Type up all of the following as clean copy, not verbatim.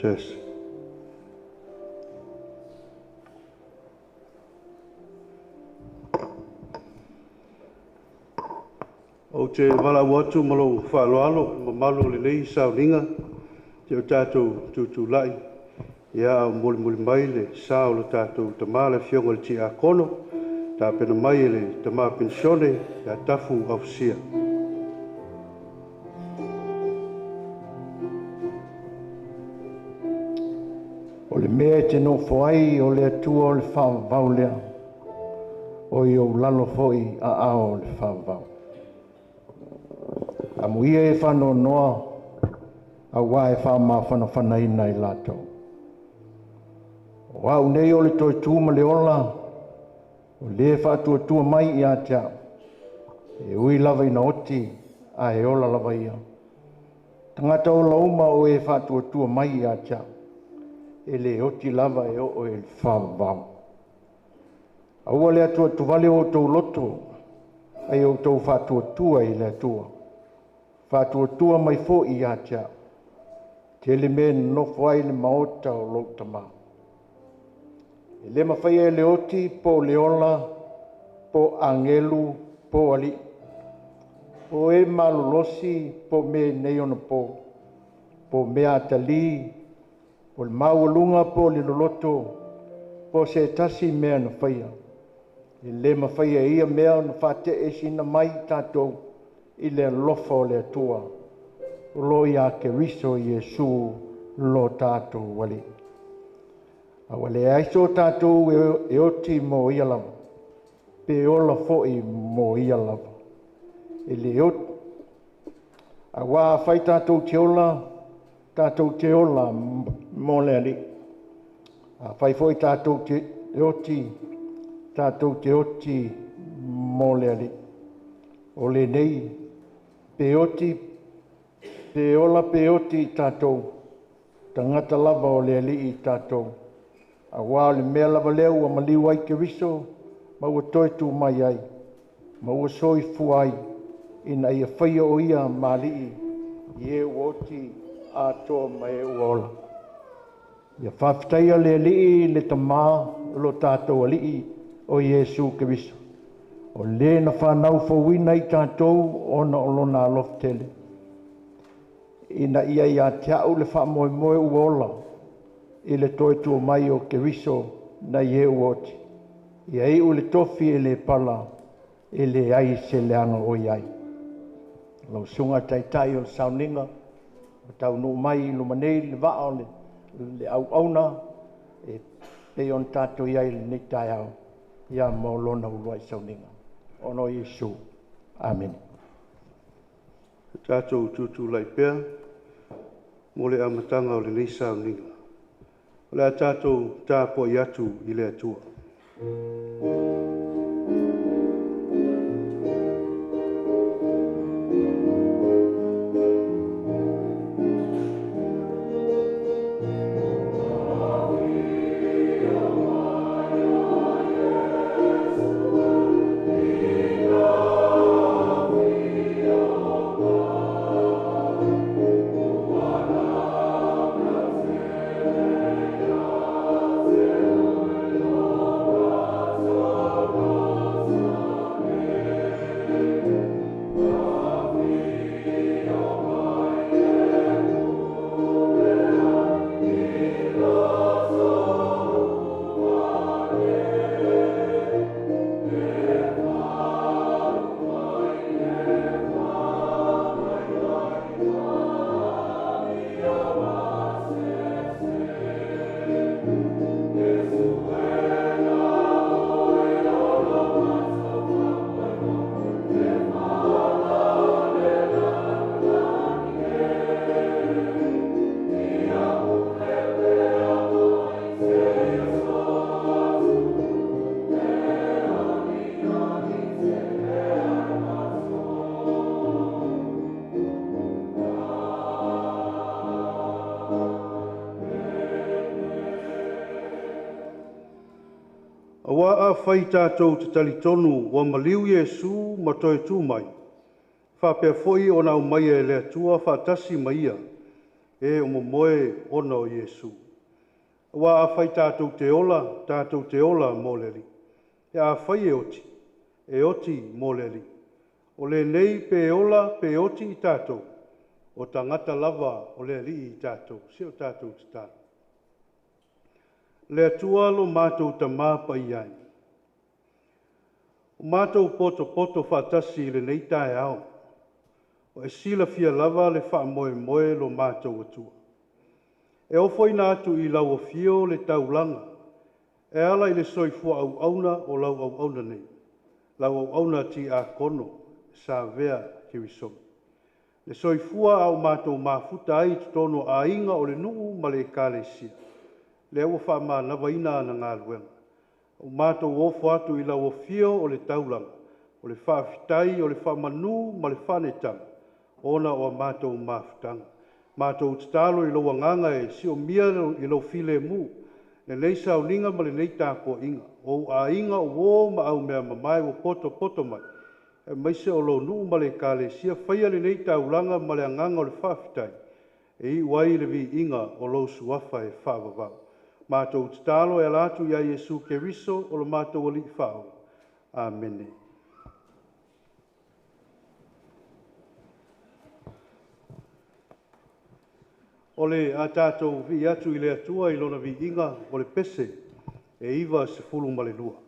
Test. O te wala watu malo whaaloalo, malo le nei sauninga, te o tātou tūtūlai. Ia o muli mai le sao le tātou tamale fionga le ti a kono, tā pena mai le tamā pensione, ia tafu ausia. O le mea te no foai o le atua o le whawavau lea. O i o lalo foi a ao le whawavau. A muia e whano noa, a wā e whama whana ina i lātou. O au nei o le toi tūma le ola, o le whātua tua mai i a tia. E ui lava ina oti, a e ola lava ia. Tangata o lauma o e whātua tua mai i a tia. E le oti lava e o e whawavau. Aua le atua tuvale o tau loto, ai o tau whātua tua i le atua. Whātua tua mai fo i a tia. Te le me no whai le maota o lotama. E le mawhai e le oti po leola, po angelu, po ali. Po e malolosi, po me neiona po me atali, po le maulunga po le loloto, po se tasi mea na whaia. E le mawhaia ia mea na whate e sina mai tātou i le lofa o le atua. O lo ia Kirisome Iesu lo tātou wali. Awa le aiso tātou e oti mo ia lava. Pe ola foi mo ia lava. E le oti. Awa whai tātou te ola mo le ali. A whai foi tātou te oti mo le ali. O le nei, pe oti tātou. Tangata lava o le ali i tātou. A wā le mea lava leo a maliu ai Kirisome, ma ua toi tū mai ai, ma ua soi fu ai, ina ia whaia o ia malii, i e oti a toa mai e uola. Ia whawhitaia le alii le tamā lo tātou alii o Iesu Kirisome. O le na whanau whauina i tātou ona o lona alof tele. Ina ia ia tiau le whamoe uola, i le toi tua mai o Kirisome na i e uoti. Ia i u le tofi e le pala, e le ai se leanga o iai. Lau sunga taitai o le sauninga, o tau no mai lumanei le vaa o le au auna, e pe on tato iai le nitai au, ia maulona uluai sauninga. Ono Iesu. Amen. Tātou tūtū lai pēr, mo le amatanga o le nei sauninga. O le tātou tāpo i atu i le atua. Awa a whai tātou te talitonu wa maliu Iesu ma toi tū mai. Whapea foi o nau mai e lea tua whatasi mai ia. e o moe ona o Iesu. Wa a whai tātou te ola mōleli. E a whai e oti mōleli. O le nei pe ola pe oti i tātou. O tangata lava o le li i tātou, se o tātou te tā. Le atua lo mātou ta māpa i ai. O mātou poto whātasi le nei tae au. O e sila fia lava le wha moe lo mātou atua. E ofo ina atu i lau o fio le taulanga. E ala i le soifua au auna o lau au auna nei. Lau au auna ti a kono, Sāveatuvaelua Kirisome. Le soifua au mātou mafuta ai tono a inga o le nuu ma le kālesia. Le au wha mā nawa ina na ngā luenga. O mātou ofo atu i lau o fio o le taulanga. O le whaafitai, o le whamanu, ma le whanetanga. Ona o mātou mafutanga. Mātou tatalo i lau anganga e si o mia i lau file mu. Le nei sauninga ma le nei tāko inga. O a inga o wō ma au mea mamai o poto mai. E maise o lo nuu ma le kālesia whaia le nei taulanga ma le anganga o le whaafitai. E i wai le vi inga o lo suafa e whaavavau. Mātou tatalo e alatu ia Iesu Keriso o lo mātou ali whao. Amene. O le a tātou vi atu i le atua i lona vi inga o le pese e iwa se fulu ma le lua.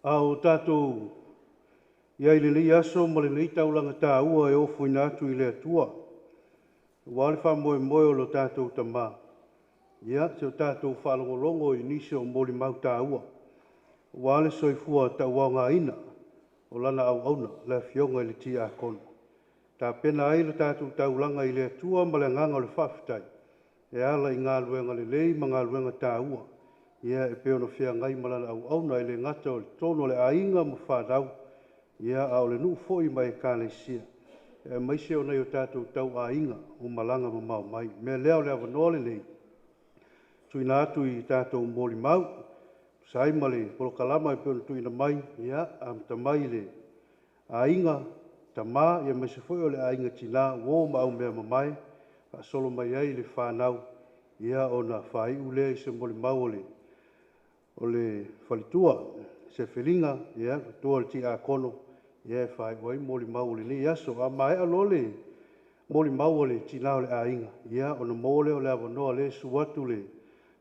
Au tātou ia i lelei aso ma lelei taulanga tāua e ofu ina atu i le atua. Wale wha moe moe o lo tātou tamā. Ia, se o tātou whalongolongo i nisi o moli mau tāua. Wale soifua tauau ngā ina o lana au auna le fionga i le ti a kono. Tā pena ai le tātou taulanga i le atua ma le nganga o le whawhitai. E ala i ngā luenga lelei ma ngā luenga tāua. Ia e peo na whia ngai ma lana au auna i le ngata o le tono le ainga ma whādau. Ia au le nuu foi mai kālesia. E maise o nei o tātou tau a inga o malanga ma mau mai. Mea leo lea vanole nei. Tui nā atu i tātou mōli mau. Sai male polo kalama i pēna tui na mai. Ia am tamai le a inga tamā. Ia maise foi o le a inga tina. Wō ma au mea mamai. A solo mai ai le whānau. Ia o na whai ulea i se mōli mau o le whalitua. Se whilinga. Ia tua le ti a kono. Ia e whai wai mōli mau le ni aso. A mai alole mōli mau le tina o le a inga. Ia o na mōle o le awanoa le suatu le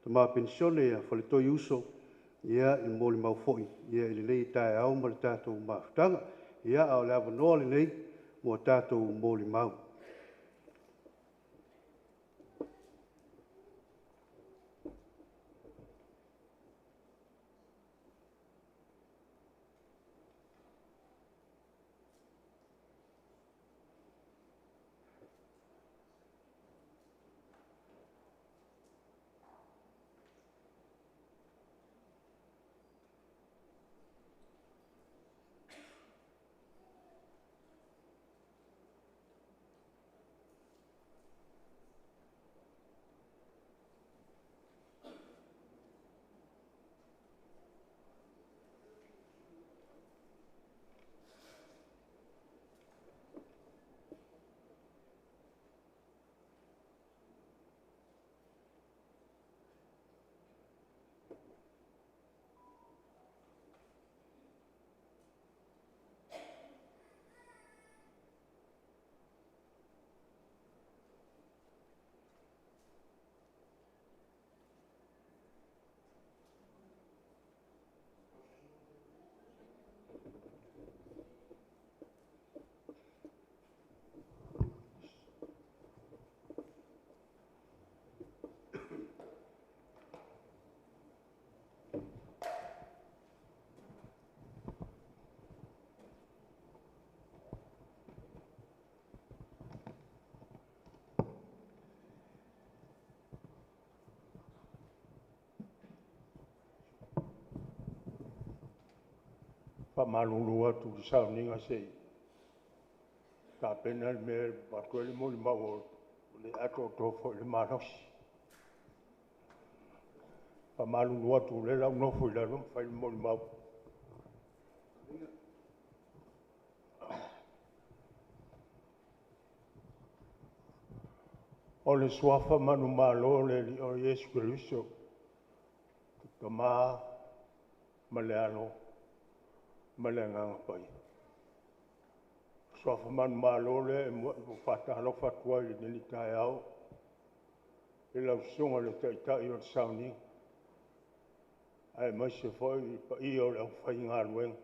ta mā pensione ia whalitoi uso. Ia i mōli mau foi. Ia i le nei tae au ma le tātou mawhitanga. Ia au le awanoa le nei mo tātou mōli mau. Whamalulu atu ki sauninga sei. Ka pena me patue le moli mau le ato tofo le marosi. Whamalulu atu le lau nofo i la rum whai le moli mau. O le suafa manu malo le li o Yesu Kiriso. Ka maa ma le ano. Malanga pai. Sofa man malole mo fata lo fatwa i ni tayao. Ila sunga le taita i o sauni. Ai mai se foi pa i o le fai ngalwen.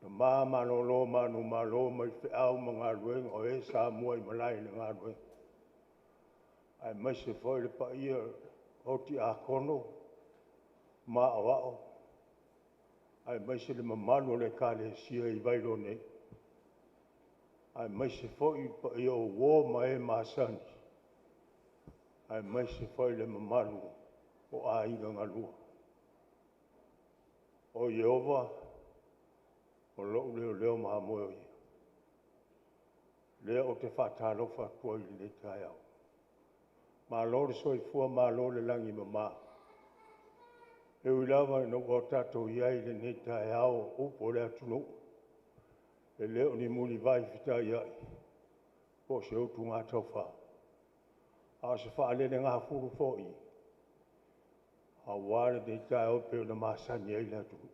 Na ma manolo manu malo mai fe au ngalwen o e sa mo i malai ngalwen. Ai mai se foi le pa i o ti akono ma awao. Ai mai se le mamano le kale sia i vailo nei. Ai mai se foi pa i o wō mai masani. Ai mai se foi le mamano o a inga ngalua. O Yehova, o loo leo maha moe o ia. Lea o te whatalo whatua i le tai au. Ma lore soifua ma lore langi mama. E uilawa no o tatou iai le ne tae ao upo le atunu. E leo ni muli vai fita iai. Po se utu ngā tau wha. A se wha alene ngā furu fōi. A wāre de tae au peo na māsani ai le atunu.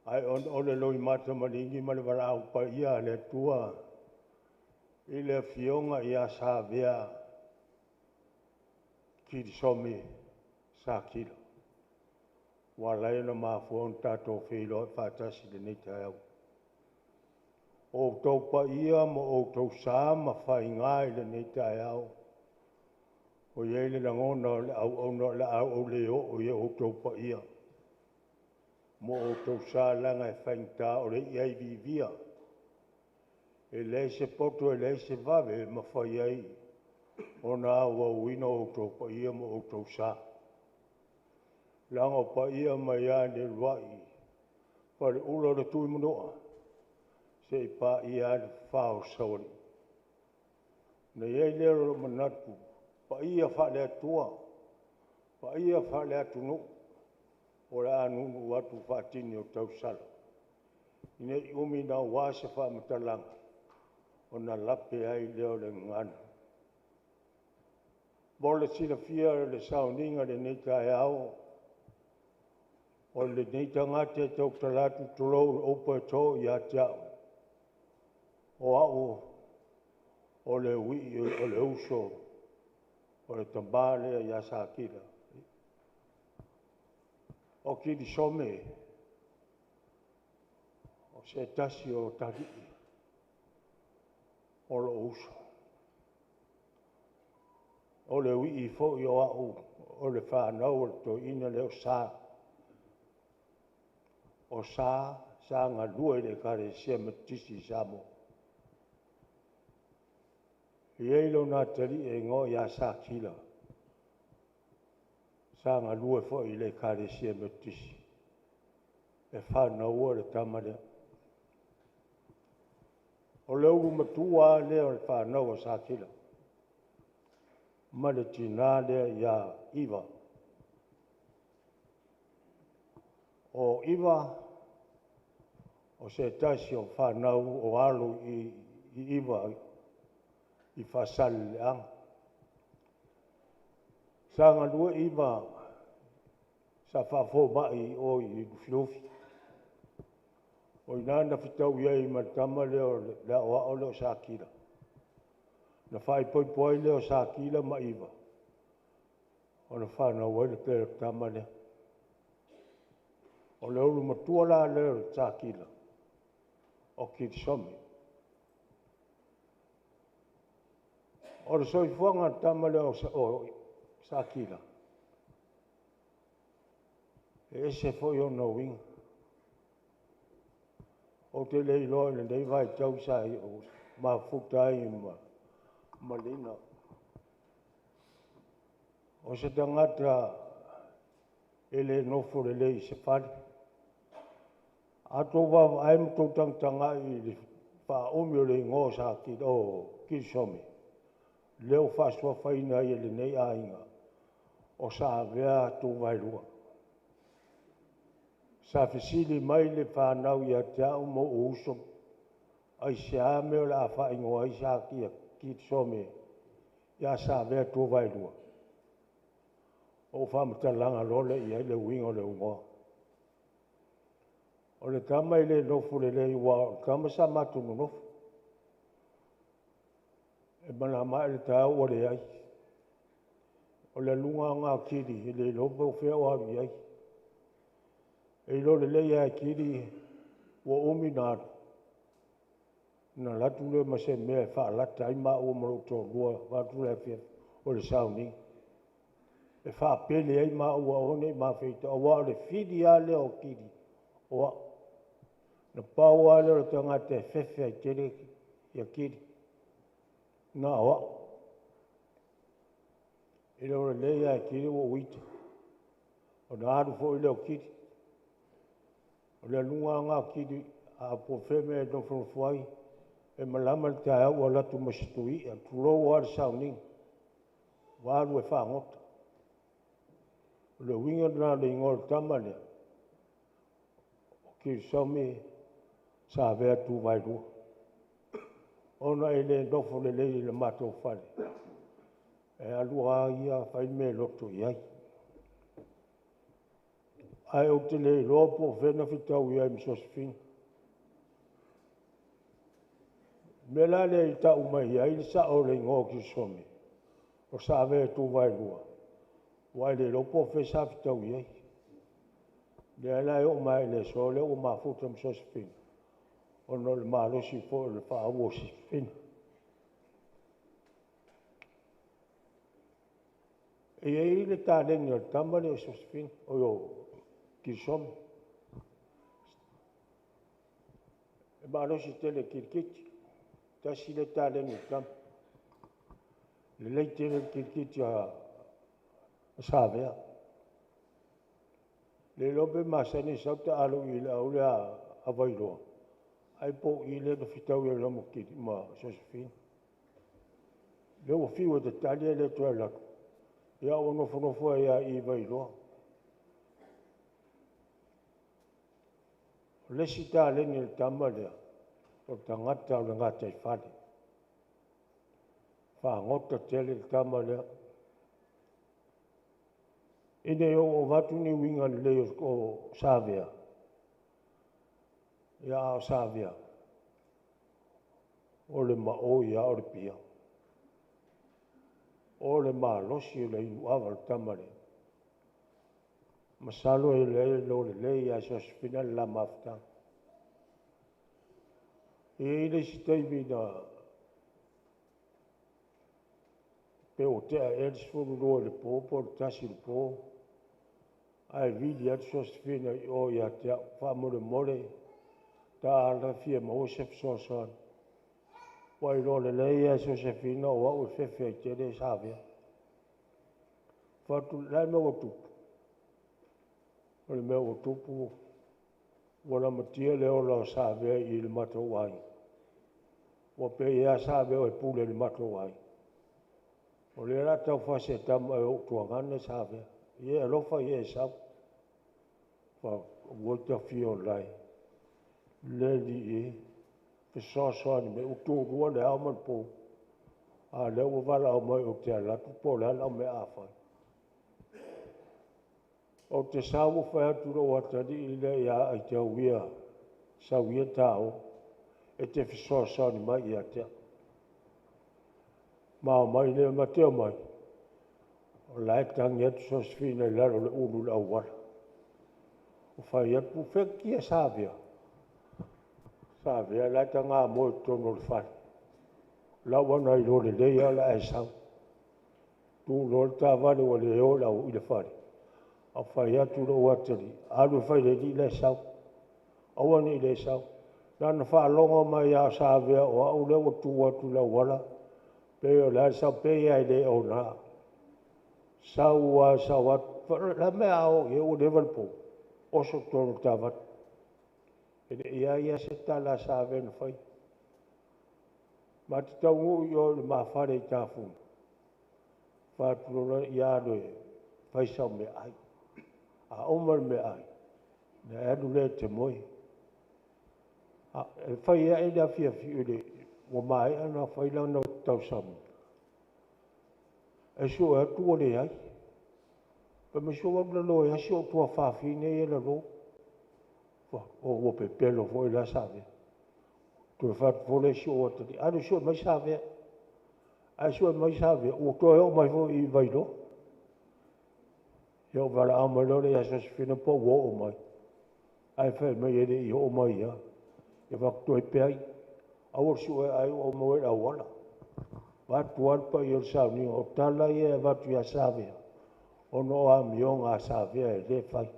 Ai on ole loi mata maningi male wala au pa ia le tua. I le fionga ia Sāveatuvaelua. Kirisome Sakila. Walai na mafuon tato whilo e whātasi le nei tai au. O tau pa ia mo o tau sā ma whai ngai le nei tai au. O iei le langona le au le au leo o ia o tau pa ia. Mo o tau sā langa e whaingta o le iei vivia. E lei se poto e lei se vave ma whai ai. O nā ua uina o tau pa ia mo o tau sā. Langa pa ia mai a ne ruai. Pare ula le tui manoa. Se i pa ia le whao sauri. Na iei lero manatu. Pa ia whale atua. Pa ia whale atu no. O le anunu watu whatini o tau sala. Ine i umi na wase whamatalanga. O na lape ai leo le ngana. Bole sila fia le sauninga le neitai au. O le neita ngate tau talatu tulou opa e tō i a tiao. O au o le ui o le uso o le tambale i a Sakila. O Kirisome o se tasi o tari o lo uso. O le ui i fo i o au o le whanau o le to ina leo sā. O sā ngā lua i le kare sia matisi samo. I eilo nā tari e ngō i a Sakila. Sā ngā lua fo i le kare sia matisi. E whanau o le tamare. O le uru matua leo le whanau o Sakila. Ma le tina lea i a AUVA'A. O iwa, o se taisi o whanau o alu i iwa i whasali le anga. Sanga lua iwa sa whafo mai o i whiofi. O i nana whitau iei matama leo o leo Sakila. Na whai poi leo Sakila ma iwa. O na whanau le te tama leo. O le uru matua la leo Sakila. O Kirisome. O le soifuanga tama leo o Sakila. E se foi o no wing. O te lei loa le nei vai tau sai o ma futai ma lina. O se tangata ele nofo le lei se fari. Ato wa ai mto tanga i fa omio le ngō Sakila o Kirisome. Leo fasua faina i le nei ainga. O Sāveatuvaelua. Sa fesili mai le whanau i a teau mo uso. Ai se ame o la whaingo ai Sakila Kirisome. Ia Sāveatuvaelua. O whamatalanga lole i ai le wingo le ungoa. O le tama i le nofu le lei wa tama sa matunu nofu. E mana mai le tau o le ai. O le lunga ngā kiri i le lopo o whea o awi ai. E ilo le lei ai kiri o umi nāru. Na latu le ma se mea wha lata ai maa o maro tō lua watu le whea o le sauni. E wha pele ai maa ua one maa wheita. O wa le whiri a le o kiri. O wa na pau a le o tangata e whewhea i tere i a kiri. Nā wa. Ilo le lei ai kiri o uita. O nāru fo i leo kiri. O le lunga ngā kiri a po wheme e no whawhai. E malama le tae au a latu masitui. A turou a le sauning. Waru e whangota. O le winga nā le ingol tamane. O Kirisome Sāveatuvaelua. Ona e le nofo le lei le matou whare. E alua ia whai me loto i ai. Ai o te le lopo whena whitau i ai misosifin. Me la le i tau mai ai le sa o le ngō Kirisome. O Sāveatuvaelua. Wai le lopo whesa whitau i ai. Le la o mai le so le o ma futa mo Josephine. O no le malo si fo le fa o Josephine. E ei le tālengi o le tama le o Josephine, o yo Kirisome. E malo si tele kirikiti, tasi le tālengi o tama. Le lei tele kirikiti a Sāvea. Le lope masani sauta alo i le au le a vailoa. Ai po i le no fitau i lomo kiri ma Josephine. Le o fiwa te talia le toa lako. Ia o nofo ia i vailoa. Le si tālengi le tama lea. O tangata o le ngata i whare. Whangota tele le tama lea. Ine o watu ni winga le o Sāvea. Ia o Sāvea. O le mao ia o le pia. O le losi o le inu awa le tamare. Masalo e le lo le ia Josephine la mafta. E ile si teimi na pe o te a Edsford lo le po le tasi le po. Ai vili atu Josephine o ia te whamore more. Ta ala fia ma o sosan. Wai lo le ia Josephine o au e fefe ai te le Sāvea. Fatu lai me o tupu. O le mea o tupu. Wala matia le o lao Sāvea i le mato wai. Wa pe ia Sāvea o e pule le mato wai. O le ra tau whase tama e o tuangane Sāvea. Ie alofa ie sau. Wa wota fio lai. Le li e. Pe soani me utu rua le au man po. A le o wala au mai o te alatu po le ala me awhai. O te sawu whai atu ro atari i le ia ai te auia. Sauia tau. E te soani mai i atea. Ma mai le mateo mai. O lai tangi atu Josephine i laro le unu le awara. O whai atu wheki a Sāvea. Sāvea lai ta ngā moe tono le whare. Lau ana i lo le leia la e sau. Tu lo le tāwane wa le eo lau i le whare. A whai atu lo atari. Alu whai le li le sau. Awane i le sau. Nana whaalonga mai a Sāvea o au lewa tu atu la wala. Peo la sau pe ai le o nā. Sau a sau atu. La mea o e o level po. Oso tono tāwatu. Ia se tala Sāvea na whai. Ma te taungu i o le mawhare i tāwhunu. Whātulona i āno e whaisau me ai. A omar me ai. Na anu le te moi. E whai ea e na fia fiure. Wa mai ana whai lana tau samu. E so e tua le ai. Pa me so wang lo e asi o tua whawhine e la lo. O pe pelo foi la Sāvea. Tu fat vole si o te. Anu so mai Sāvea. Ai so mai Sāvea. O to e o mai fo i vailo. Yo vala amalo le aso fina po wo o mai. Ai fe mai ele i o mai ya. E va to e pe ai. Au so ai o mo e wala. Va tuan pa yo sa ni o tala ye va tu ya Sāvea. O no a mionga Sāvea e le fai.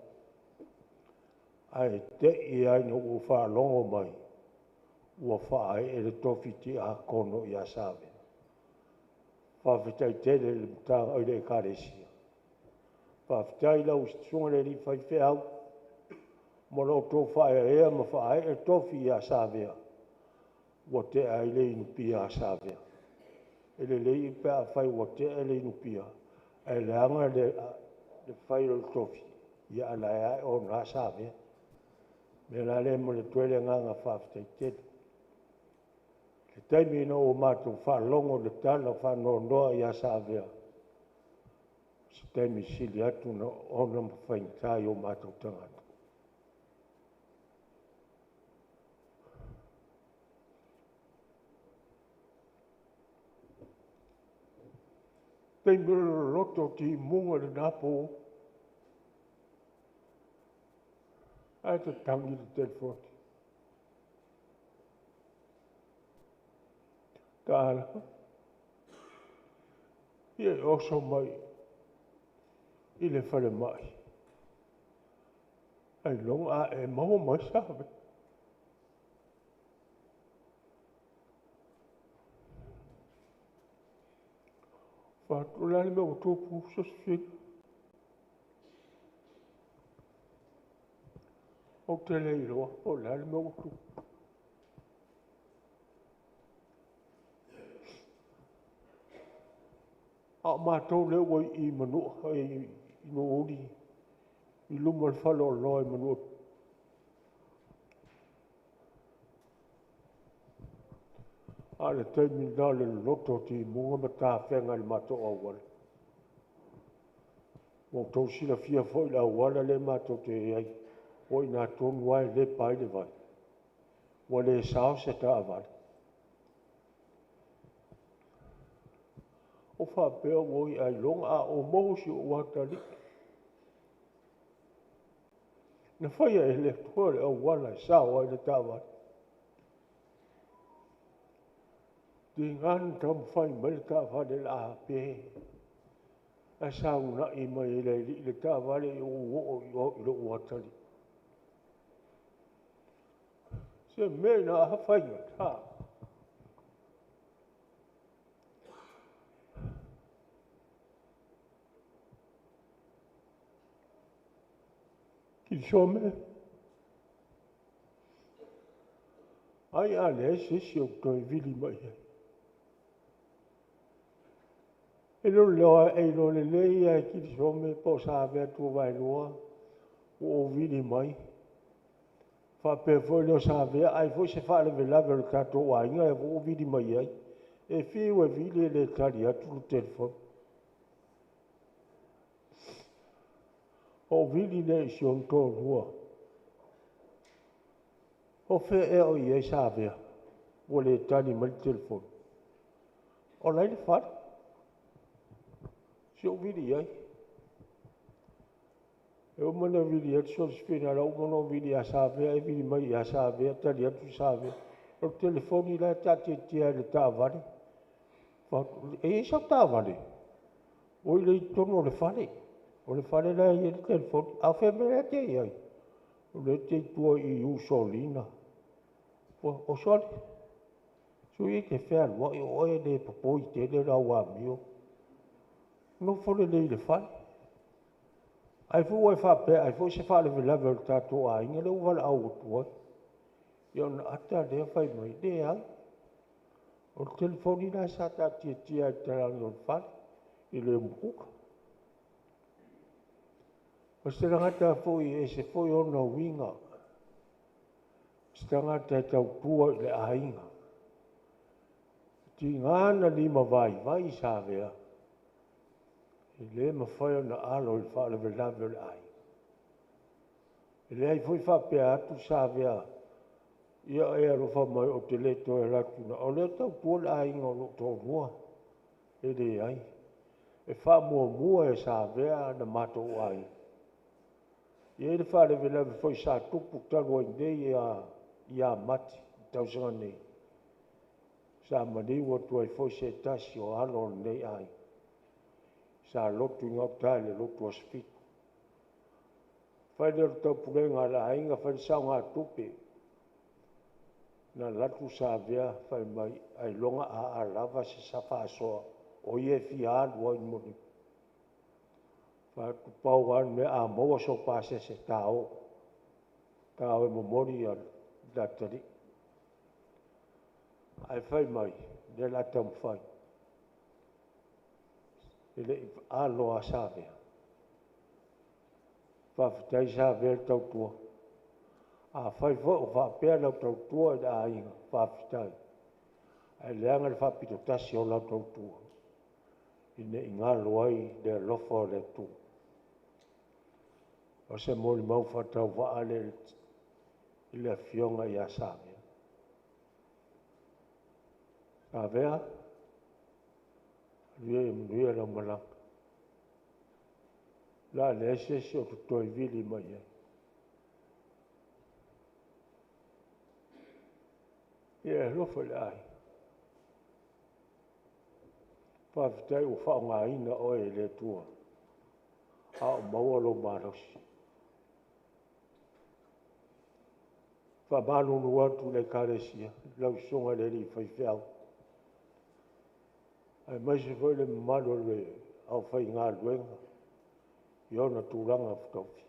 Ai te i ai no o whaalongo mai. Ua whaai e le tofiti a kono i a Sāvea. Whawhitai tele le mtanga o le karesia. Whawhitai lau sunga le li whai whiau. Molo tō whae ea ma whaai e tofi i a Sāvea. Ua te ai le inupi a Sāvea. E le lei pe a whai ua te ai le inupia. E le anga le whai le tofi. Ia ala e o ngā Sāvea. Me la le mo le tuele nganga whawhitai tele. Ke taimi no o mātou whaalongo le tala whanonoa i a Sāvea. Se taimi sili atu na ona mawhaintai o mātou tangata. Taimi loto ti munga le napo. ai te tangi le telefoni. Tāla. Ia e oso mai i le whare mai. Ai longa e maua mai sawe. Whātu lani me o tōpu sosfina. O te leiroa, o lani me o tōpu. A mātou leo wai I manua, I no ori, I luma le whalo o loa I manua. A le taimi nā le loto ti munga ma tā whenga le mātou au wale. Mō tau sila fia foi la wala le mātou te iai, o I nā tonu wai le pai le vai. Wale e sao se tā avale. O whapea ngoi ai longa a o mohusi o watari. Na whaia e le tuare au wala e sao ai le tāwari. Te ngānu tamu whai mai le tāwari la a pē. A sao na I mai e le tāwari I o lo watari. Se me na a whaia tā. Kirisome. Ai a le se o toi vili mai. E lo loa e lo le lei a Kirisome po Sāveatuvaelua o vili mai. Fa pe foi lo Sāvea ai foi se fa le velave le tatou ainga e o vili mai ai. E fiu e vili le tali atu le telefone. O vili le si on tō rua. O fe e o I e Sāvea. O le tali mai telefone. O lai le whare. Si o vili ai. E o mana vili atu so spina la o mana vili a Sāvea e vili mai a Sāvea tali atu Sāvea. O telefoni la tate tia le tāwari. E sa tāwari. O I le tono le whare. O le whare la I e le telefoni. A whea mea te iai. O le te tua I usolina. O sole. So I te whea lua I o e le papoi te le rau a mio. No fole le I le whare. Ai fu e whapea, ai fu se whale vi level tātou a inga le uwala au tua. Ia na ata lea whai mai le ai. O le telefoni la sa tā tia I te rangi o le whare. I le mbuka. O se rangata foi e se foi ona winga. Se rangata e tau tua I le ainga. Ti ngana lima vai Sāvea. I le mawhai na alo I whaale velave le ai. I le ai foi whapea atu Sāvea. Ia e arofa mai o te leto e ratuna. O le tau tua le ainga o tō rua. E le ai. E wha mua e Sāvea na mato ai. Ia le whaale velave foi sa tupu talo I nei ia mati. Tau sanga nei. Sa mani watu ai foi se tasi o alo nei ai. Sa lotu ngau tai le lotu a spiku. Whai lero tau purenga la ainga whai sao ngā tupe. Na latu Sāvea whai mai ai longa a lava se sa whaasoa. O ie fi anu ai moni. Whai kupau anu me a maua so pāse se tāo. Tāo e momori a datari. Ai whai mai, le la tam whai. Ele alo a Sāvea. Whawhitai Sāvea tau tua. A whai o whapea lau tau tua I a inga, whawhitai. Ai leanga le whapito tasi o lau tau tua. I ne ingalo ai le lofa o le tu. O se mori mau whatau waale I le fionga I a Sāvea. Sāvea? Rie la malaka. La le se o toi vili mai ai. Ia rofa le ai. Whawhitai o whaongaina o e le tua. A o maua lo marosi. Whamanu nua tu le karesia. Lau songa le li whaiwhiau. Ai mai se foi le mamalo le au whai ngā luenga. Iona tūranga whakauwhi.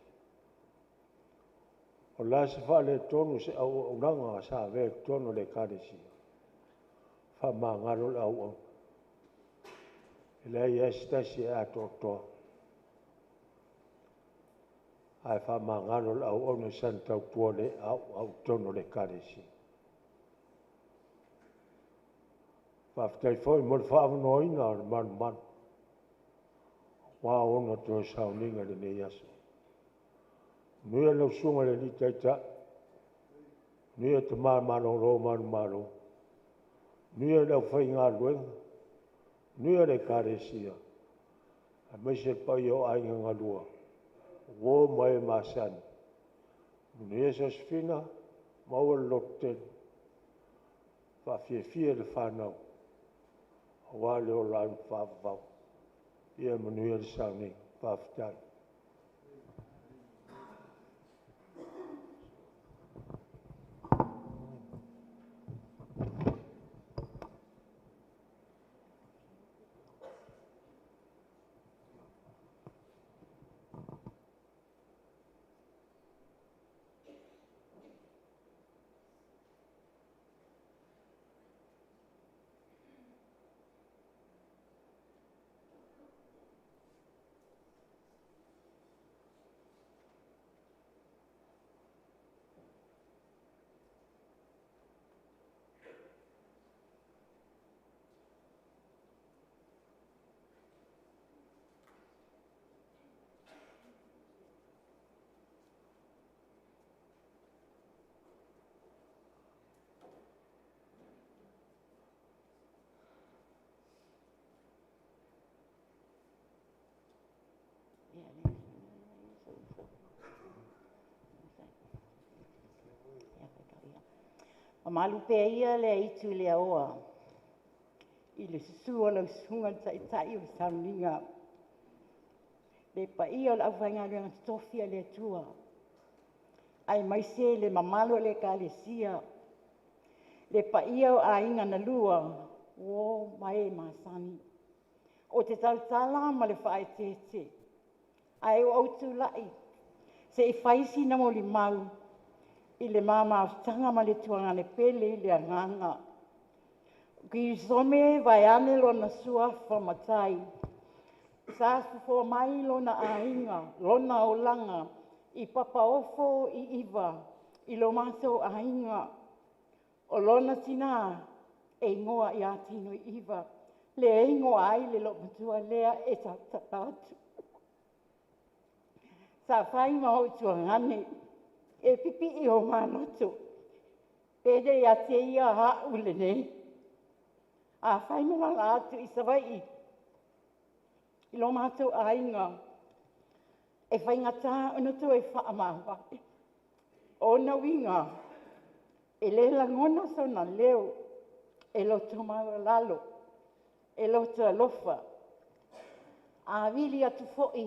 O la se wha le tonu se au unanga sa vek tonu le karesia. Wha ngaro le au au. Ele ia stasi a totoa. Ai wha ngaro le au au ne santau tua le au tonu le karesia. Whaftai foi mo le whaavanoina o le manu manu. Wā ona tō sauninga le nei aso. Nui lau sunga le ni taita. Nui te mano ro manu mano. Nui lau whai ngā luenga. Nui le karesia. A mai se pai o ainga ngā lua. Wō mai masani. Nui e sa sfina. Maua loten. Whawhiawhia le whanau. Wā leo lau whawau. Ia manuia le sauni. Whawhitai. Malu pe ia le itu le oa. I le susua lau sunga tai o sauninga. Le pa ia le awhainga le stofia le tua. Ai mai se le mamalo le kalesia. Le pa ia o a inga na lua. O mai masani. O te tautala ma le whae te. Ai o autu lai. Se i whaisi na mo li mau. I le mama tanga ma le tuanga le pele le anganga. Kirisome vai ane lona sua whamatai. Sa fufo mai lona ainga, lona o langa. I papa ofo i iwa, i lo maso ainga. O lona tina e ngoa i atino i iwa. Le e ngoa ai le lo matua lea e tatatu. Sa whai maho tuangane. E pipi i o manoto. Pede ia te ia ha ule nei. A whai mwala atu i sawai. I lo mātou ainga. E whai ngata unato e whaamawa. O na winga. E le langona so na leo. E lo tomau lalo. E lo te alofa. A wili atu fo'i.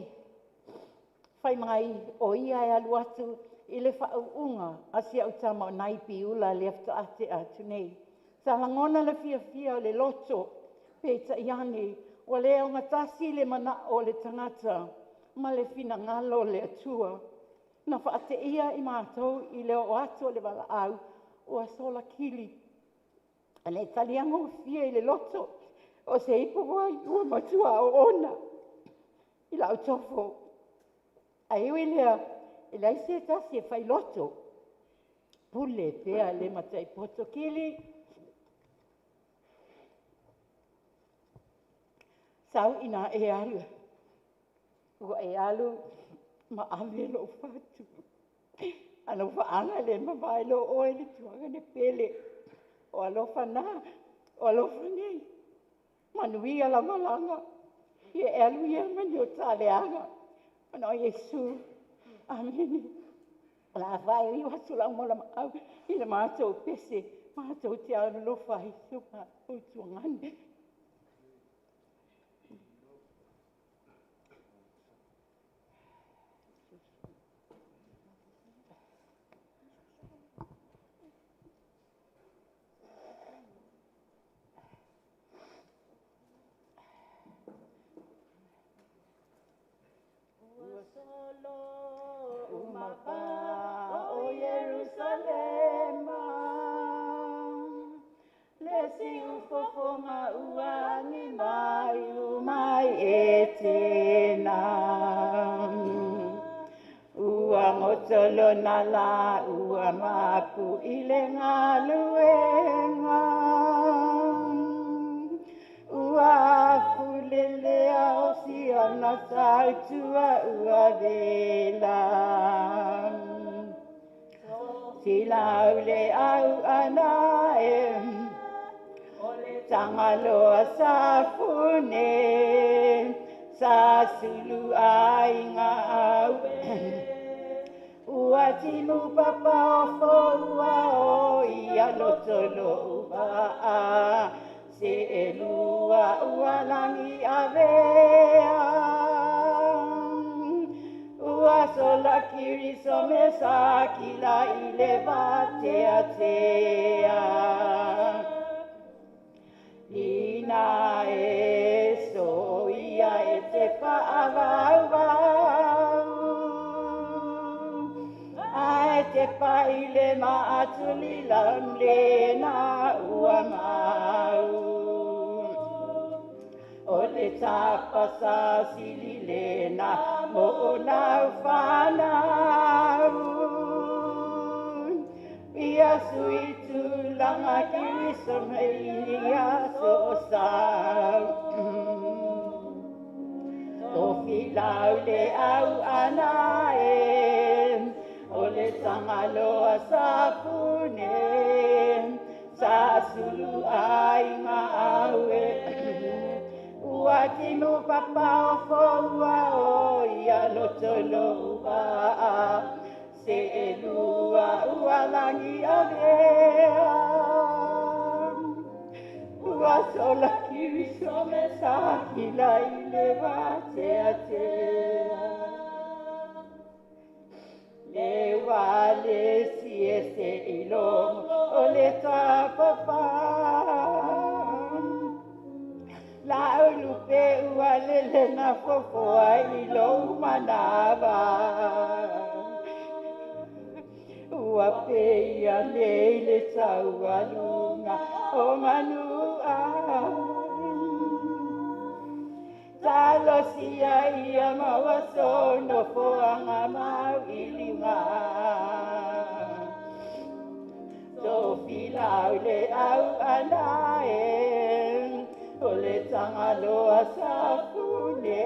Whai mai o ia e alu atu. I le whaunga, asi au tama o naipi ula le afta ate atu nei. Sa langona le fia le loto, pe ta iane, o le o ngatasi le mana o le tangata, ma le fina ngalo le atua. Na whaate ia i mātou i le o ato le wala au, o a sola kili. A le taliango fia i le loto, o se ipo wai ua matua o ona. I la autofo. A iwi lea, e lai se tasi e whai loto. Pule pea le matai poto kili. Sau ina e alu. Ua e alu ma ame lo fatu. Ano whaanga le ma vai lo oe le tuanga ne pele. O alofa na, o alofa nei. Manui ala malanga. Ie e alu ia mani o tale anga. Ano Yesu. Amen. La vai i watu la mola au i le mātou pese Mātou te aurolo whai sunga o tuangane. Solo nala ua mapu ile ngaluenga ua fulelea osiana sautua ua vela sila ule au anae tangaloa safune sa sulu ainga au ua tinu papa ofo ua o ia lotolo AUVA'A se elua ua langi avea ua sola Kirisome Sakila ile vatea tea ina e so ia e te whaavau te paile maatuli lamle na ua mau o le tapa sa silile na mo nau whanau ia suitu langa Kirisome ia so sau o filau le au anae ole tangaloa safune sa sulu ainga awe ua tinu papa ofo ua o ia lotolo AUVA'A se elua ua langi avea ua sola Kirisome Sakila ile vatea tea le wale siese ilomo o le tapapa la ulupe ua lele na fofoa ilo manava ua peia leile taualunga o manua talo sia ia mawasono foanga mau ilinga so filau le au anae o le tangaloa safune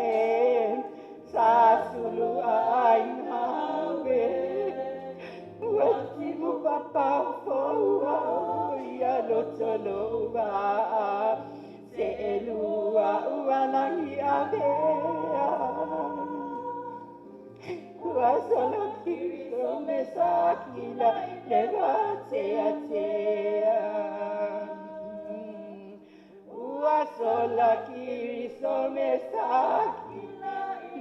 sa sulu aingawe watimu papa foua ia lotolo AUVA'A se elua ua langi avea ua solo Kirisome Sakila le vatea tea ua sola Kirisome Sakila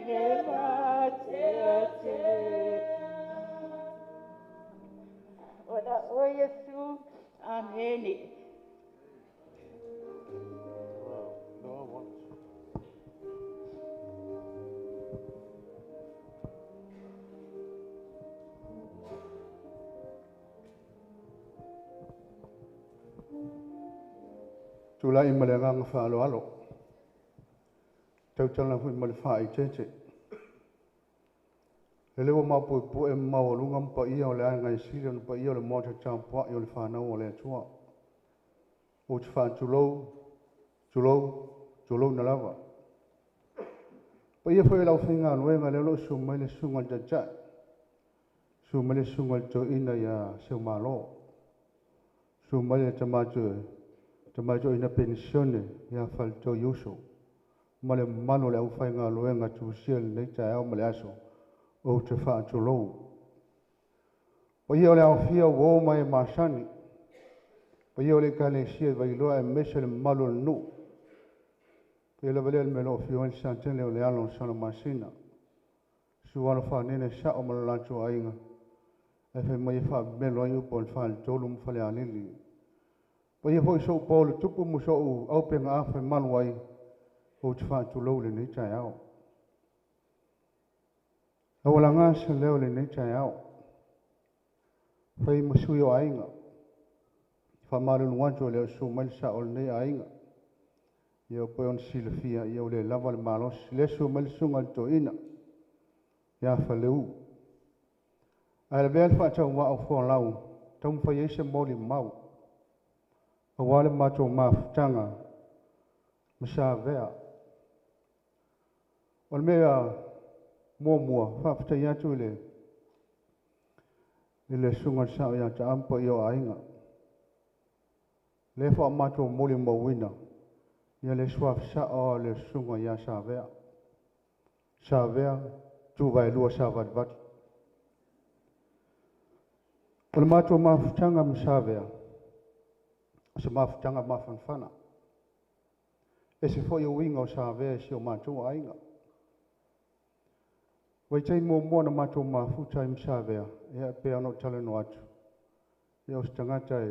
le vatea tea ora o Yesu ameni. Tulai malenga ngafalo alo. Tau tala fu malfa I cheche. Lele wa mapu pu e mawalunga mpa ia o le anga siri mpa ia o le mota champa i o le whanau o le atua. O te whan tulou na lava. Pa ia fwoi lau whinga anuenga lelo su maile sunga jajai. Su maile sunga jo ina ia seu malo. Su maile tamajo ina pensione ia falto yuso. Male mano le au whainga anuenga tu sia le neita au male aso. O te wha tulou. O ia o le au fia wo mai masani. Pa ia o le kalesia vailoa e mese le malo le nuu. Pe la vale me lo fio el santene o le alo sana masina. Suala fa nene sa o malo lancho ainga. E fe mai fa me lo yu pon fa el tolu mo fa le anili. Pa ia foi so polo tupu mo so au pe nga fa malo ai. O te fa tu lo le nei tai au. Awala nga se leo le nei tai au. Fai mo sui o ainga. Fa malu nuancho le so mal sa o nei ainga. Ia po on silfia ia o le lava le malos le so mal sunga to ina. Ia fa leu. Ai le fa tau wa o fo lau. Tom fa yese moli mau. O wale mato mafutanga. Sāveatuaelua. O le mea mua whaafitai atu le sunga sao ia ta ampa i o ainga. Le wha mato moli mawina. Ia le swaf sao le sunga ia Sāveatuaelua. Sāveatuvaelua Sāveatuvaelua. O le mato mafutanga Sāveatuaelua. Se mafutanga mafanfana. E se foi o winga o Sāveatuaelua si o mato ainga. Wai tai mo na mato mafuta im Sāveatuaelua. Ia pe ano tale no atu. Ia o stangata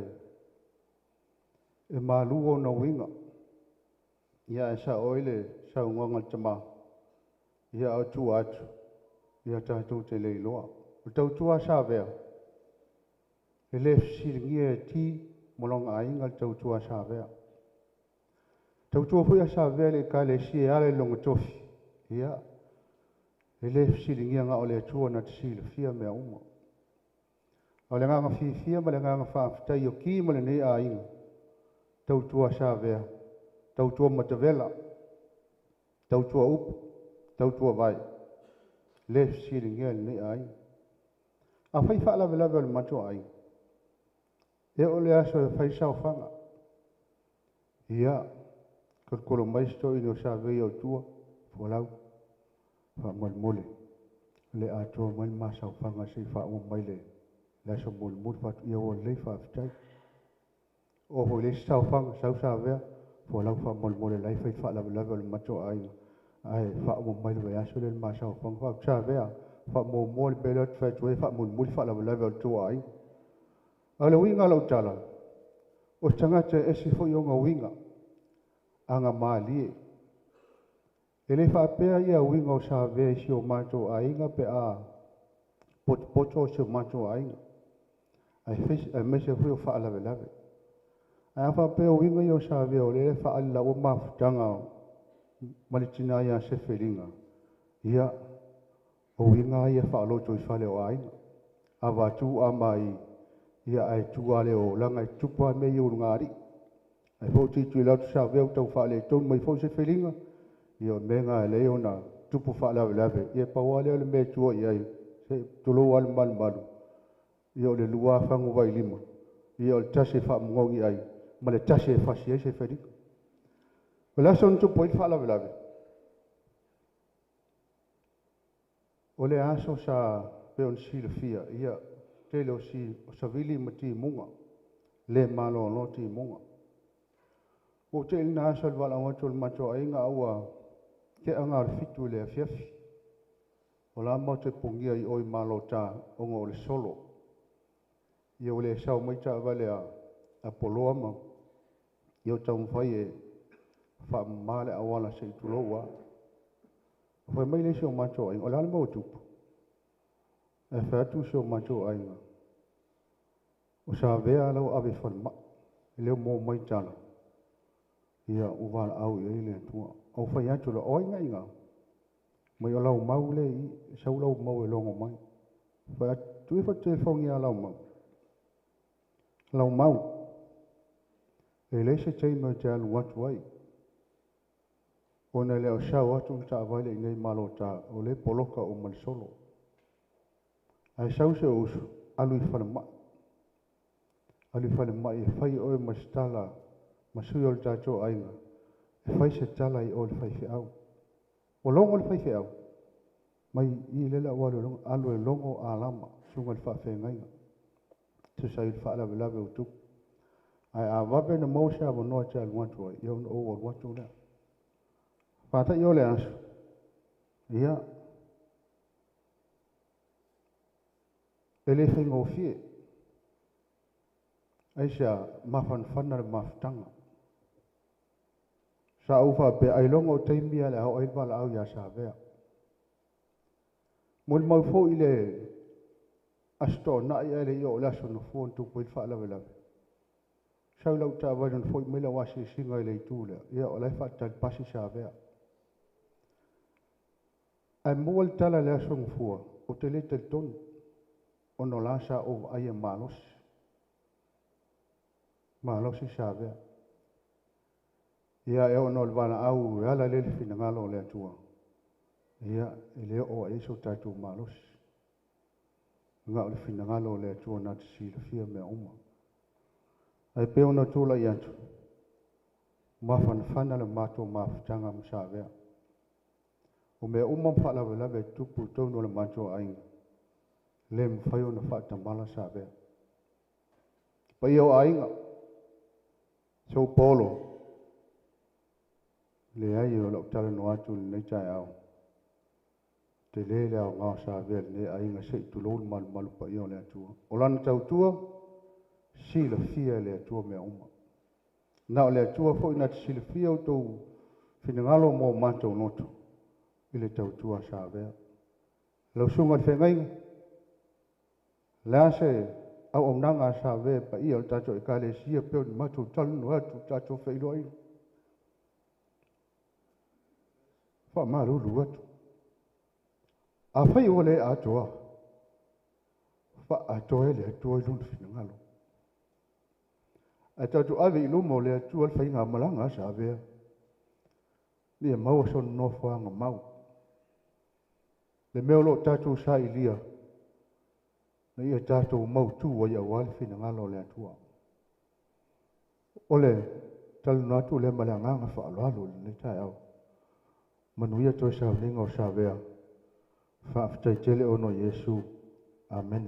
e maluo na winga. Ia e sa oile sa ungonga tama. Ia o tu atu. Ia tātou te leiloa. O tau tua Sāveatuaelua. E le siringia e ti molonga ainga tau tua Sāveatuaelua. Tau tua hui a Sāveatuaelua le ka le si e ale longa tofi. Ia. E le siringia nga o le tua na tisila fia mea uma. O le nganga fia ma le nganga whaafitai o ki ma le nei a inga. Tau tua Sāveatuaelua. Tau tua matavela. Tau tua upu. Tau tua vai. Le siringia le nei a inga. A whai whaala velawe o le matua a inga. E o le aso e whai sao whanga. Ia. Kolo mai sto ino Sāveatuaelua o tua. Fualau. Fa mole. Le ato mai masau whanga si wha o mai le. Le aso mole fa ia o le wha fitai. O ho le sao whanga sau Sāveatuaelua. Fualau fa mole lai whai wha lawe le matua ainga. Ai wha o mai le aso le masau whanga. Fa Sāveatuaelua. Fa mole belot fa tue fa mole fa lawe o tua ainga. A le winga lau tala. O tangata e si fo yonga winga. Anga malie. E le whaapea ia winga o Sāveatuaelua si o mato ainga pe a poto si o mato ainga. Ai mese hui o whaalawe. Ai whaapea winga i o Sāveatuaelua le whaala o mafutanga malitina ia seferinga. Ia o winga ia whaaloto i whale o ainga. A watu a mai ia ai tuale o langa i tupa me i o ngari. Ai fōti tui lau tu Sāveatuaelua tau whaale tonu mai fō seferinga. Ia menga e leo na tupu whaalawe. Ia pawale o le me tua i ai. Se tolo al malu. Ia o le lua whangu vai lima. Ia o le tase whaamungongi ai. Ma le tase e whasi ai se wherika. O le aso tupu i whaalawe. O le aso sa peon sila fia. Ia tele o si o savili ma ti munga. Le malo no ti munga. O tele na aso le wala wanto le mato ainga aua. Ke anga le fitu le afiafi. O la mau te pungia i oi malo ta ongo o le solo. Ia o le sao mai ta vale a poloa ma. Ia o tau mwhai e wha male awala se i tuloa. O whai mai le se o mato ainga. O la mau tupu. E whaatu se o mato ainga. O Sāveatuaelua lau ave whanma. Leo mō mai tala. Ia uwala au i le tua. O whai atu la oinga inga. Mai o lau mau le i. Sau lau mau e longo mai. Whai atu i wha telefongi a lau mau. Lau mau. E le se teima te alu atu ai. O na leo sao atu ta availe i nei malo ta. O le poloka o malisolo. Ai sau se usu. Alu i whanama. Alu i whanama i whai oe masitala. Masui o le tātou ainga. E whai se tala i o le whai whiau. O longo le whai whiau. Mai i lela wale longo. Alu e longo a lama. Sunga le wha whengainga. Tu sa i le wha lawe o tupu. ai a vape na mo sa no cha ngatu yo no o watu na pa ta yo le asu ia ele fengo fie aisha mafan na maftanga sa ufa pe ai longo taimia le au ai bala au ya sa vea mol mau fo ile asto na ia le yo la so no fo tu po fa la vela sa lau ta va non fo me la wasi singa ile tu le ia o la fa ta pasi sa vea ai mol tala le so fo o te le te ton ono la sa o ai malos sa vea ia e ono le bala au ala le fina ngalo le tua ia ele o e so tatu malos nga o le fina ngalo le tua na tsi le fia me uma ai pe ono tula ia tu mafan fana le mato maftanga msave o me uma fala vela be tupu tono le mato ai le mfayo na fata mala save pa io ai so polo le ai o lo tala no atu le tai au te le le nga sa ve le ai nga se tu lo mal pa io le atu o lan tau tua si le fia le atu me uma na le atu fo ina si le fia o to fina ngalo mo mato noto ile tau tua sa ve lo sunga fe ngai la se au om nanga sa ve pa io tato e kale si pe mato tal no atu tato fe loi fa maru luat a fai ole a toa fa a toe le toa lun fina ngalo a tatu ave lu mo le tu al fai nga malanga sa ve ni mau son no fa nga mau le me lo tatu sa ilia na ia tatu mau tu wa ya wal fina ngalo le tua ole tal no tu le malanga nga fa lo le tai au manuia to sa lingo sa ve fa tele ono Yesu amen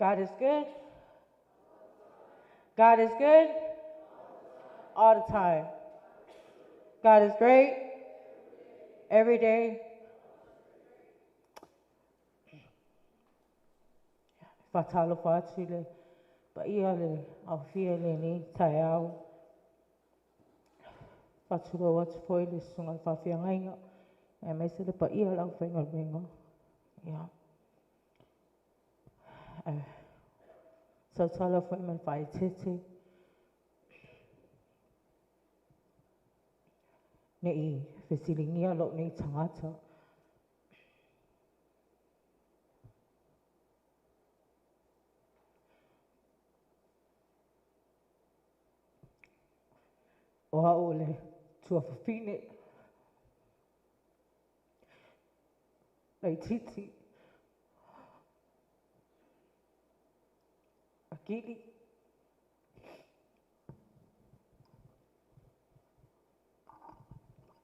God is good. God is good all the time. God is great every day. Fatalo fatile, pa iale au fiele ni tai au. Faturo watu poile sunga fafia ngainga. E mesele pa iale au whainga ringa. Yeah. So tala foi man fai tete. Nei fesilingia lo nei tangata. O haole tua fafine. Nei titi. Akili.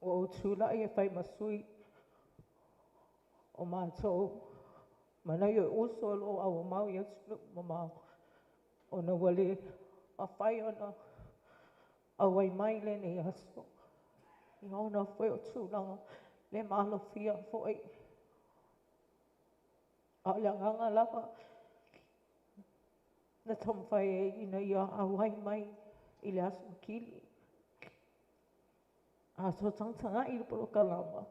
O tula e fai masui. O mātou. Mana yo uso lo au mau ya tulu mama. O na wale a fai ona. A wai mai le ne aso. I ona fai o tūlanga. Le malo fia foi. A le nganga lava. Na tom fai e ina ia a wai mai. I le aso kili. A so tangtanga i polo kalama.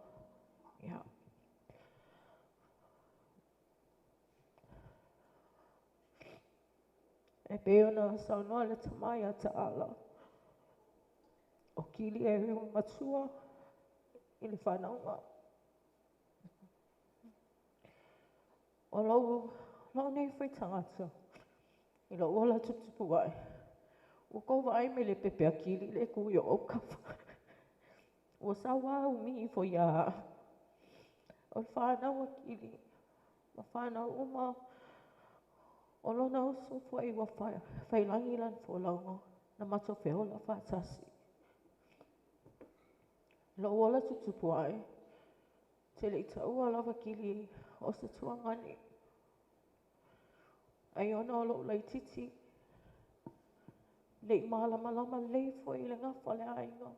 Yeah. E peona saunoa le tamai a ta'ala. O kili e reo matua i le whanaunga. O lau nei whai tangata. I la ola tutupu ai. O kou ai me le pepe a kili le kui o kawa. Ua sawa umi fo ia. O le whanau a kili. Ma whanau uma. O lona usu fo i wa whailangi lan fo launga. Na mato wheo la whaatasi. Lo ola tutupu ai. Te le itaua lava kili o se tuangani. Ai ona o lo lai titi. Lei malama lei fo i le ngafa le ainga.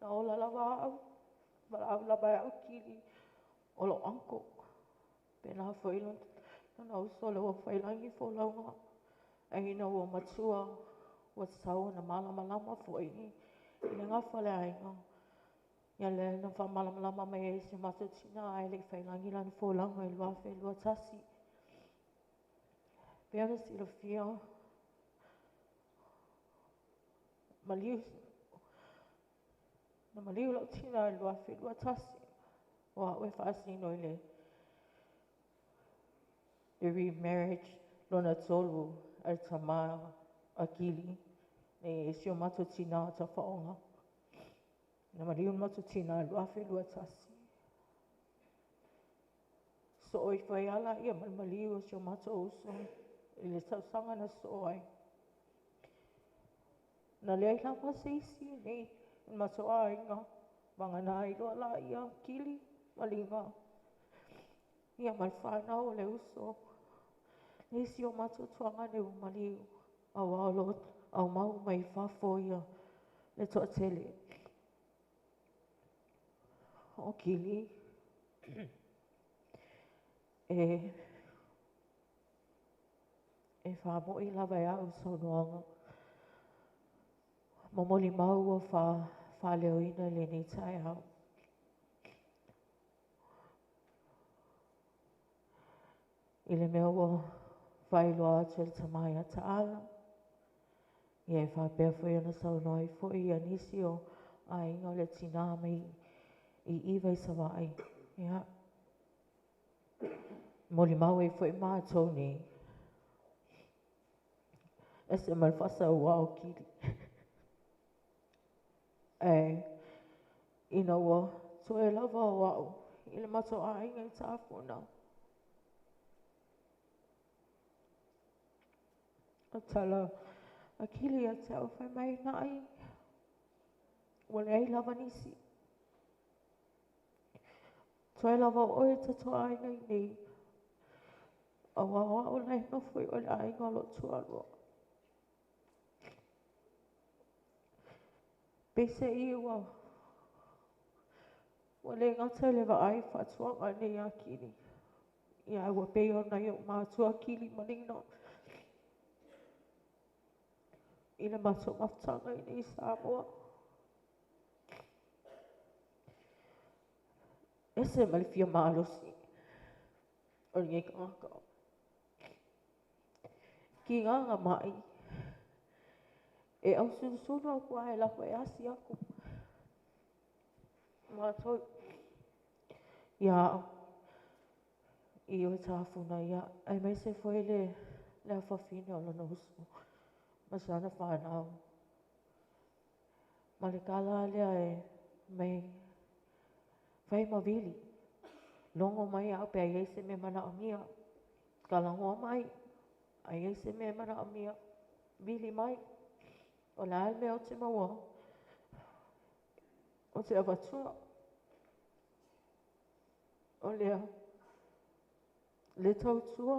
Na ola lava au. Mara au lava au kili. O lo anko. Pena fo i lon. Nana uso le wa whailangi fo launga. Ai ina ua matua. Wa sau na malama fo i le ngafa le ainga. Ia le na wha malama mai e se matatina ai le whailangi lan fo launga i lua tasi. Pea na sila fia. Maliu. Na maliu lau tina i lua tasi. Wa ue whaasino i le. The remarriage lona tolu al tama akili. Ne sio matatina ta whaonga. Na maliu matatina i lua tasi. So oi whai ala ia maliu sio mata uso. I le tausanga na so ai. Na lea i lama seisi nei. Mato a inga. Mangana i loa la ia kili. Malinga. Ia mal whanau le uso. Nei sio mato tuanga ne maliu. Au alot. Au mau mai whafo ia. Le toa tele. O kili. E whamo i lawa e au saunoanga. Mamoli mau o whaleo ina le ni tai au. I le mea ua whailoa atu le tamai a taala. Ia e whapea fwoi ana saunoa i fwoi a nisi o a inga le tina mai i iwa i sawai. Ia. Moli mau e fwoi maa toni. Ese malfasa ua o kiri. Ina ua toe lava o au. I le mato a inga i tāpuna. A tala a kili a tau whai mai nai. Wale ai lava nisi. Toe lava o e tato a inga i nei. A wawa o lai no fui o le a inga lo tualua. Pese i ua. Wale ngata le wa ai whatuanga nei a kili. Ia ua peo na i o mātua kili manino. Ina mato maftanga i nei Samoa. Ese malifia maalosi. O nge kanga. Ki nganga mai. E au sunsunu au kua e lakwa e asi aku. Mātou. Ia. I o tāwhuna ia. Ai mai se foi le awhawhine o lana usu. Masana whanau. Ma le kala lea e mai whai mawili. Longo mai au pe ai se me mana o mia. Kalangoa mai. Ai se me mana o mia. Vili mai. O la alme o te maua. O te awatua. O lea. Le tautua.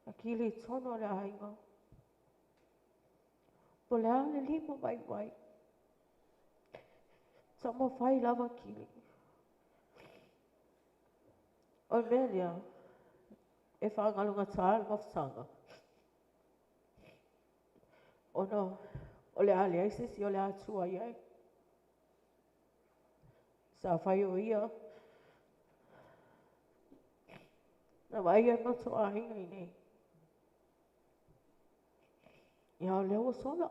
A kili tono le ainga. Po lea le lima mai mai. Sama whai lava kili. O mea lea. E whangalunga tāle mawhtanga. O no. O le ale ai sisi o le atua iai. Sa whai o ia. Na vai e mato a hinga i nei. Ia o leo sola.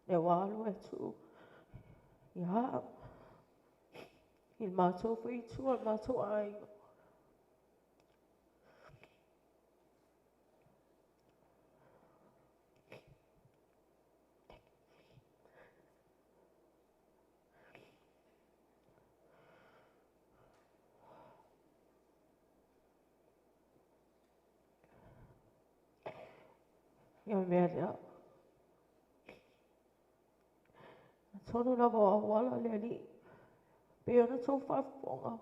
Leo alu e tu. Ia. Il mato fui tu al mato a hinga. Ia mea lea. Na tonu lava o awala lea li. Pe ona tau whaafonga.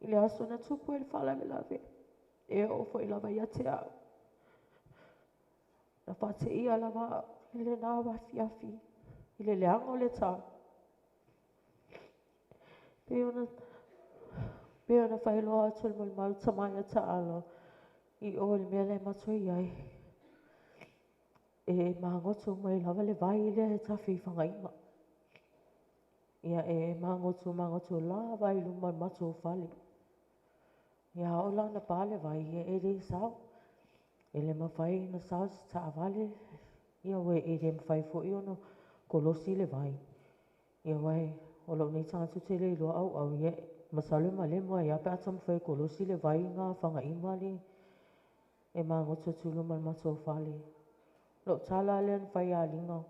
I le aso na tupu e le whalame lawe. E o fo i lava ia te au. Na whate ia lava i le nā wafiafi. I le leanga o le tau. Pe ona whailoa atu le mau tamai a taalo. I o le mea le matua iai. E maangotu mai lava le vai i le tawhi whangaima. Ia e maangotu la vai luma matu whali. Ia o la na pāle vai e le sao. E le mawhai na sao si ta avale. Ia we e le mawhai fo i ono kolosi le vai. Ia wai o lau nei tātu te le loa au ia masale ma le mua ia pe ata mawhai kolosi le vai ngā whangaima le. E maangotu tulu ma matu whali. Lo tala le an whai a linga.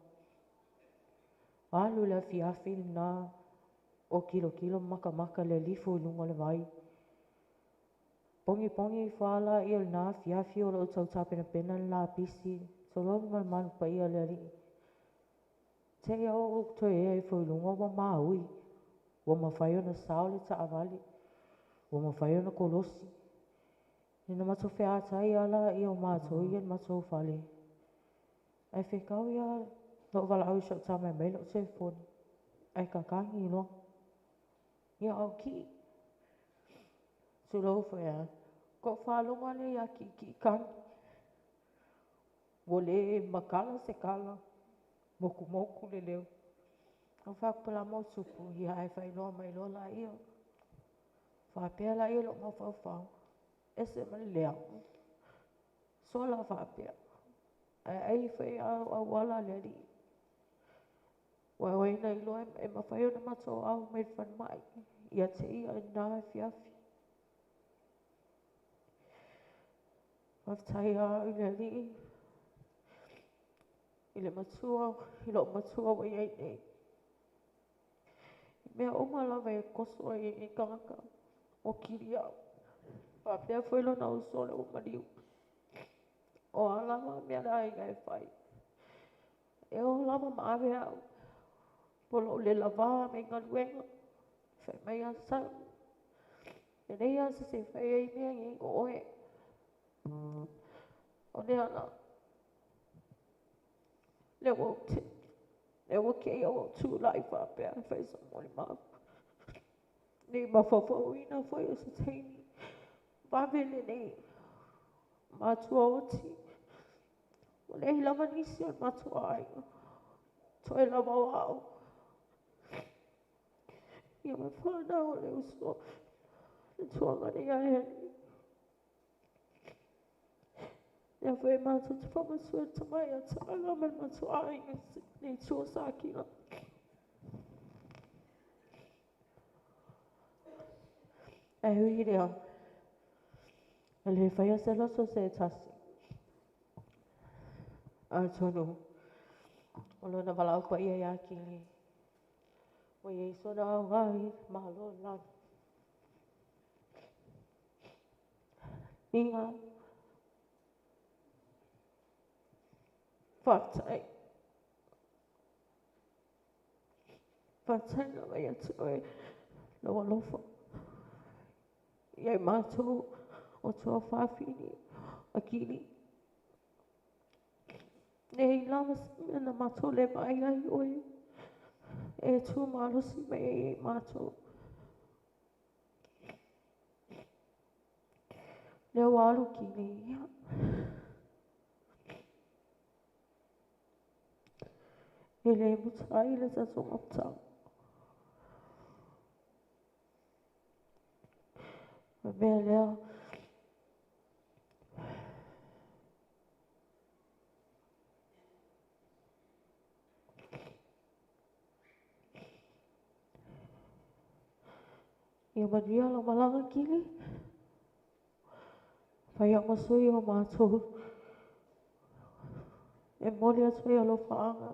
Alu le fiafi na o kilo maka le lifu lunga le vai. Pongi whala i o nā fiafi o lo tau tāpena pena la pisi. So lo manu pa ia le ali. Te ia o toi e fu lunga wa maui. Wa mawhai o na sao le ta avali. Wa mawhai o na kolosi. Nina mato whea atai ala i o mātou i an matou whale. Ai whekau ia lo wala au shok tā mai lo telefoni. Ai kakangi lo. Ia au ki. Sulau whea. Ko whalonga le ia ki kangi. Wo le makala se kala. Moku le leo. Au whakapala mo tupu. Ia ai whailoa mai lo la ia. Whapea la ia lo ma whau. Ese mani lea. Sola whapea. Ai whai au wala le li. Wai nei loa e mawhai o na mato au mai whanmai. Ia te ia nā fiafi. Whaftai a i le li. I le matua, i lo matua wai ai nei. Mea oma lawa e koso ai e kangaka o kiri au. Whapea whailo na usole o mariu. O alama mea rai ngai whai. E o lama maawe au. Polo le lava me ngaluenga. Whai mai a sau. E nei asa se whai ai mea ngi o oe. O ne ana. Le wau te. Le wau kei o tū lai whapea. Whai sa mori mau. Nei mawhawhau ina whai o sa teini. Wawele nei. Matua oti. O le hi lava nisi on matua ai. Toi lava o au. Ia me whanau le uso. Le tuanga ni a heni. Ia whai mātua te whamasua tamai a tāla man matua ai. Nei tua Sakila. E hui rea. E le whai a se loso se tasi. A tonu. O lona walau pa ia ia kili. O iei sona au ngai mahalo lan. Inga. Whaftai. Whaftai na mai atu e loa lofa. Iei mātou o tua whawhini a kili. Nei lama na mātou le mai ai oi. E tū mālosi mai e mātou. Leo alu ki ni ia. E le mutai le tato maptau. Me mea lea. Ia manuia la malanga kili. Whai a masui o mātou. E mori atu e alo whaanga.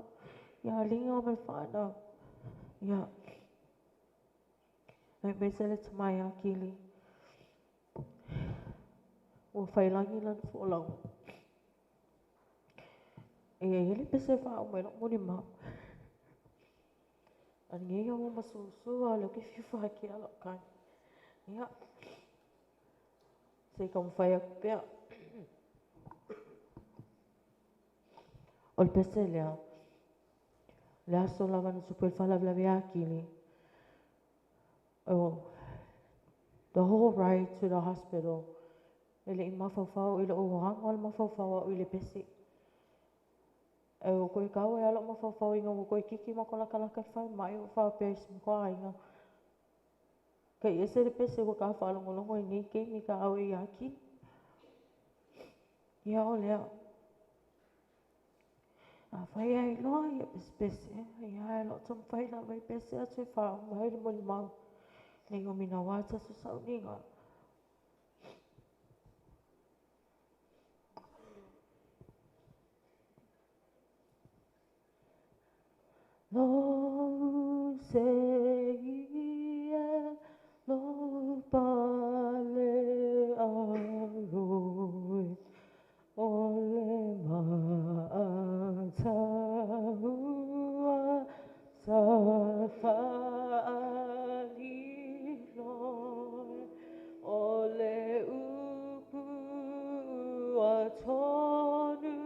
Ia linga o me whanau. Ia. Ai mesele tamai a kili. O whailangi lan wholau. E ele pese wha o mai lo moni mau. Ani ngai au masusu a leo ke whiwha ki ala kai. Ia. Se ka mwhai aku pia. O le pese lea. Le aso lava na supu e whalawe a kili. Oh, the whole ride to the hospital. Ele I mawhawhau, ele o hanga o le mawhawhau au I le pese. E o koe kau e ala mawhawhau inga o koe kiki mako lakalaka whai mai o whawapea isi mko ainga. Kei ese le pese o ka whalongolongo I nei keimi ka au I aki. Ia o lea. A whai ai loa ia pese. Ia e lo tom whai la vai pese a tui whao mai le moli mau. Nei o mina wata su sau ninga. Lo se ia, lo pale aroi, ole maataua sa whaaliloi, ole upu a tonu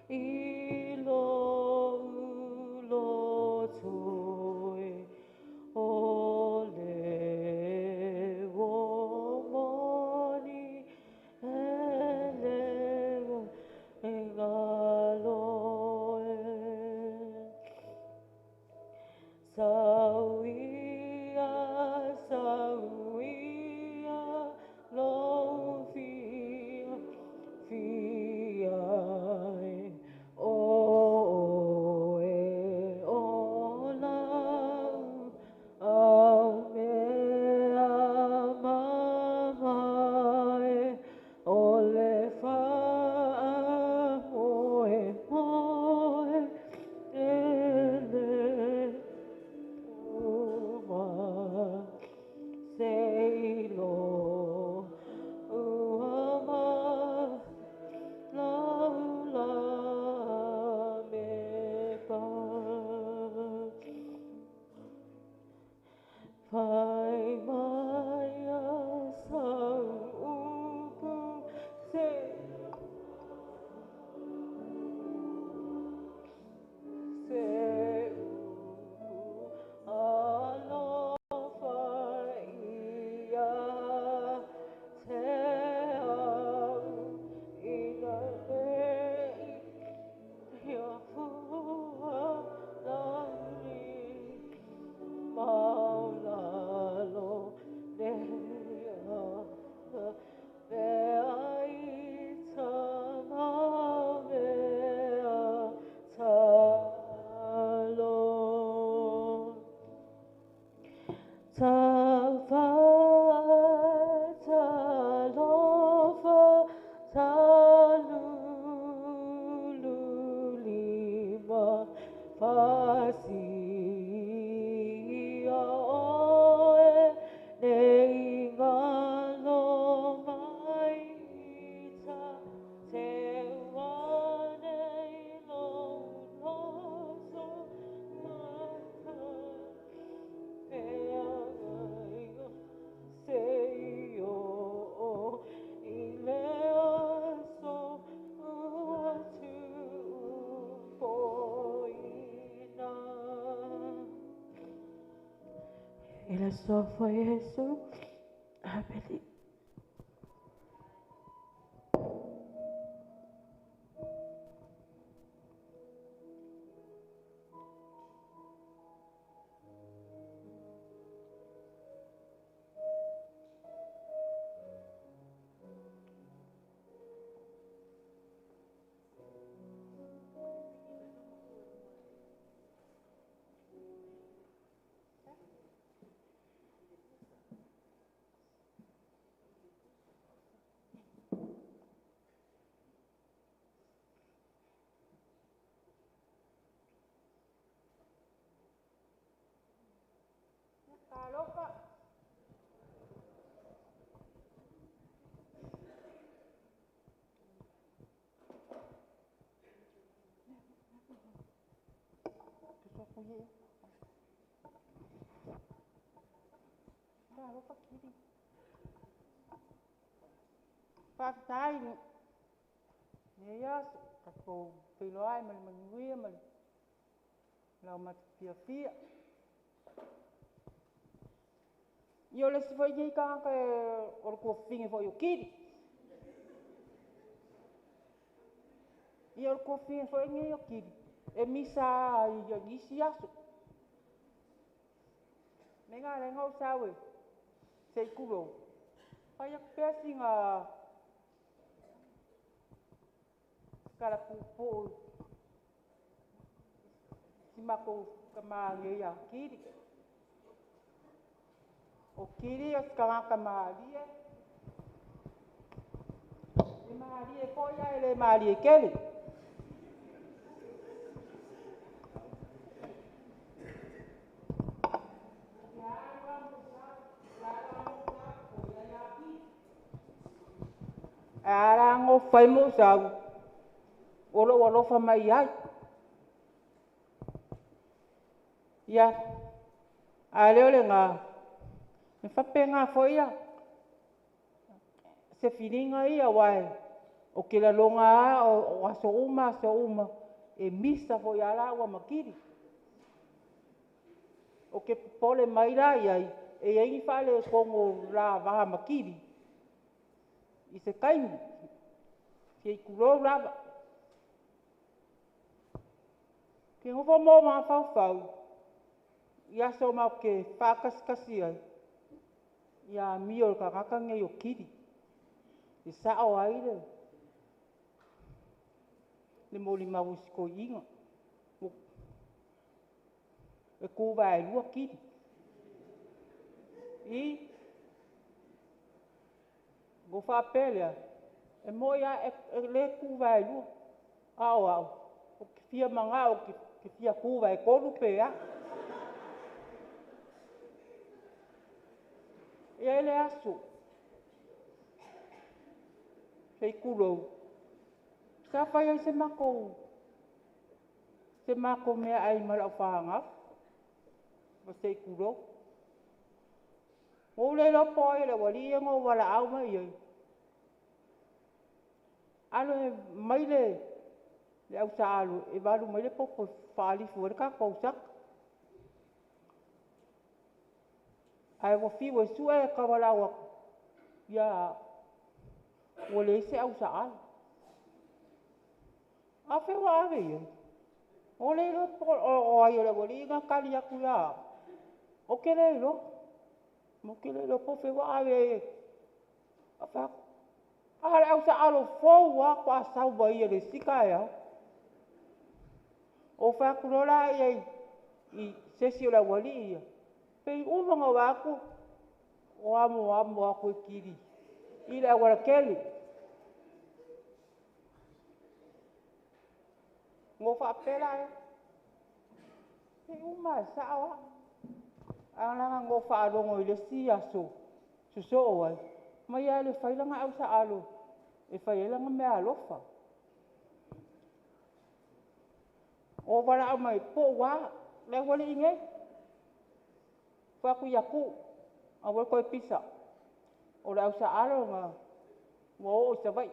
I lo ulo toi, ole wo moni ele wo engaloe. Sauia, sauia, lo fia, fiai, o e o lau, au mea mamae, o le wha moe moe, ele uma seilo uma laula meka Fai mai a sau upu se Talofa, talululima, fasia oe, nei ngalo maita, te wane lo loso, maka, pea ngai. Seio I lea so uatu poina. Ila sofa Yesu abeli. Oye. Bravo, Pakiri. Paktai. Neyas, kako piloai manuia mal. Lau mat fia. Yo les foi ye ka or ko finge foi o kiri. Yo ko finge foi nge o kiri. E misa yo gisi aso. Menga renga o sawe. Sei kulo. Pai pesinga kala pupu. Simako kama ya kiri. O kiri o skanga Maria. E Maria foi a ele Maria Kelly. Arango fai mo sau. Olo fa mai ai. Ya. Ale nga. Me fa penga foi ya. Se fininga ia wai. O que la longa o aso uma e misa foi ala wa makiri. O que pole mai la ia e ai fale como la va makiri. I se kaimi. Ke kulo lava. Ke ngofo mo ma fau. Ia so ma ke whakaskasi ai. Ia mio ka kakanga o kiri. I sao aire. Le moli mawusko inga. E AUVA'A kiri. I go fa pelea. E moia e le AUVA'A. Au. O que fia manga o que fia kuva e kolu pea. E ele aso. Sei kulo. Sa fai se mako. Se mako mea ai mara whahanga. Ma sei kulo. O le lo poi le wali e ngo wala au mai ai. Alo e mai le au sa alu. E walu mai le popo whaali fuere ka kousak. Ai wo fi wo sua e kawalawa. Ia. O le se au sa alu. A fe wa ave ia. O le lo o ai le wali nga kali aku ia. O ke le lo. Mo ke le lo po fe wa ave. A fa. A le au sa alu fo wa kwa sau ba ia le sika ia. O fa kulola ia I sesi o la wali ia. Pei umanga waku. O amo aku e kiri. I le awara keli. Ngo fa pela ia. Pei uma sawa. Ang ngo fa alongo I le si aso. Suso o ai. Ma ia le failanga au sa alu. E failanga mea alofa. O wala au mai po wa. Le wali inge. Faku yaku. Awal koe pisa. O le au sa alo nga. Wo o sa vai.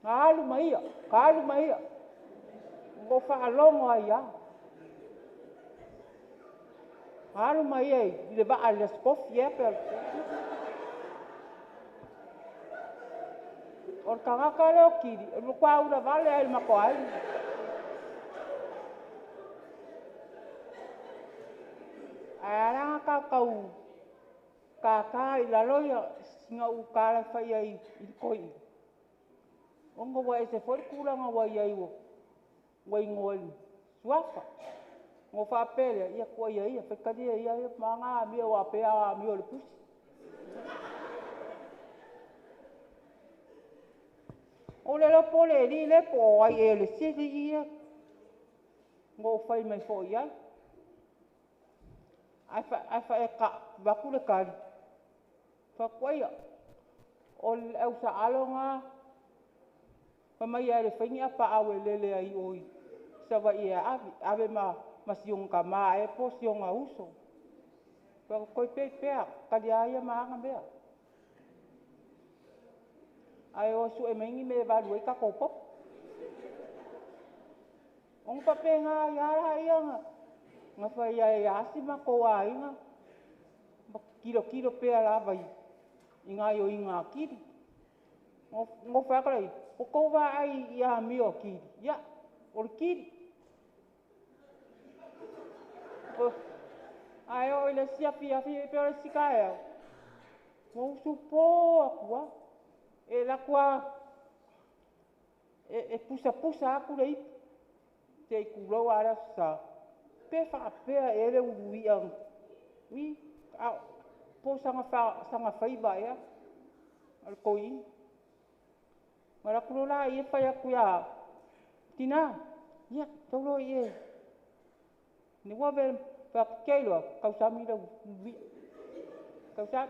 Kalu mai ia. Ngo fa alongo ai ia. Kalu mai ia. Le va a le skofi e per. O kangaka leo kiri. O kwa ura vale ai mako ai. Aranga ka kau. Ka I la loia. Singa u kala fai ai I koi. Ongo wa se foi kuranga wa ai wo. Wa ngoli. Suafa. Ngo fa pele ia ko ia fekadia ia manga mi wa pea mi o le pusi. O le lo pole li le po ai e le sili ia. Ngo fai mai fo ia. Ai fa e ka bakule kali. Fa koia. O le au sa alonga. Pa mai ai le faingi apa awe lele ai oi. sa wa ia ave ma siong ka ma e po siong a uso. Pa ko pe ka dia ia ma nga bea. Ai o su e mengi me va lu ka ko po. Ong pa pe nga ya la ia nga fa ia si ma ko ai nga. Kilo pe la vai. Inga yo inga kiri. Ngo fa ka lai. O ko va ai ia mi o kiri. Ya, o kiri. Ai o ile sia pia pe o sika e. Mo su po akua. E la kwa e pusa aku lei. Te kulo ara sa. Pe fa pe e le ui ang. Ni po sanga faiba ya. Al koi. Mara kulo la ia fa ya kuya. Tina. Ya, tolo ye. Ni wa be pa kelo ka sami da ui. Ka sa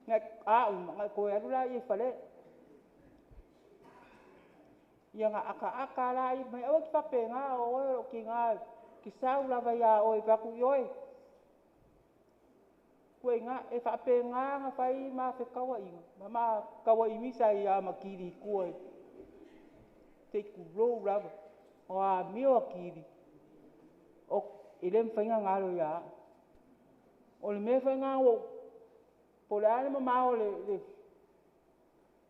na ma ko ya la ia fa le. Ia nga aka la i mai o pa pe nga o ki nga ki sau la va ya o pa ku yo ko nga e fa pe nga fai ma fe kawai ma kawai mi sai ya makiri ko te ku ro la o a mi o kiri o ile mfa nga lo ya o le me fa nga o po la ma o le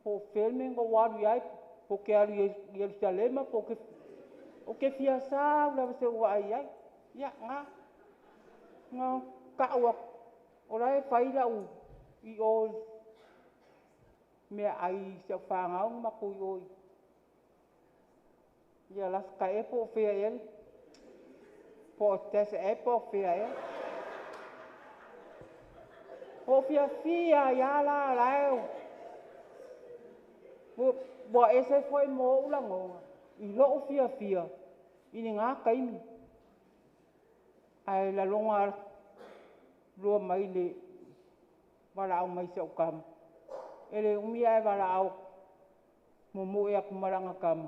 po filming o wa ya porque ali Jerusalém porque o que fia sa la se wa ai ya nga ka wa ora e fai la u I o me ai se fa nga ma ku yo ya las ka e po fia el po tes e po fia el po fia ya la bo ese foi mo la ngo I lo fia I nga kaimi ai la longa lo mai le wala au mai se kam ele umi ai wala au mo ya kumaranga kam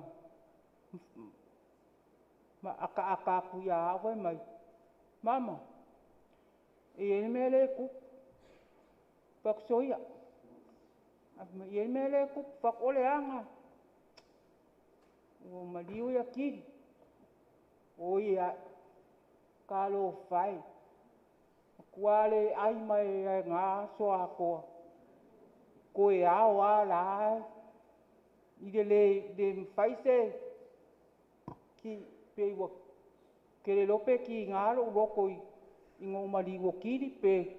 ma aka ku ya vai mai mama e mele ku pak soya e mele ku pak ole anga o maliu ya ki o ya kalo fai kuale ai mai nga so ako ko ya wala I de fai se ki pe wo ke lope ki nga lo ko I ngo maliu ki pe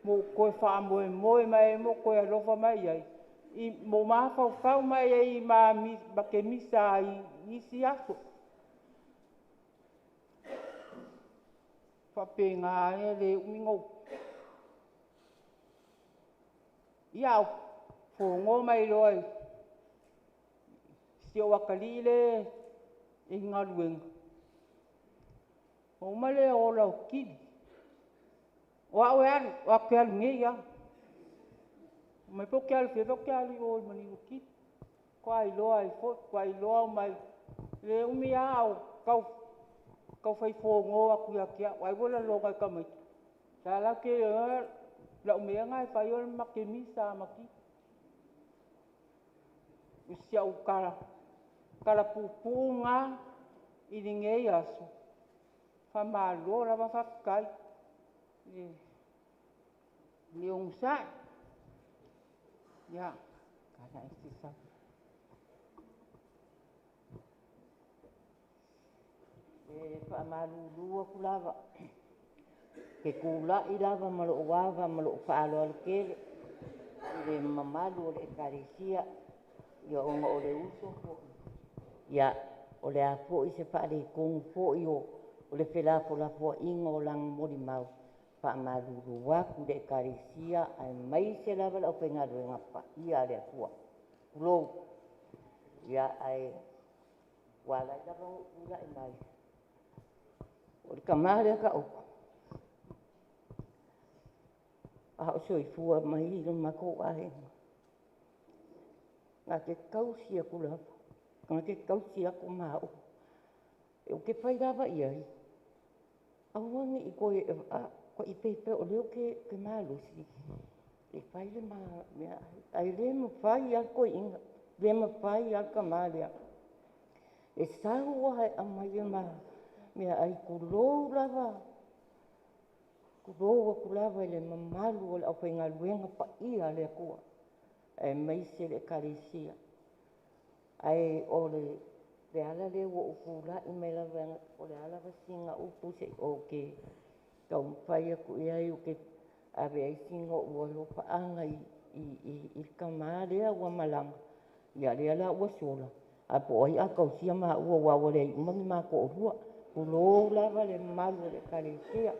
mo ko fa mo mai mo ko lo fa mai ai I mo ma fa mai ai ma mi ba ke mi sa I si aso fa pe nga le ngo ia fo ngo mai loi si o wakalile I nga lueng o male o la ki wa wa ke ngi ya mai po ke al fe do ke ali o mani ki kwai lo mai le umi au kau fai fo ngo aku ya kia wai bola lo kai kamai sala ke la umi ngai fai o makemisa maki usia kala pupunga I ninge aso fa malo la fa kai ni sa ya kana istisa fa malulu ku lava ke kula I lava malo wava malo fa lo ke le mamalu le karisia yo o le uso ya o le apo I se fa le kong fo yo o le fela fo la fo ingo lang mori mau fa malulu wa ku le karisia ai mai se lava o penga do ngapa ia le fo lo ya ai wala da bo ula mai o kamare ka o a so I fua mai lo mako ai nga ke kausia kula nga ke kausia ku mau E o ke pai rawa i ai. Awangi i koe e ko i pepe o leo ke malusi. E pai le ma mea ai le ma pai a ko inga. Le ma pai a ka malia. E sau o hai a mai le ma mea ai kulou lava. Kulou a kulava le mamalu o le au pai ngā luenga pa ia le kua. E maise le karisia. Ai o le ala le wo ukula i me la venga o le ala singa upu se o ke tau pai aku ia i o ke ave ai singa o lo pa anga i kama le ua malanga ia le ala ua sola a po ai a kausia ma ua wa le i umangi ma ko rua kulo lava le malu le karisia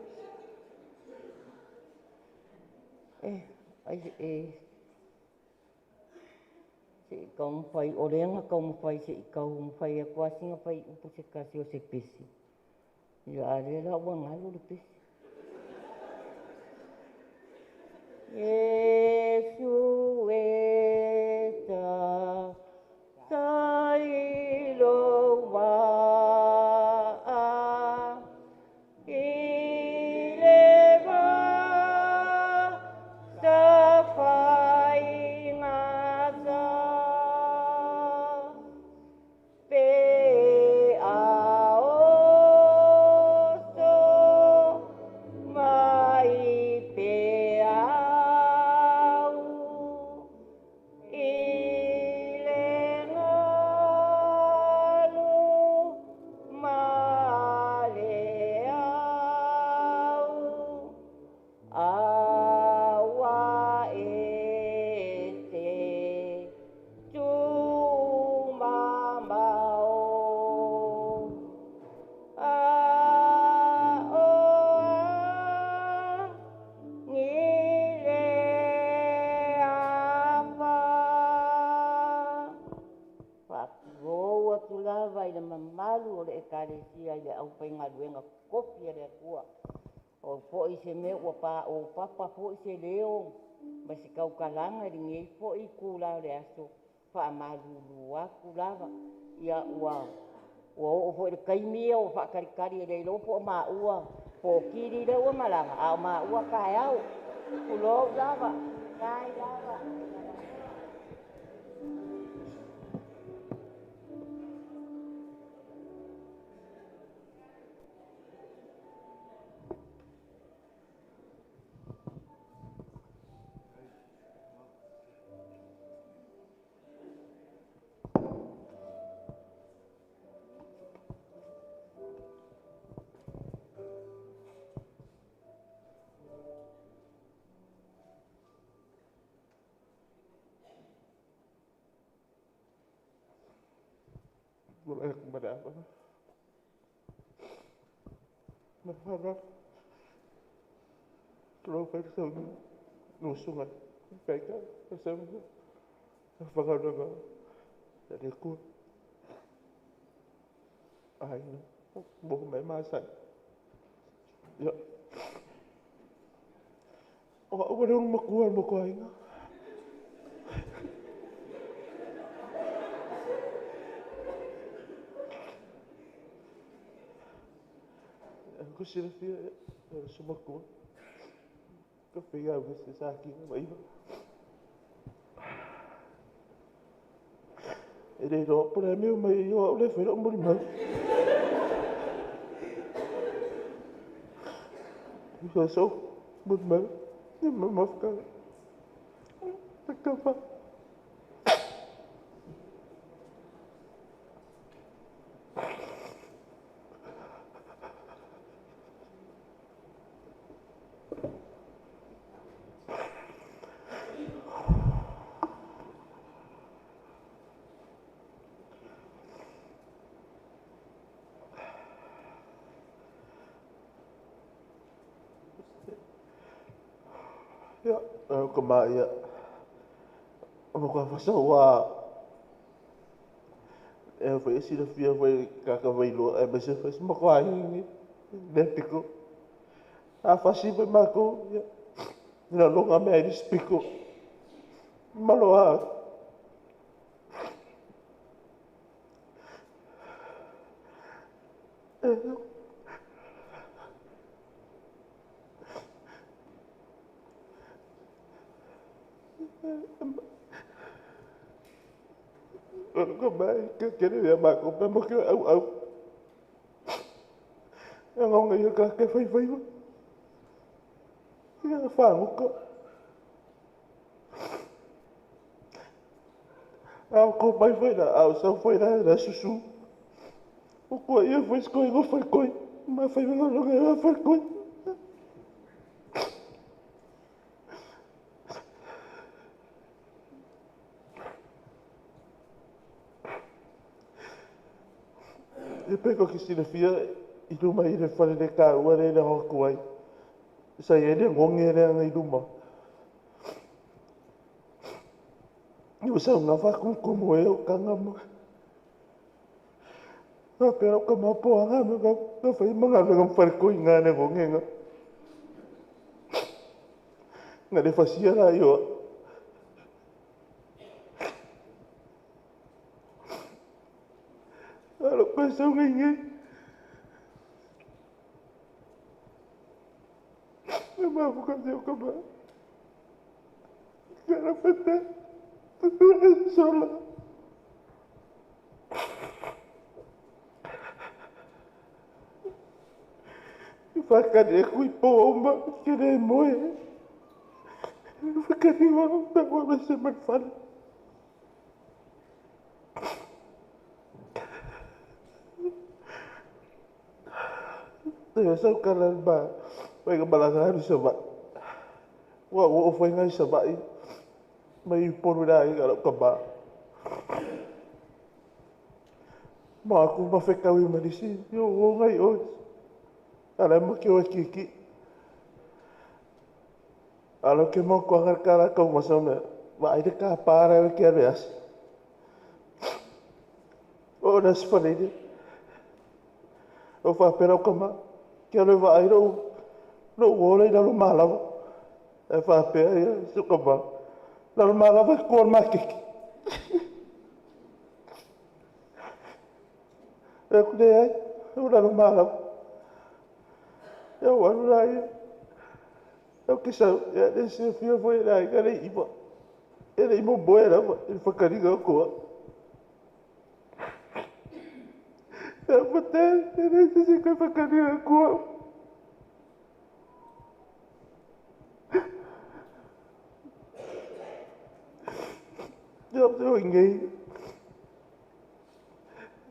ai se kau pai o lenga kau pai se kau pai a kuasinga pai upu se kasi o se pesi. Ia ale la ua ngalo le pesi. Yesu eta Sāveatuvaelua ileva safai ngasa pe aosto mai pe au ilengalu male au awa ete tumamau ngile apa Whakuroa tu lava i le mamalu o le ekaresia i le au pai ngā luenga kopi a le kua. O po i se me ua pa o papa po i se leo. Ma se kau kalanga ri ngei po i kula le aso. Wha malulu a kulava. Ia ua o po i le kaimia o whakarikari e le lopo o maa ua. Po kiri le ua malanga. A o maa ua kai au. Kulo lava. Kai lava. Mulai kepada apa? Berharap kalau bersama nusungan mereka bersama bagaimana dari aku akhirnya bukan memasak ya orang orang makuan makuan aku silafia semua kuat kepega mesti Sakila baik ini dok premium mai yo oleh film boleh bisa so boleh ni memaafkan kenapa ya kembali ya mau fasawa foi esse da fia foi AUVA'A mas eu fiz uma coisa né pico a fasi foi marco não longa mais pico maloa Kalau kau baik, kira dia mak kau memang kau au. Yang orang yang kakek fai. Yang faham kau. Kau baik dah, sau fai dah susu. Kau ia fai kau fai kau. Ma fai mengalau kau fai kau. Depois que se fia i ruma i re whare re kā ua re hoku ai. Sa i ere ngongi ere anga i ruma. I usau ngā whakungumu e o ka ngama. Ngā pera o ka mapo anga me ka whai mga me ngam whare koi ngā ne ngongenga. Ngā re whasia rā i oa. Alo koe sau ngai. Ngā buka te o ka maa. Kara pata. Sola. Whakare e kui pō oma. Kere e moe. Whakare wā. Tawa me se man whana. Teo sau karan ba, mai ka balanga haru sa ba. Wa o fai ngai sa ba i. Mai poru rai ka ka ba. Ma aku ma fe kawi ma disi, yo o ngai o. Ala mo ki o kiki. Ala ke mo ko ngar kala ka mo sa me. Wa ai de ka para e ke reas. O das fale. O fa pera ka ma. Kia rewa ai rau, wole na lo malawa. E whapea ia, suka ba. Na lo malawa kua makiki. E kune ai, na lo malawa. E o anu rai ia. E o kisau, e ne se fia foi rai, ka rei iwa. E rei mo boe rawa, e whakaringa o kua. E pate, e rei se kai whakaringa o kua. Job tu ingai.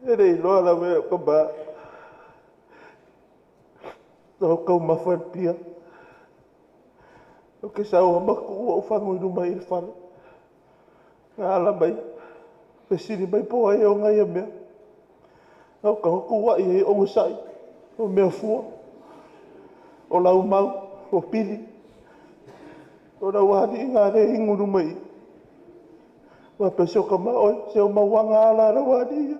Ini loa la me ko ba. To ko ma fa pia. O ke sa o ma ko o fa ngoi mai fa. Ala bai. Pesiri bai po ai o ngai me. O ka ko wa i o sai. O me fu. O la o mau, o pili. O la wa ni ngare inguru mai. Wa pesio ka ma o se o ma wanga ala ra wa ni.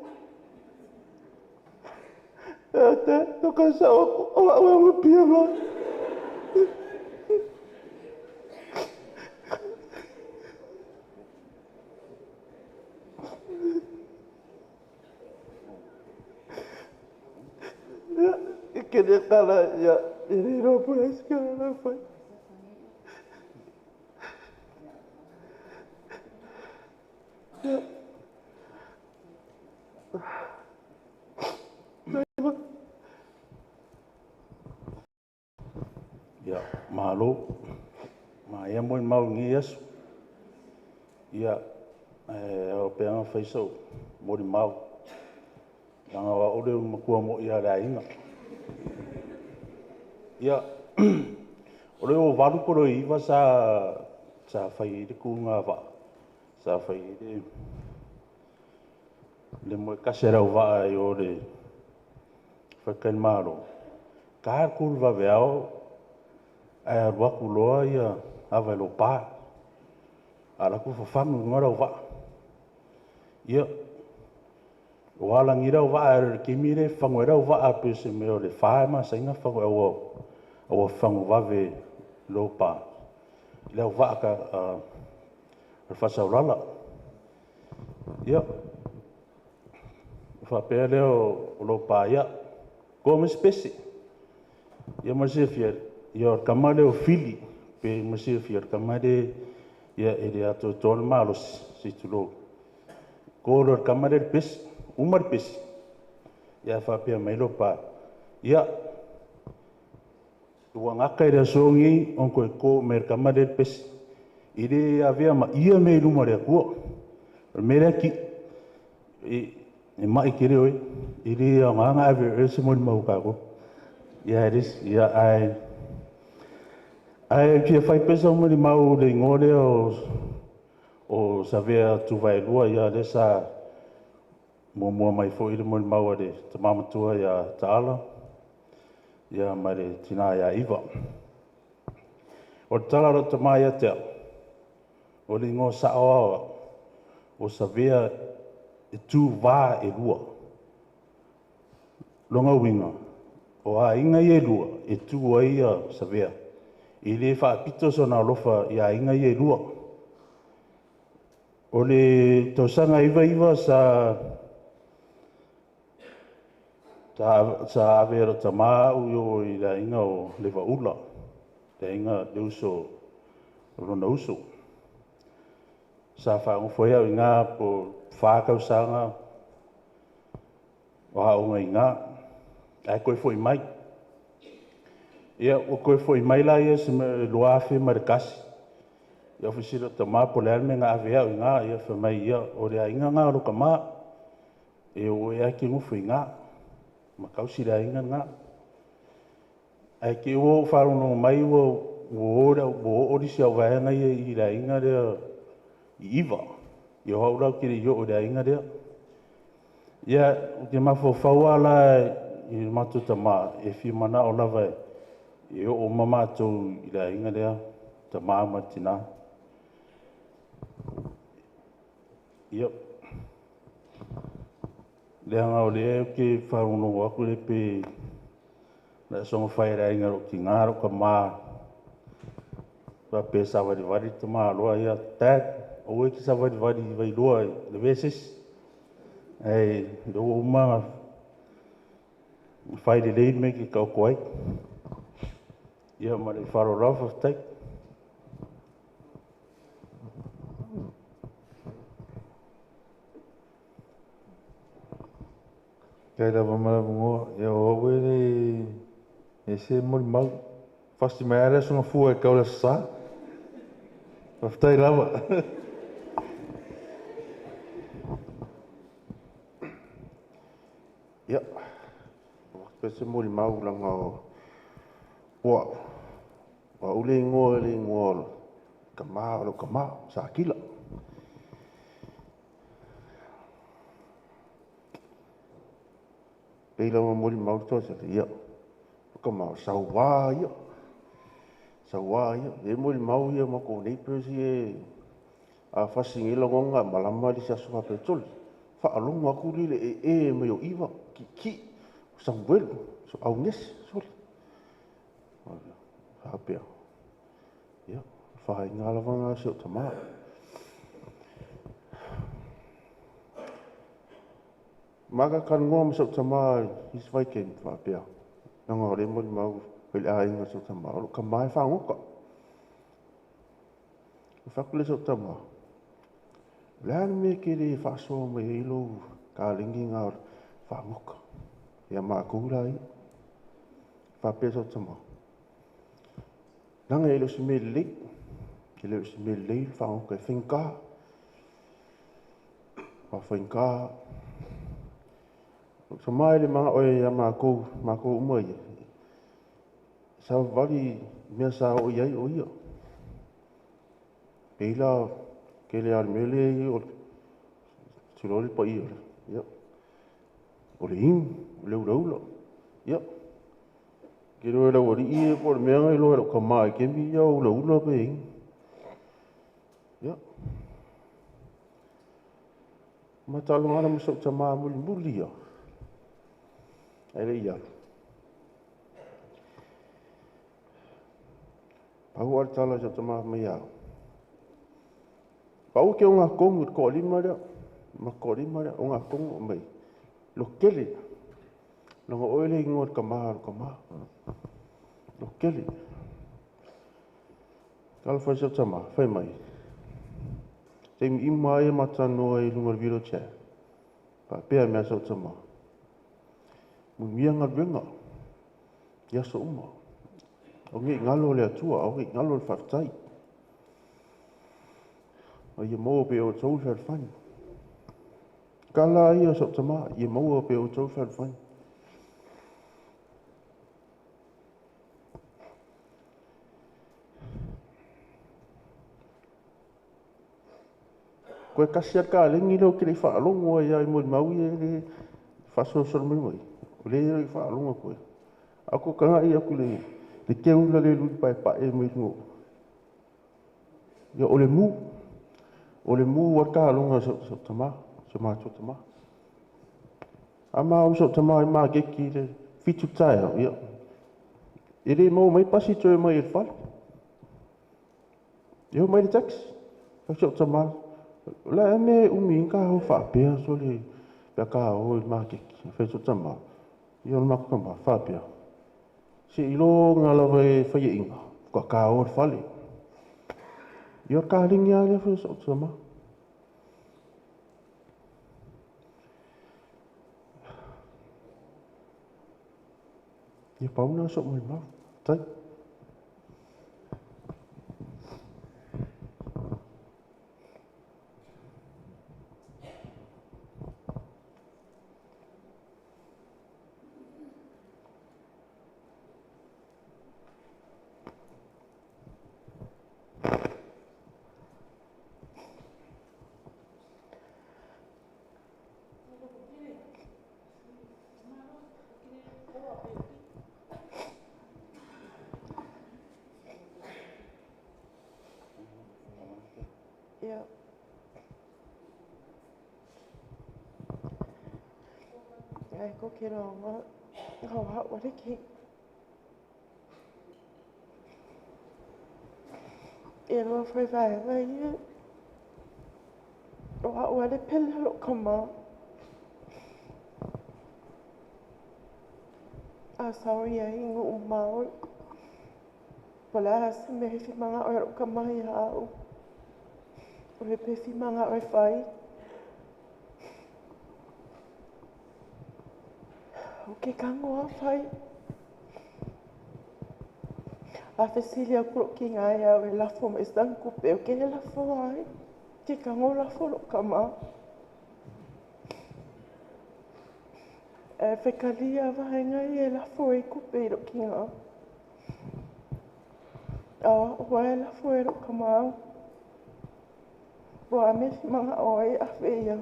Te to ka sa o pia ma. Kene kala ya ini ro pues kala fa. Ya, malo. Ma ia mo mau ngias. Ya, o pe nga faiso mo di mau. Nga wa ore mo ku mo ia ra inga. Ya, ore o varu poro iwa sa fai de ku nga va. Sa fai de le mo kasera va ai ore. Fa kan maro. Ka kurva veao ai wa ku loa ia ava lo pa. Ala ku fa famu ngora va. Ya. Wala ngira va ki mire fangora va a pese me o le fa ma sainga fa o fangu va ve lo pa. Le va ka fa sa lala. Ya. Fa pe le o lo pa ya. Ko mas pese. Ia masih fiar. Ia kamade o fili. Pe masih fiar kamade ia ele ato ton malos si tulo. Ko lor kamade pes. Umar pes. Ia fa pe mailo pa. Ia ua ngaka ira songi on ko mer kamade pes. Ire avea ma ia me luma rea kua. Mera ki e mai kere oi. Ire a nganga ave ese mo mau kako. Ia eres ia ai kia fai pesa mo ni mau le ngore o Sāveatuvaelua ia desa mo mai fo ire mo mau ade te mamatua ia taala. Ia mare tina ia iwa. O tala ro te mai atea. O le ngo sa'oa o Sāveatuvaelua. Longa winga. O a inga i e lua, e tu ai a Sāvea. I le whaapito so na lofa i a inga i e lua. O le tausanga iwa sa avera ta mau yo i la inga o le vaula. Le inga le uso rona uso. Sa whaangofoi au inga po whaakausanga o haunga inga. Ai koe foi mai. Ia o koe foi mai la ia se me loa fe marikasi. Ia ofisira ta ma po le alme nga avea inga ia fe mai ia o le inga nga roka ma. E o ia ki ngufo inga. Ma kausi le inga nga. Ai ki o wharono mai o orisi au vaenga ia i le inga rea i iwa. Ia haurau kiri i o le inga rea. Ia ke mafo whaua la i matuta ma e fi mana o lava e o mama tau i la inga rea ta maa matina. Ia. Leanga o lea ke wharono aku le pe na songa whaera inga ro ki ngaro ka maa. Wa pe sa wadi ta maa loa ia tag o e ki sa wadi vai loa le veses. Ai do uma fai de lei me ki kau koai. Ia ma le wharo rafa tai. Kai rawa mara mungo, ia o wele e se mori mau. Fasti mai are sunga fua e kaula sa. Waftai rawa. Ia. Pese mori mau langa o wa ule ingoa kama Sakila. Peila mori mau tosa ia. Kama sawa ia. E mori mau ia mako nei pesi e a fasingila ngonga malama li sa suha petrol. Fa alonga aku li e me yo iwa ki Sāveatuvaelua so au nes sol. Hapea. Ia, whai ngā lawanga se o tamā. Maga kan ngoa ma se o tamā his weekend hapea. Nanga o le mori mau pele a inga se o tamā. Olo ka mai whangoka. Whakule se o tamā. Leana me ke le whasoa me ilo ka ringi ngā whangoka. Ia maa kura i. Whapea se o tamā. Nanga e lo se me lei. Ke leo se me lei whangoka e whinka. Wa whinka. Sa mai le mga oe ia maa kou umai. Sa wali mea sa o iai o ia. Peila ke le almele i o tulori pa i o. Ia. O le ing, o le uraula. Ia. Ke roe la wari i e po le mea ngai loa ka mai ke mi ia o ula pe ing. Ia. Matalo ngana masok ta maa muli ia. Ele ia. Pau ar tala sa ta maa mai au. Pau ke o ngā kongu ko lima rea. Ma ko lima rea o ngā kongu mai. Lo kele. Nanga oile ingot kama. Lokeli. Kala fai sa tama, fai mai. Te ima e matano e lunga viro che. Pa pea mea sa tama. Mungia ngarwenga. Ia sa uma. O ngi ngalo le atua, o ngi ngalo le whaftai. O ia mo pe o tau whafai. Kala ia sa tama, ia mo pe o tau whafai. Koe kasi ka lengi leo kiri whaalongo ia i moi maui e le whasosoro mai. O le i whaalongo koe. Ako kanga i aku le keula le lui pai pae mai ngo. Ia o le mu wa ka alonga sa tama, sa mātua tama. Ama o sa tama i mā keki le fitu tae ia. I re mau mai pasi toi mai e whale. Ia mai le taxi. Sa tama. La me umi ka ho fa pea so le pe ka o i ma ki fe so tama yo ma ko ma fa pea si ilo ngala vai fa ye inga ka o fa le yo ka linga le fe so tama ye pa una so mo ma tai Yeah. Ai ko ke ronga ha wa le ki. E ro foi vai. O ha wa le pel lo kama. A sorry ai ngo umau. Pala se me fi manga o kama ya o. O le pe fi manga o fai. O ke kango a fai. A Cecilia pro ki nga ia o la fo me stan kupe o ke la fo ai. Ke kango la fo lo kama. E fekalia va nga ia la fo e kupe lo ki nga. O la fo e lo kama. Boa me fi manga o e a feia.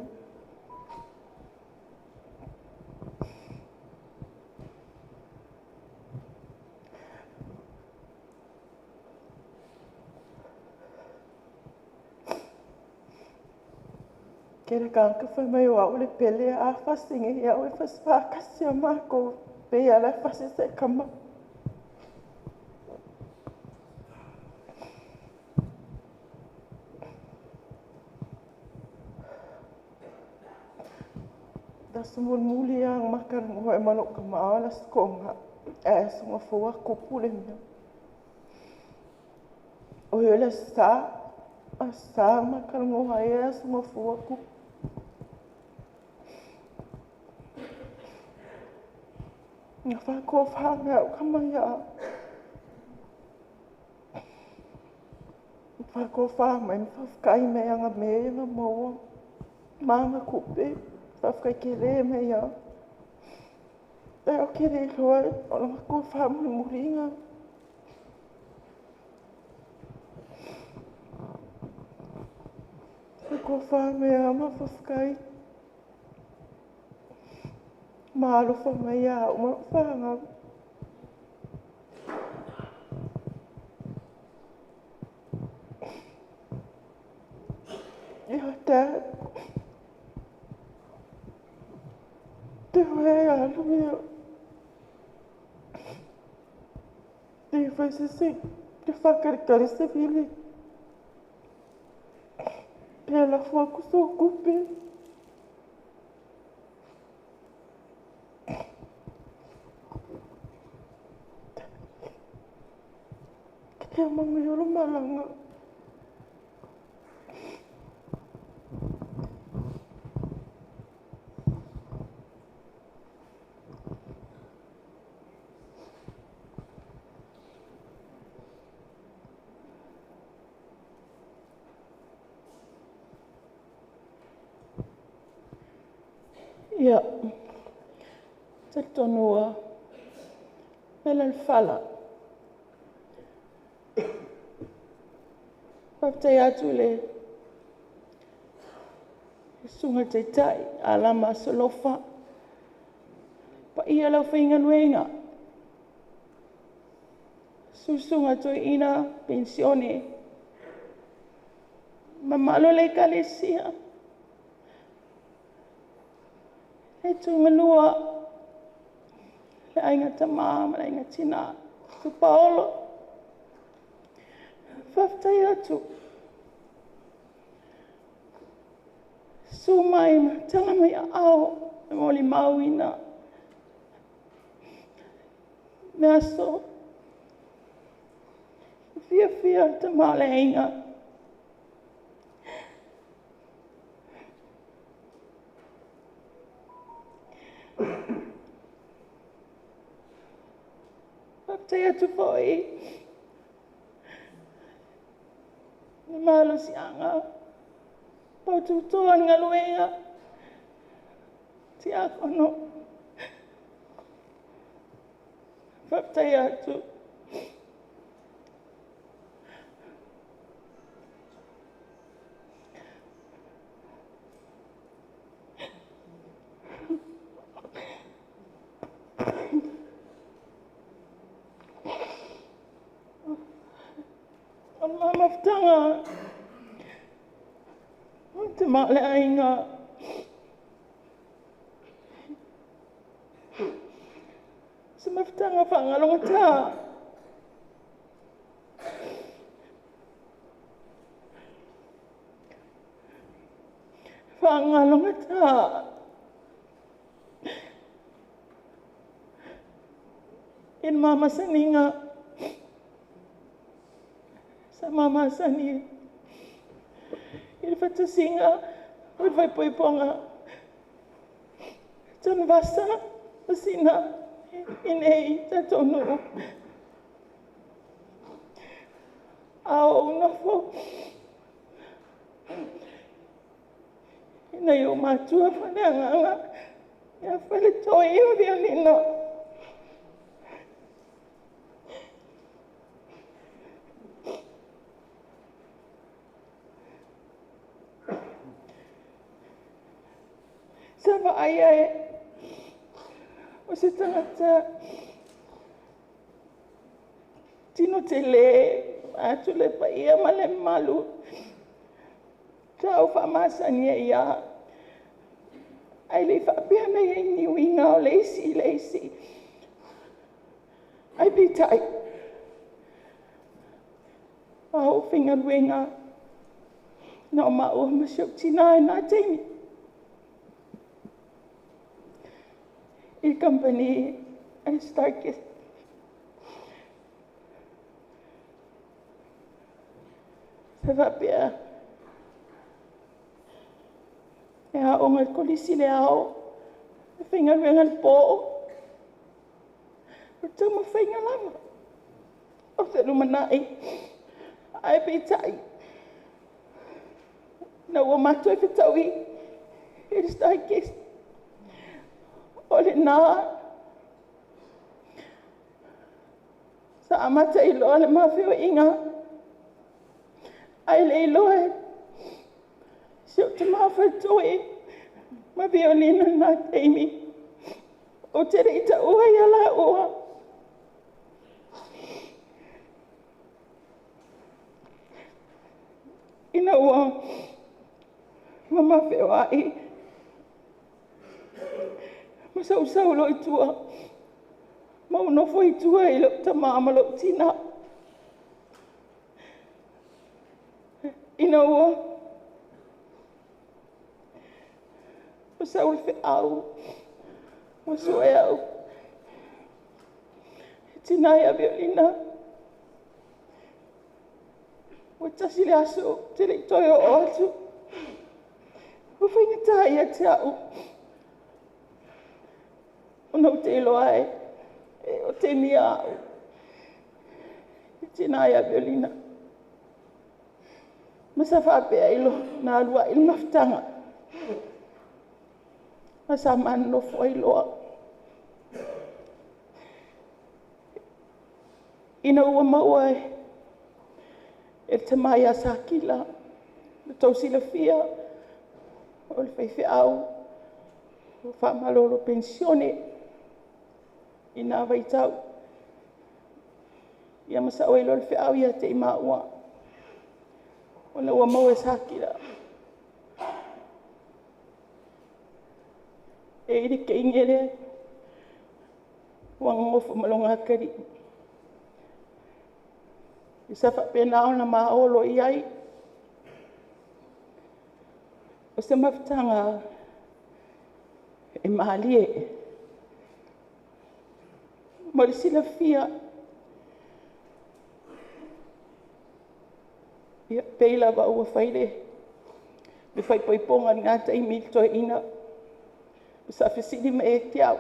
Kere kanka foi mai o au le pele a fasinge ia o e fasfa kasi a mako pe ia la fasi se kama. Da sumun muli ang makan ho e malok kama ala skonga. E sunga fua kupule mia. O yo le sa makan ho e sunga fua kupule. Nga wha ko whanga o kamaya. Wha ko whanga i whawkai me anga me nga moa. Manga kupe. Whawkai ke re me ia. E o ke re loa o nga ko whanga muringa. Wha ko whanga me ama whawkai. Malo whanga ia o ma whanga. Ia Dad. Te hoe alu mea. Te whai se te whakarikari se vili. Pea la fua kuso kupe. Ia mangai olo malanga. Ia, te tonua, mele fala. Whaptai atu le, sunga te tai, alama solofa, pa ia lau whainga nuenga. Susunga tu ina pensione, mamalo le kalesia. E tunganua, le ainga tamama, le ainga tina, tu paolo. Whaftai atu. Sumai tanga mai ao, e moli mauina. Me aso, fia tamama le ainga. Whaptai atu foi. Ni malo sianga. Pau tutoan ngā luenga. Ti akono. Whaptai atu. Maftanga. Te male ainga. Se maftanga whangalonga tā. Whangalonga tā. In mama saninga. Sa mama sani. Il fata singa, il vai poi ponga. Tan vasa, sina, inei tatonu. Ao nafo. Inei o matua whananga. Ia whale toi o violino. Sava ai o se tangata tino te le atu le pa ia ma le malu tau whamasani e ia ai le whapea nei e niwinga o leisi ai pitai au whinga ruenga na o mao masiok tina e nā teimi I company I started Sāveatuvaelua e a onga kolisi le ao e whinga ruenga le pō o tama whinga lama o te rumanai ai pitai na ua matua I whitaui I started Ole nā, sa amata I loa le mawhio inga, ai le I loa si o te mawhai ma violina nā teimi, o te reita ua I ala ua. Ina ua, ma mawhio ai, ma sau lo I tua. Ma unofo I tua I lo ta mama lo tina. Ina ua. Ma sau le au. Ma soe au. Tina ia violina. tasi le aso, te le toi o atu. O whainga tahi a te au. O nau te loa o te nia au. I te nāia violina. Masa whapea ilo, nā rua ilo mawhtanga. Masa mano fwai loa. Ina ua maua e te mai a Sakila. Le tausila fia. O le whaiwhi au. O whamalolo pensione. Ina waitau. Ia masa o ilo le whiau ia te ima ua. O le ua maua e Sakila. E iri ke ingere. Ua ngofu malonga kari. I sa whapena o na maolo i ai. O se mawhtanga e mahalie. Mo le sila fia. Ia peila wa ua whaile. Me whai poiponga ngā taimi toi ina. Sa whisini me e te au.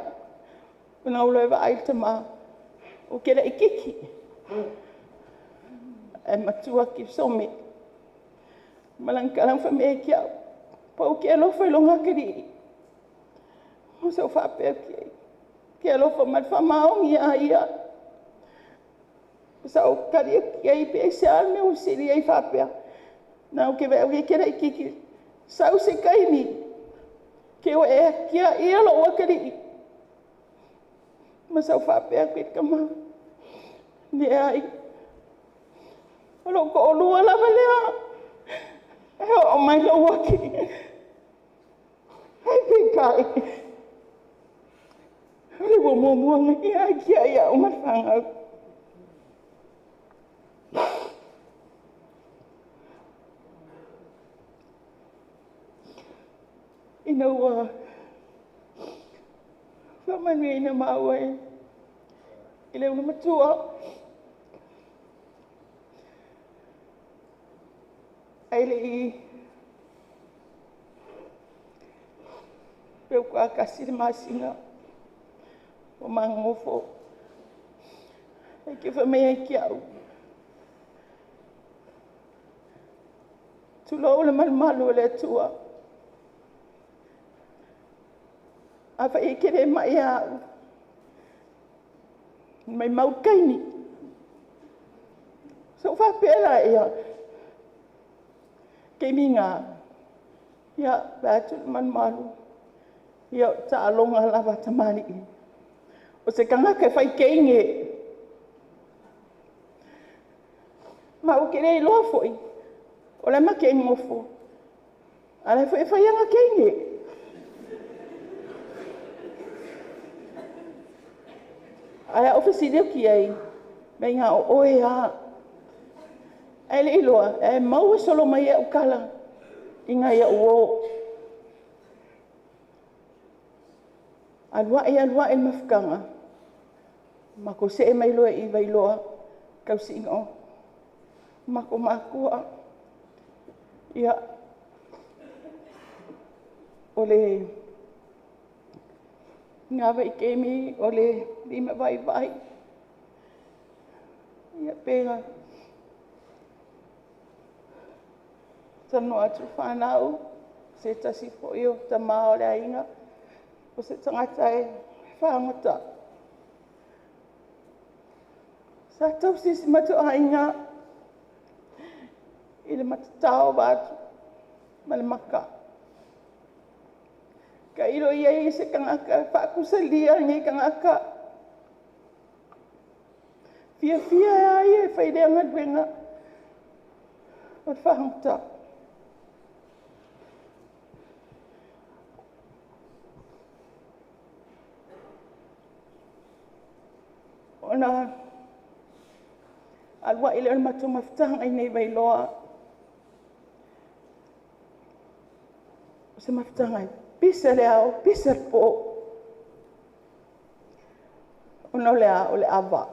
Una ulo e wa ai te maa. O kera i kiki. E matua Kirisome. Malangkarang wha me e ki au. Pa o ke alofa i longa kari. O sa o whapea ki. Ke alofa mat wha maongi a ia. Sa o kari ki ai pe e se alme o siri ai whapea. Nā o ke wea o kera i kiki. Sa o se kaini. Ke o e kia i alo o kari. Ma sa o whapea ki kama. Ne ai. Alo ko o lua lava lea. E o mai lo waki. Hei pe kai. Hei wo muanga i a kia ia o mawhanga. Ina ua. Whamanu ina maua e. I leo na matua. Aile i peo kua kasi le masinga o mangofo. E ke whamea ki au. Tulo le malumalu le tua. A whai kere mai au. Mai maukaini. So whapela ia. Ke minga. Ia batu malumalu. Ia ta alonga lava tamani. O se kanga ke whai keinge. Ma o kere i loa foi. O le ma ke ngofo. Ale foi whai anga keinge. Ala ofisi leo ki ai. Mei ngā o oe a. Ai le iloa. E mau e solo mai e ukala. Inga ia uo. Alua e mafkanga. Mako se e mai loa i vai loa. Kau si ingo. Mako makua. Ia. Ole. Ngā vai kemi. Ole. Lima vai vai. Ia pēra. Tano atu whanau. Se tasi fo i o ta maa o le ainga. O se tangata e whangata. Sa tau sisi matu ainga. I le matatao watu. Ma le maka. Ka iro ia i se kangaka. Whakusalia ngi kangaka. Fia e ai e whaideanga duenga. O whangata. Ona alwa ile matu maftang ai nei vai loa. Se maftang ai pisa leo, pisa po. Ona le ava.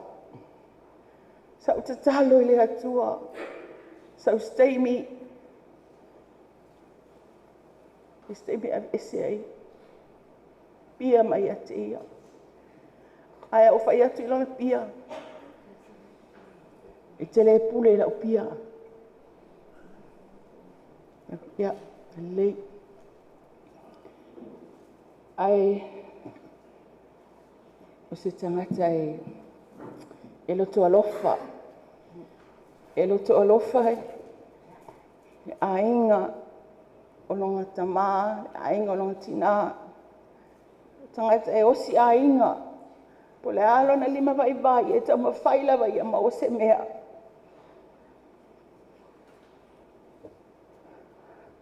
Sa utatalo ile atua. So stay me av ese ai. Pia mai ate ia. Ai o whai atu ilanga pia. E te le pule la o pia. Ia, lei. Ai, o se tangata e loto alofa. E loto alofa e ainga o longa tamā, ainga o longa tina. Tangata e osi ainga. Po le alo na lima vai vai, e tau mawhaila vai ma o se mea.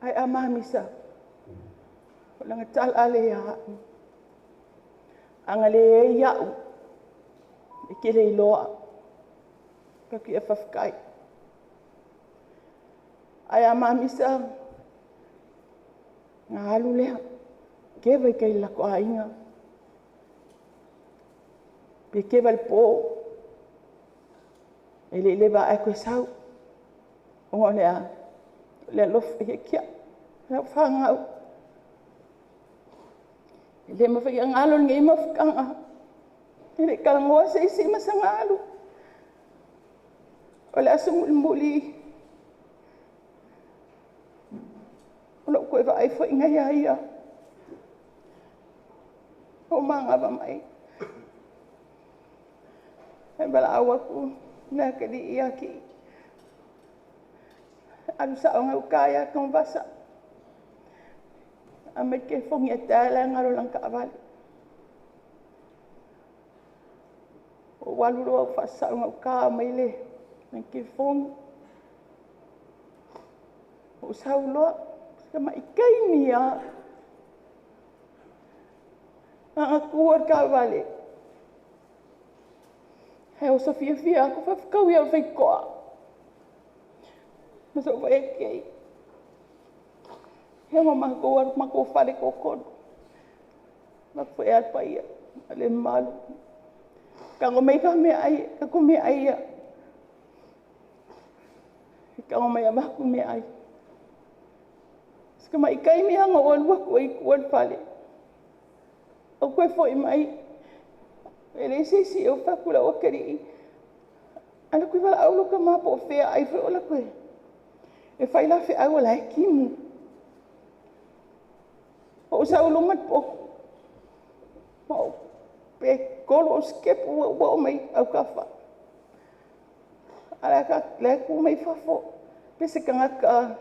Ai a mamisa. O langa tal ale a. Anga le e iau. E kele i loa. Ka ki e whawkai. Ai a mamisa. Ngā halu lea. Kewa i kei lako a inga. Pe kewa le pō. E le lewa e koe sau. O lea. Lea lofa i kia. Lea whangau. E le mawhai a ngalo ngai mawhakanga. E le kalangoa se isi masa ngalo. O le asu muli. O lo koe wa ai fo inga ia ia. O mangava mai. E bala awaku. Nā kari ia ki. Anu sa o ngau kaya kong vasa. A me ke fongi e tēle ngaro lang ka avali. O waluro au whasa o ngau kā mai le. Me ke fongi. O sauloa. Ka mai kaimi a. A kuar ka avali. He o Sofia fia ako whawhakau ia o whaikoa. Masa o whae kei. He ma mako whare kokono. Mako e alpa ia. Ale malu. Ka ngomei ka mea ai. Ka ko mea ai ia. Ka ngomei a maku mea ai. Ska mai kai mea ngā olua ko i kuan whale. O koe fo i mai. E le sisi o whakula o kari. Ana koe wala aulo ka mapo o whea ai whi ola koe. E whaila whi au ala e kimu. O sa ulungat po. Ma o pe kolo o skepu ua o mai au kawha. Ala ka le ku mai whafo. Pese ka ngaka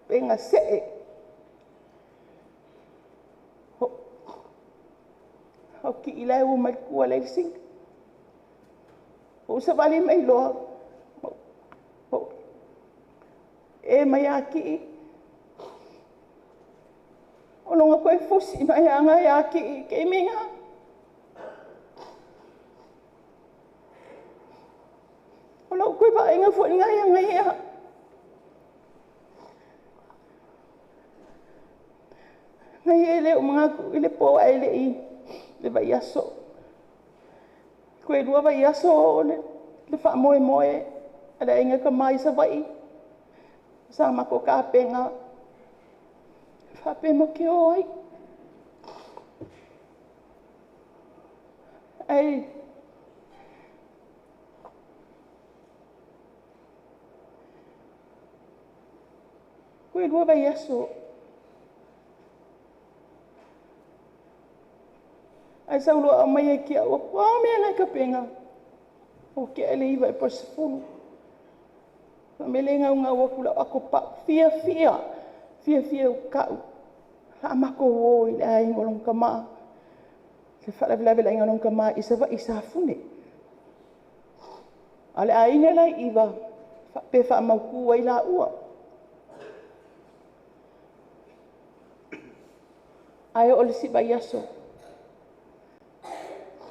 pe ngā see. O ki i lai u mai kua lai sing. O sa wali mai loa. E mai a ki i. O longa koe fusi mai a ngai a ki i ke minga. O lau koe pa inga fo ngai a ngai a. Ngai e leo mga ku i le po ai le i. Le vai aso. Koe rua vai aso le wha moe moe. Ala inga ka mai sa vai. Sa mako ka penga. Wha pe mo ke oi. Ai. Koe rua vai aso. Ai sa ulo a mai e kia o kua mea ngai ka penga. O kia ele iwa e pasifuru. Ka mele ngau ngau wakula ako pa fia fia. Fia fia u kau. Ha mako o i le ai ngolong ka maa. Le whala vila vila ngolong ka maa isa wa isa fune. Ale a ina lai iwa. Pe wha mau kua i la ua. Ai o le si bai aso.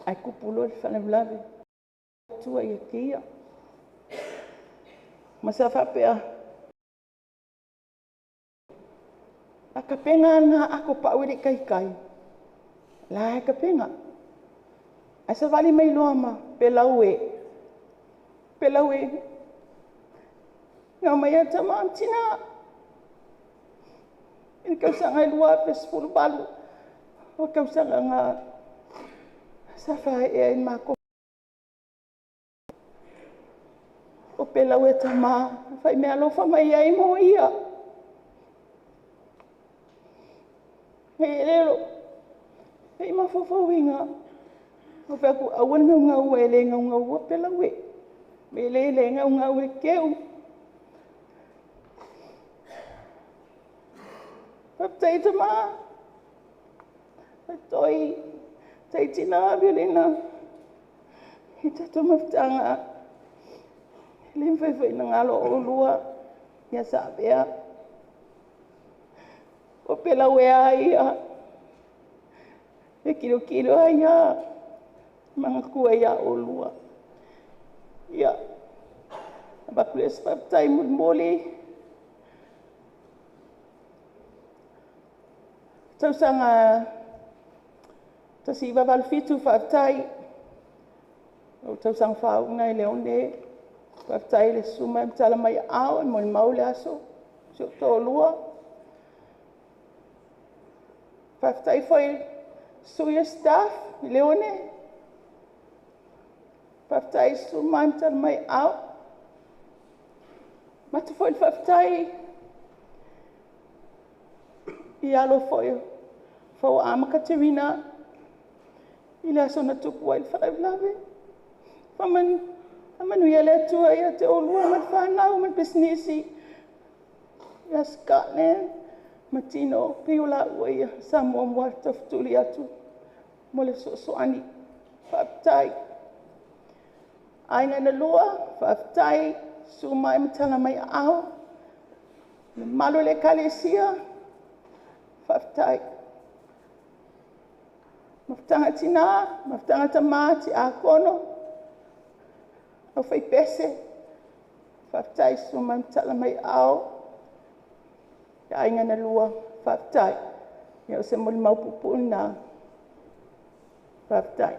Ai kupulo le whana vlave. Tua i a kia. Masa whapea. A ka penga nga ako pa uri kai kai. La e ka penga. Ai sa wali mai loa ma. Pelau e. Pelau e. Ngā mai ata mātina. I kausanga lua pesfulu balu. O kausanga ngā sawhae e mako. O pela ue ta mā. Whai mea lofa mai ai mo ia. Hei lero. Hei mawhawhawinga. O whaku awana ngā ue le ngā ua pela ue. Me le ngā ue keu. Whaptai ta mā. Toi. Tai tina avirina. I tato maftanga. Lim whaiwhai na ngalo o lua. Ia Sāvea. O pela ue ia. E kilo ia. Mga kua ia o lua. Ia. Abakules whaptai muli. Tausanga tasiwa walfitu whaptai. O tausanga whaunga i leone. Whaptai le suma mtala mai ao e moni maule aso. Sio tō lua. Whaptai whai suya staff i leone. Whaptai suma mtala mai ao. Mata whai whaptai. I alo whai. Whau ama Katerina. I le aso na tuku wai whalawe. Whamanu ia le atua ia te olua mat whanau mat businessi. Ia Scotland. Matino piula ua ia. Samoa mua taftuli atu. Mole soani. Whaptai. Aina na lua. Whaptai. Sumai matala mai ao. Malo le kalesia. Whaptai. Maftanga tina, maftanga tamati a kono. Au whai pese. Whaptai suma mtala mai ao. Ia ainga na lua. Whaptai. Ia o se moli maupupuna. Whaptai.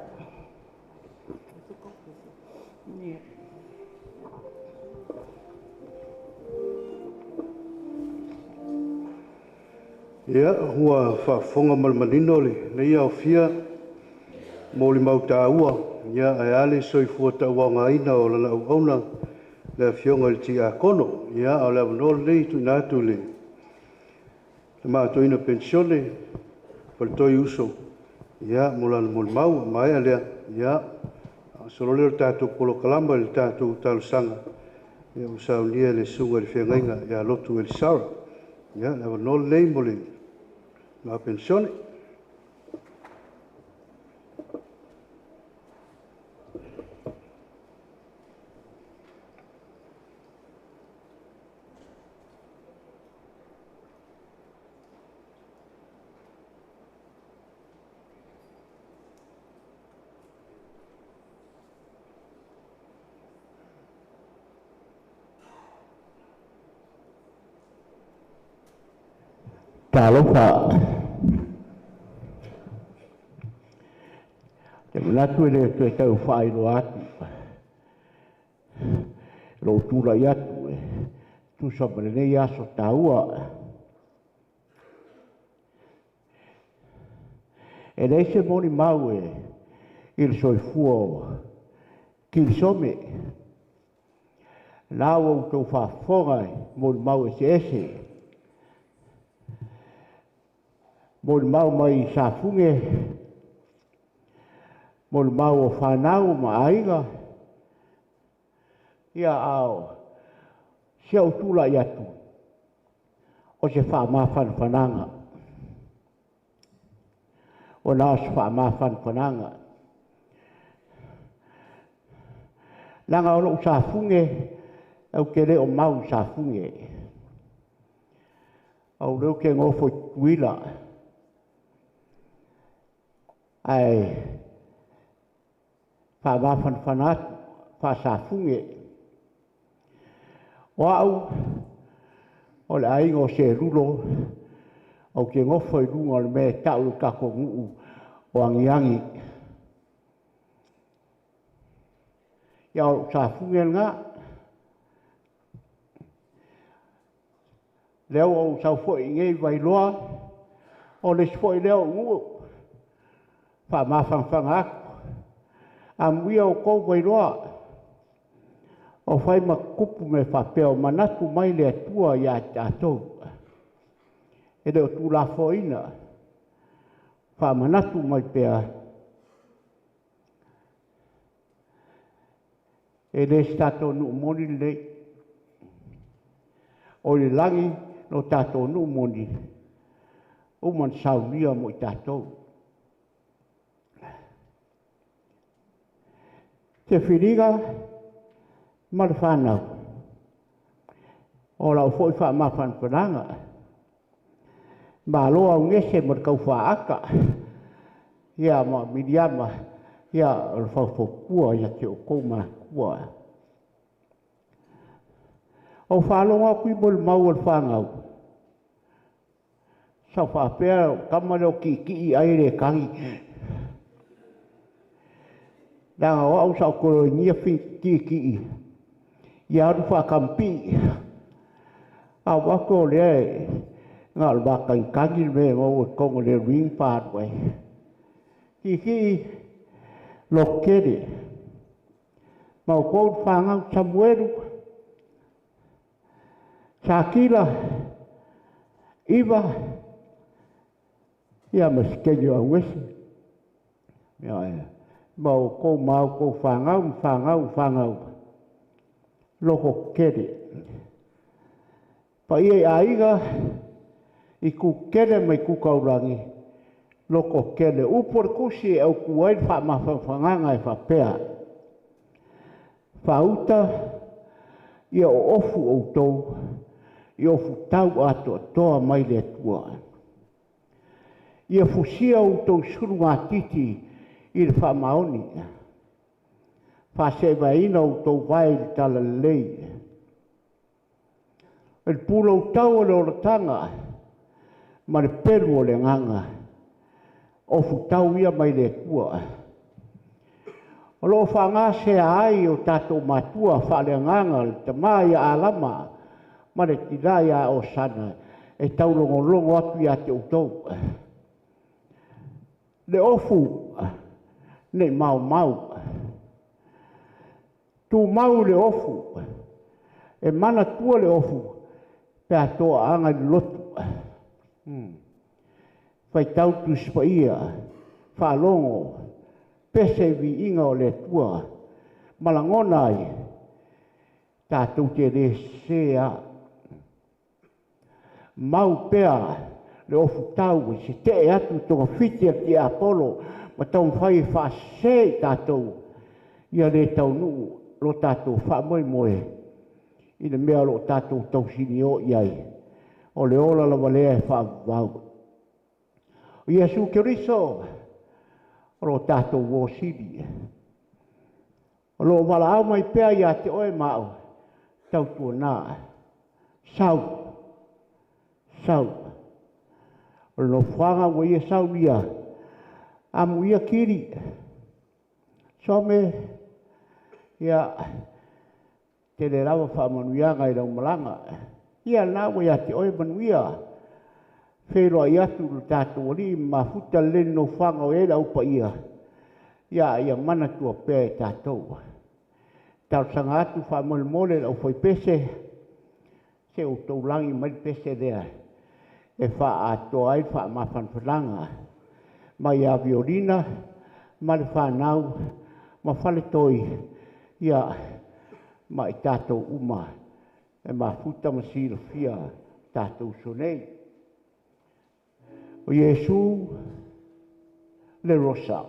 Ia, hua whafonga malmanino le, nei au fia, mōli mau tā ua, ia ai ale soifua ta wanga ina o lana au auna, le fionga le ti a kono, ia au leo nol nei tu nātu le. Le maa toina pensione, paltoi uso, ia mulana mōli mau, mai alea, ia, solo leo tātou polo kalamba le tātou talusanga, ia usau nia le sunga le whiangainga, ia lotu el sara, ia leo nol nei mōli, la pensione. Talofa. Te manatu ele te tau whaeroa atu. Lo tūra i atu e. Tu sabane nei aso taua. E nei se moni mau e. Il soifua o. Kirisome. Nau au tau whafonga e. Moni mau e se ese. Moni mau mai Sāfunge. Moni mau o whanau ma aiga. Ia ao. Se au tūla i atu. O se whananga. O nā se whananga. Langa o lo Sāfunge. Au kere o mau Sāfunge. Au reo ke ngofo tuila. Ai whanat, whasafunge. O au, o le aingo se rulo, o ke ngofo i runga le me tau kako nguu o angiangi. Ia o safunge ngā, leo o sau foi ngai vai loa o le foi leo ngu fa ma fanga a muia o ko vai loa o fai ma kupu me fa peo manatu mai le tua ya tatou e le tu la foina fa manatu mai pea e le stato nu moni le o le langi no tato nu moni o man saulia mo tato te filiga malfana o la foi fa ma fan pananga ma lo au ngese mo kau fa aka ya ma midiama ya o fa fo kua ya ke o koma kua o fa lo nga kui bol mau o fa ngau sa fa pe kamalo ki ai le kangi da o sa ko ni fin ki ya ru fa kampi a wa ko le ngal ba kan kangi me mo ko le ring part way ki lo kere ma ko fa ngau samuelu Sakila iba ia maskejo awesi ya mau ko fangau loko kere pa ia aiga iku kere mai ku kaurangi loko kere upor kusi au kuai fa ma fanganga e fa pea fa uta ia ofu o tou ia fu tau ato toa mai le tua ia fusia o tou suru titi i le whamaoni. Whasewaina o tau vai tala lei. Il pulo tau o le oratanga, ma le peru o le nganga, o futau ia mai le tua. O lo whanga se ai o tato matua whale nganga, le tamai a alama, ma le tirai o sana, e tau longo atu ia te utau. Le ofu, ne mau. Tu mau le ofu, e mana tua le ofu, pe atoa anga i lotu. Fai tau tu spaia, whalongo, pese vi inga o le tua, malangona ai, tātou te re sea. Mau pea, le ofu tau, se te atu tonga whitia ki Apollo, ma tau whai whase tātou, ia le tau nuu, lo tātou whamoe, i le mea lo tātou tau sini o iai, o le ola la walea e whawau. O Iesu Kiriso, o lo tātou wō sini. O lo wala au mai pea ia te oe mao, tau tua nā, sau. O lo whanga o ia sau lia, amu ia kiri. Some, ia, te le rawa whamanuianga i rau malanga. Ia nā o ia te oe manuia. Wheroa i atu lo tātou li, ma futa len no whanga o era upa ia. Ia mana tua pēa e tātou. Tau sanga atu whamole au whai pese, se o tau langi mai pese rea. E wha atoa ai wha mawhanwharanga. Mai a violina, ma le whanau, ma whale toi, ia, ma i tātou uma, e ma futa masira fia tātou sonei. O Iesu, le rosa.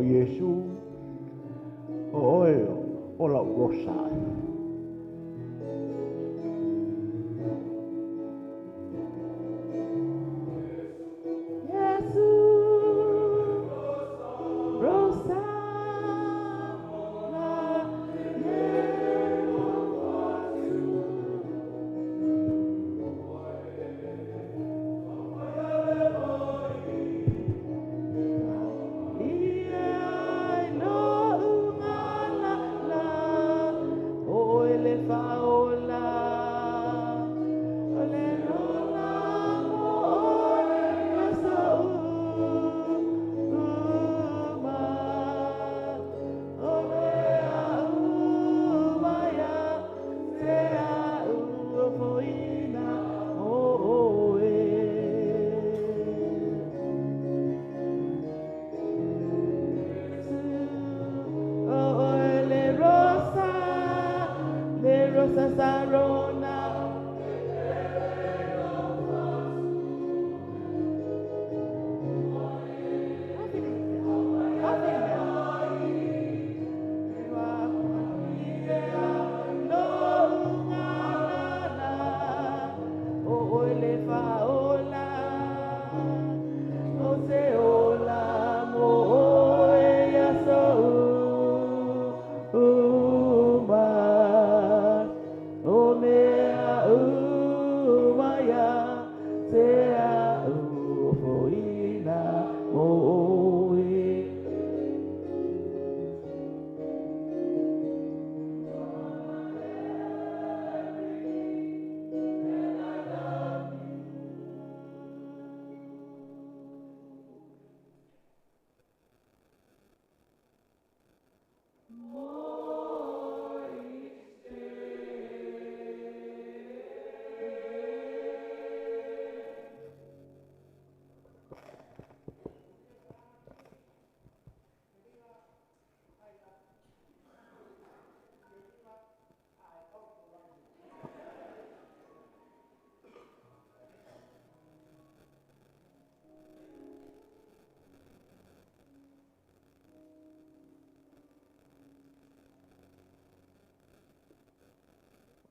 Iesu o oe o lau rosa.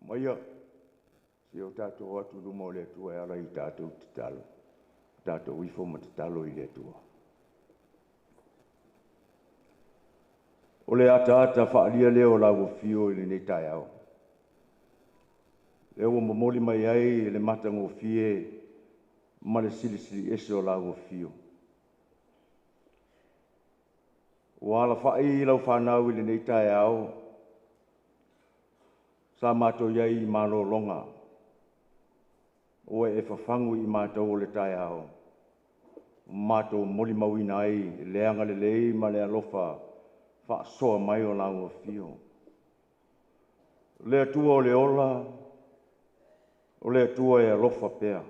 Maia, se o tātou atu luma o le atua e ara I tātou te talo. Tātou ifo ma te talo I le atua. O le ata whaalia leo la wo fio I le nei tai au. Leo o mamoli mai ai le matango fie ma le sili ese o la wo fio. O ala whai lau whanau I le nei tai au. Sa mātou iai I mālo longa. O e whawhangu I mātou o le tai au. Mātou moli mawina ai, leanga le lei ma le alofa, wha soa mai o la ua fio. Le atua o le ola, o le atua e alofa pea.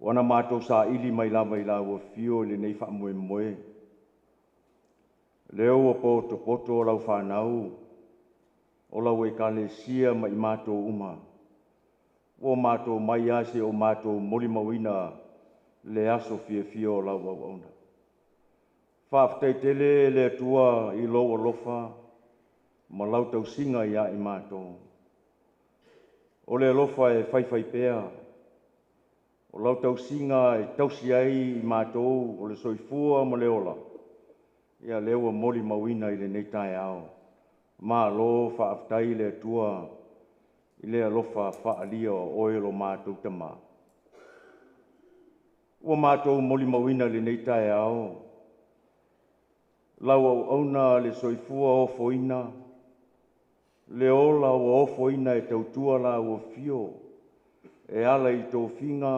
Wana mātou sa ili mai lava I la ua fio le nei wha moe moe. Leo o poto o lau whanau, o lau e kane sia ma I mātou uma. O mātou mai ase o mātou moli mawina le aso fia o lau au auna. Whaafitai tele le atua I lo o lofa, ma lau tau singa ia I mātou. O le lofa e whaiwhai pea, o lau tau singa e tausi ai I mātou o le soifua ma le ola. Ia lewa moli mawina I le nei tai au. Ma lo whaafitai le atua I le alofa whaalia o oelo mātou tama. Ua mātou moli mawina le nei tai au. Lau au auna le soifua o foina. Le ola o foina e tautua la o fio. E ala I tō whinga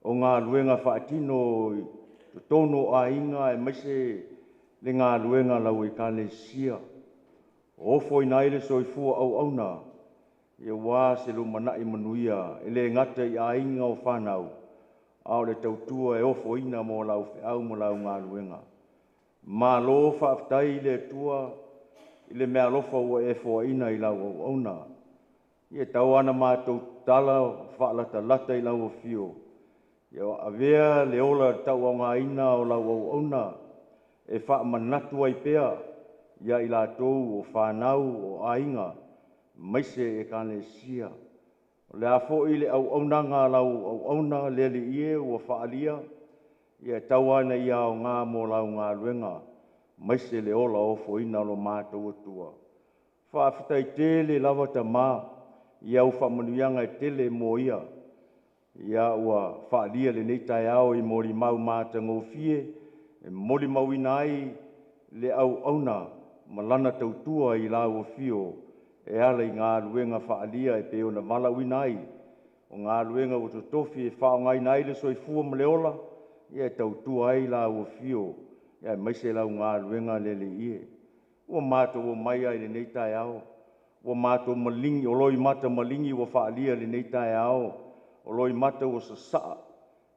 o ngā luenga whaatino I tono a inga e maise le ngā luenga lau I kane sia. O foina I le soifua au auna. Ia wā se lo manai manuia, ele ngata I a inga o whanau, au le tautua e ofo ina mo lau whiau mo lau ngā luenga. Mā lo whaafitai le tua, I le mea lofa ua e fo ina I lau au auna. Ia tau ana mātou tala whaalata lata I lau o fio, Ia avea le ola tauaugaina o lau auauna e whaamanatu ai pea ia i lātou o whanau o ainga maise e kānesia. O le a fo'i le auaunanga lau auauna le li ie ua whaalia ia tau ana ia o ngā mō lau ngā luenga maise le ola o fo'ina lo mātou atua. Whaafitai tele lava ta mā ia u whamanuianga e tele mō ia. Ia ua whaalia le nei tai au i mori mau mātango fie e mori mau inai le au auna malana tautua i la o fio e ala i ngā luenga whaalia e pe ona mala winai o ngā luenga o totofi e whao ngai nai le soifua ma le ola ia e tautua ai la o fio ia e maise lau ngā luenga le le ie ua mātou o mai ai le nei tai au ua mātou malingi o loi mata malingi ua whaalia le nei tai au o loi mata o sasaa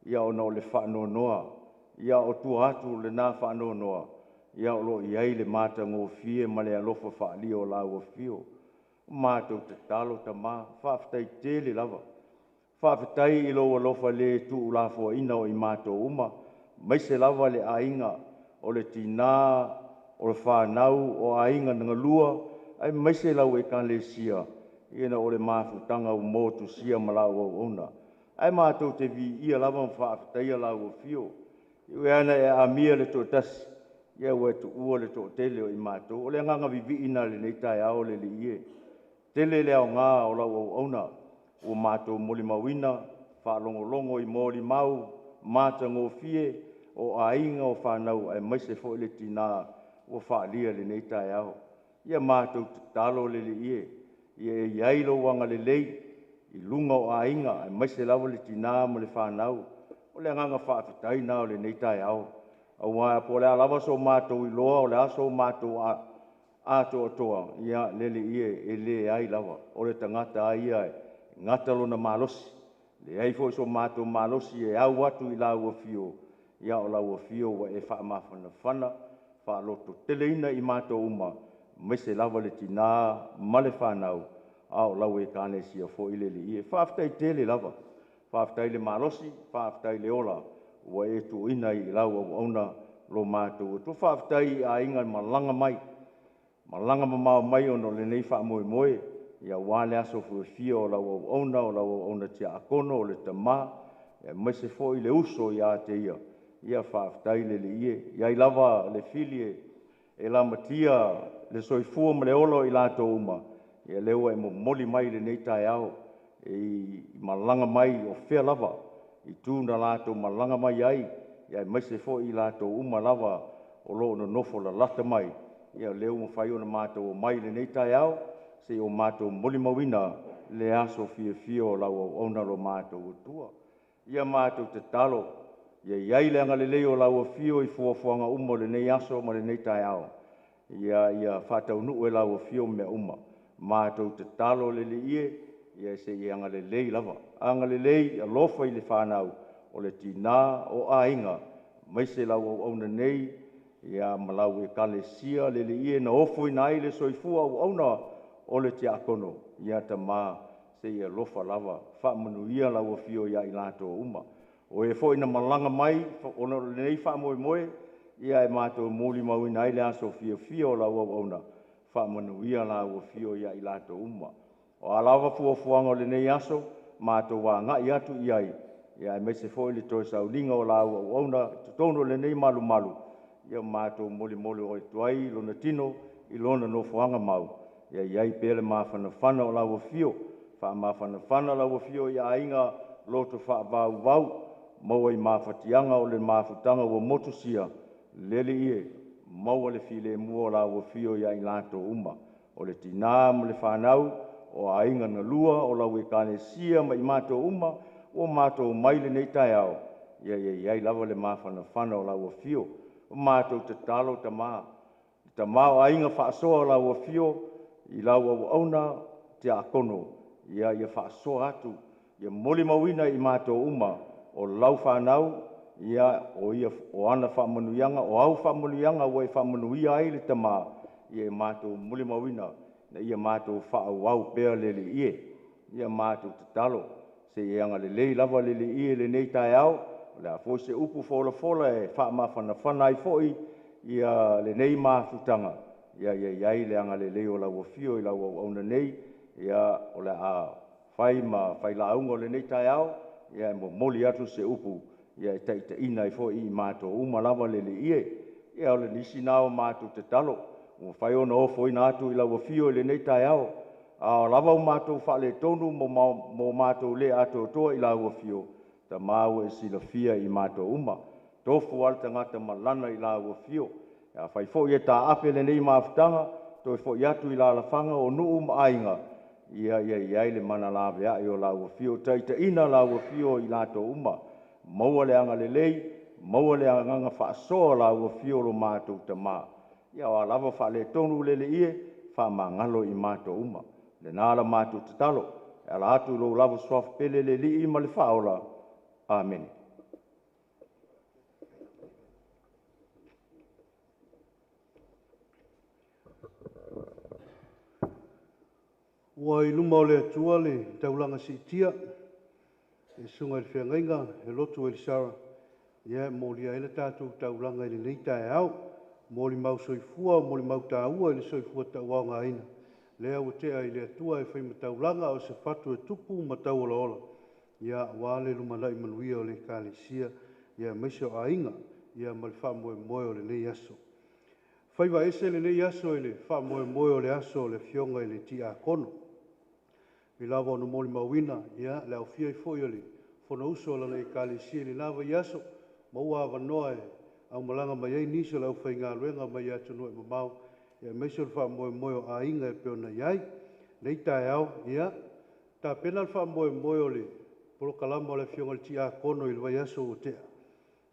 ia ona o le whaanonoa ia o tua atu le nā whaanonoa ia o lo iai le mata ngō fie ma le alofa whaalia o la o fio mātou te talo ta mā whaafitai tele lava whaafitai i lo alofa le tu la fo ina o i mātou uma maise lava le ainga o le tina o le whanau o ainga nga lua ai maise lau e kan le sia ina o le mafutanga o motu sia malau o ona ai mātou te vi ia lava whaafitai la o fio iwe ana e amia le tō tasi ia ua tu ua le tō tele o i mātou o le nganga vivi ina le nei tai ao le li ie tele le au ngā o lau au ona o mātou moli mawina whaalongolongo i mori mau māta ngō fie o ainga o whanau ai maise fo le tina o whaalia le nei tai ao ia mātou talo le li ie ia e iailo wanga le lei i lunga o ainga ai maise lawa le tina mo le whanau o le nganga whaafitai na o le nei tai ao au wā po le alawa so mātou i loa o le aso mātou a toa ia le li ie e le ai lawa o le tangata ai ai ngata lona malosi le ai fo so mātou malosi e au atu i la ua fio ia o la ua fio wa e whaamawhana whana whaaloto teleina i mātou uma maise lava le tina ma le whanau au lau e kāne sia fo i le li ie whaafitai tele lava whaafitai le malosi whaafitai le ola ua e tu ina i lau au auna lo mātou tu whaafitai a inga malanga malanga mamau mai ono le nei wha moe moe ia wale aso fuefia o lau au auna tia akono o le tamā ia maise fo i le uso ia te ia whaafitai le li ie ia i lava le filie e la matia le soifua ma le olo i lātou uma ia leua e moli mai le nei tai au e malanga mai o whea lava i tūna lātou malanga mai ai ia maise fo i lātou uma lava o lo no nofo la lata mai ia leu mo whai ona mātou o mai le nei tai au se o mātou moli mawina le aso fia o lau au ona lo mātou o tua ia mātou te talo ia iai le anga le leo lau o fio i fuafuanga uma le nei aso ma le nei tai au ia whatau nuu e lau o fio mea uma mātou te talo le li ie ia se i anga le lei lava anga le lei a lofa i le whanau o le tina o ainga maise lau au auna nei ia malau e kale sia le li ie na ofo i nai le soifua au auna o le tia akono ia ta mā se ia lofa lava whaamanuia lau o fio ia i lātou uma o e fo ina malanga mai ona le nei whaamoe moe ia e mātou mōli mau i nai le aso fia o lau au auna whaamanuia lau o fio ia i lātou uma o alawa fuafuanga o le nei aso mātou wā ngai atu iai ia e meise fo i le toi saulinga o lau au auna tutono le nei malu ia mātou moli o i tuai lona tino i lona no fuanga mau ia iai pele mawhanawhana o lau o fio whaamawhanawhana lau o fio ia ainga loto whaavau maua i mawhatianga o le mawhutanga o motusia lele ie maua le file mua o lau o fio ia i lātou uma o le tina mo le whanau o ainga na lua o lau e kāne sia ma i mātou uma o mātou mai le nei tai au ia iai lava le mawhanawhana o lau o fio o mātou te talo ta mā o ainga whaasoa o lau o fio i lau au auna te akono ia whaasoa atu ia moli mawina i mātou uma o lau whanau ia o ana whaamanuianga o au whaamanuianga o e whaamanuia ai le tamā ia mātou moli mawina na ia mātou whaau pea le li ie ia mātou te talo se ianga lelei lava lelei le nei tae au, le a fo se upu fola e wha mawhanawhana ai foi ia le nei mafutanga. Ia iai le anga lelei o lau fio i lau au nei, ia o le a whai launga le nei tae au, ia mo moli atu se upu, ia ita ina i foi i mato uma lava lelei ia o le nisi nao mātou te talo. O whai ona o fo ina atu i lau fio le nei tae au. A lava o mātou whale tonu mo mātou le ato toa i lau fio. Ta māu e sila fia i mātou uma. Tofu al tangata malana i lau fio. A whai fo i ta ape le nei mawhtanga. Toi fo i atu i la lafanga o nuu ainga. Ia le mana lawe a i o lau fio. Ta ina lau fio i lato uma. Maua le anga le lei. Maua le anga whaasoa lau fio lo mātou ta mā. Ia o lava whale tonu le ie. Wha mangalo i mātou uma. Le nāla mātou te talo. E ala atu lo lava swaf pele le li i ma le whaola. Amen. Ua i luma o le atua le taulanga si tia. E sunga i whiangainga, e lotu e Sara. Ia mo lia ele tātou taulanga i le nei tae au. Mo li mau soifua, mo li mau tāua i le soifua tauanga aina. Lea ua tea i le atua e whai mataulanga o se fatu e tupu matau ola ola. Ia wale lumanai manuia o le kālesia. Ia meise o ainga. Ia malwha moe moe o le nei aso. Whaiwa ese le nei aso i le wha moe moe o le aso o le fionga i le ti a kono. Mi lava ono moli mawina. Ia le au fia i foi o le whona uso o la nei kālesia le lava i aso. Maua awanoa e au malanga mai ei nisi o le au whai ngā luenga mai atu noe mamau. Ia meise o le wha moe moe o ainga e peona iai. Nei tae au, ia. Ta pena le wha moe moe o le polo kalama o le fionga le ti a kono i le vai aso o tea.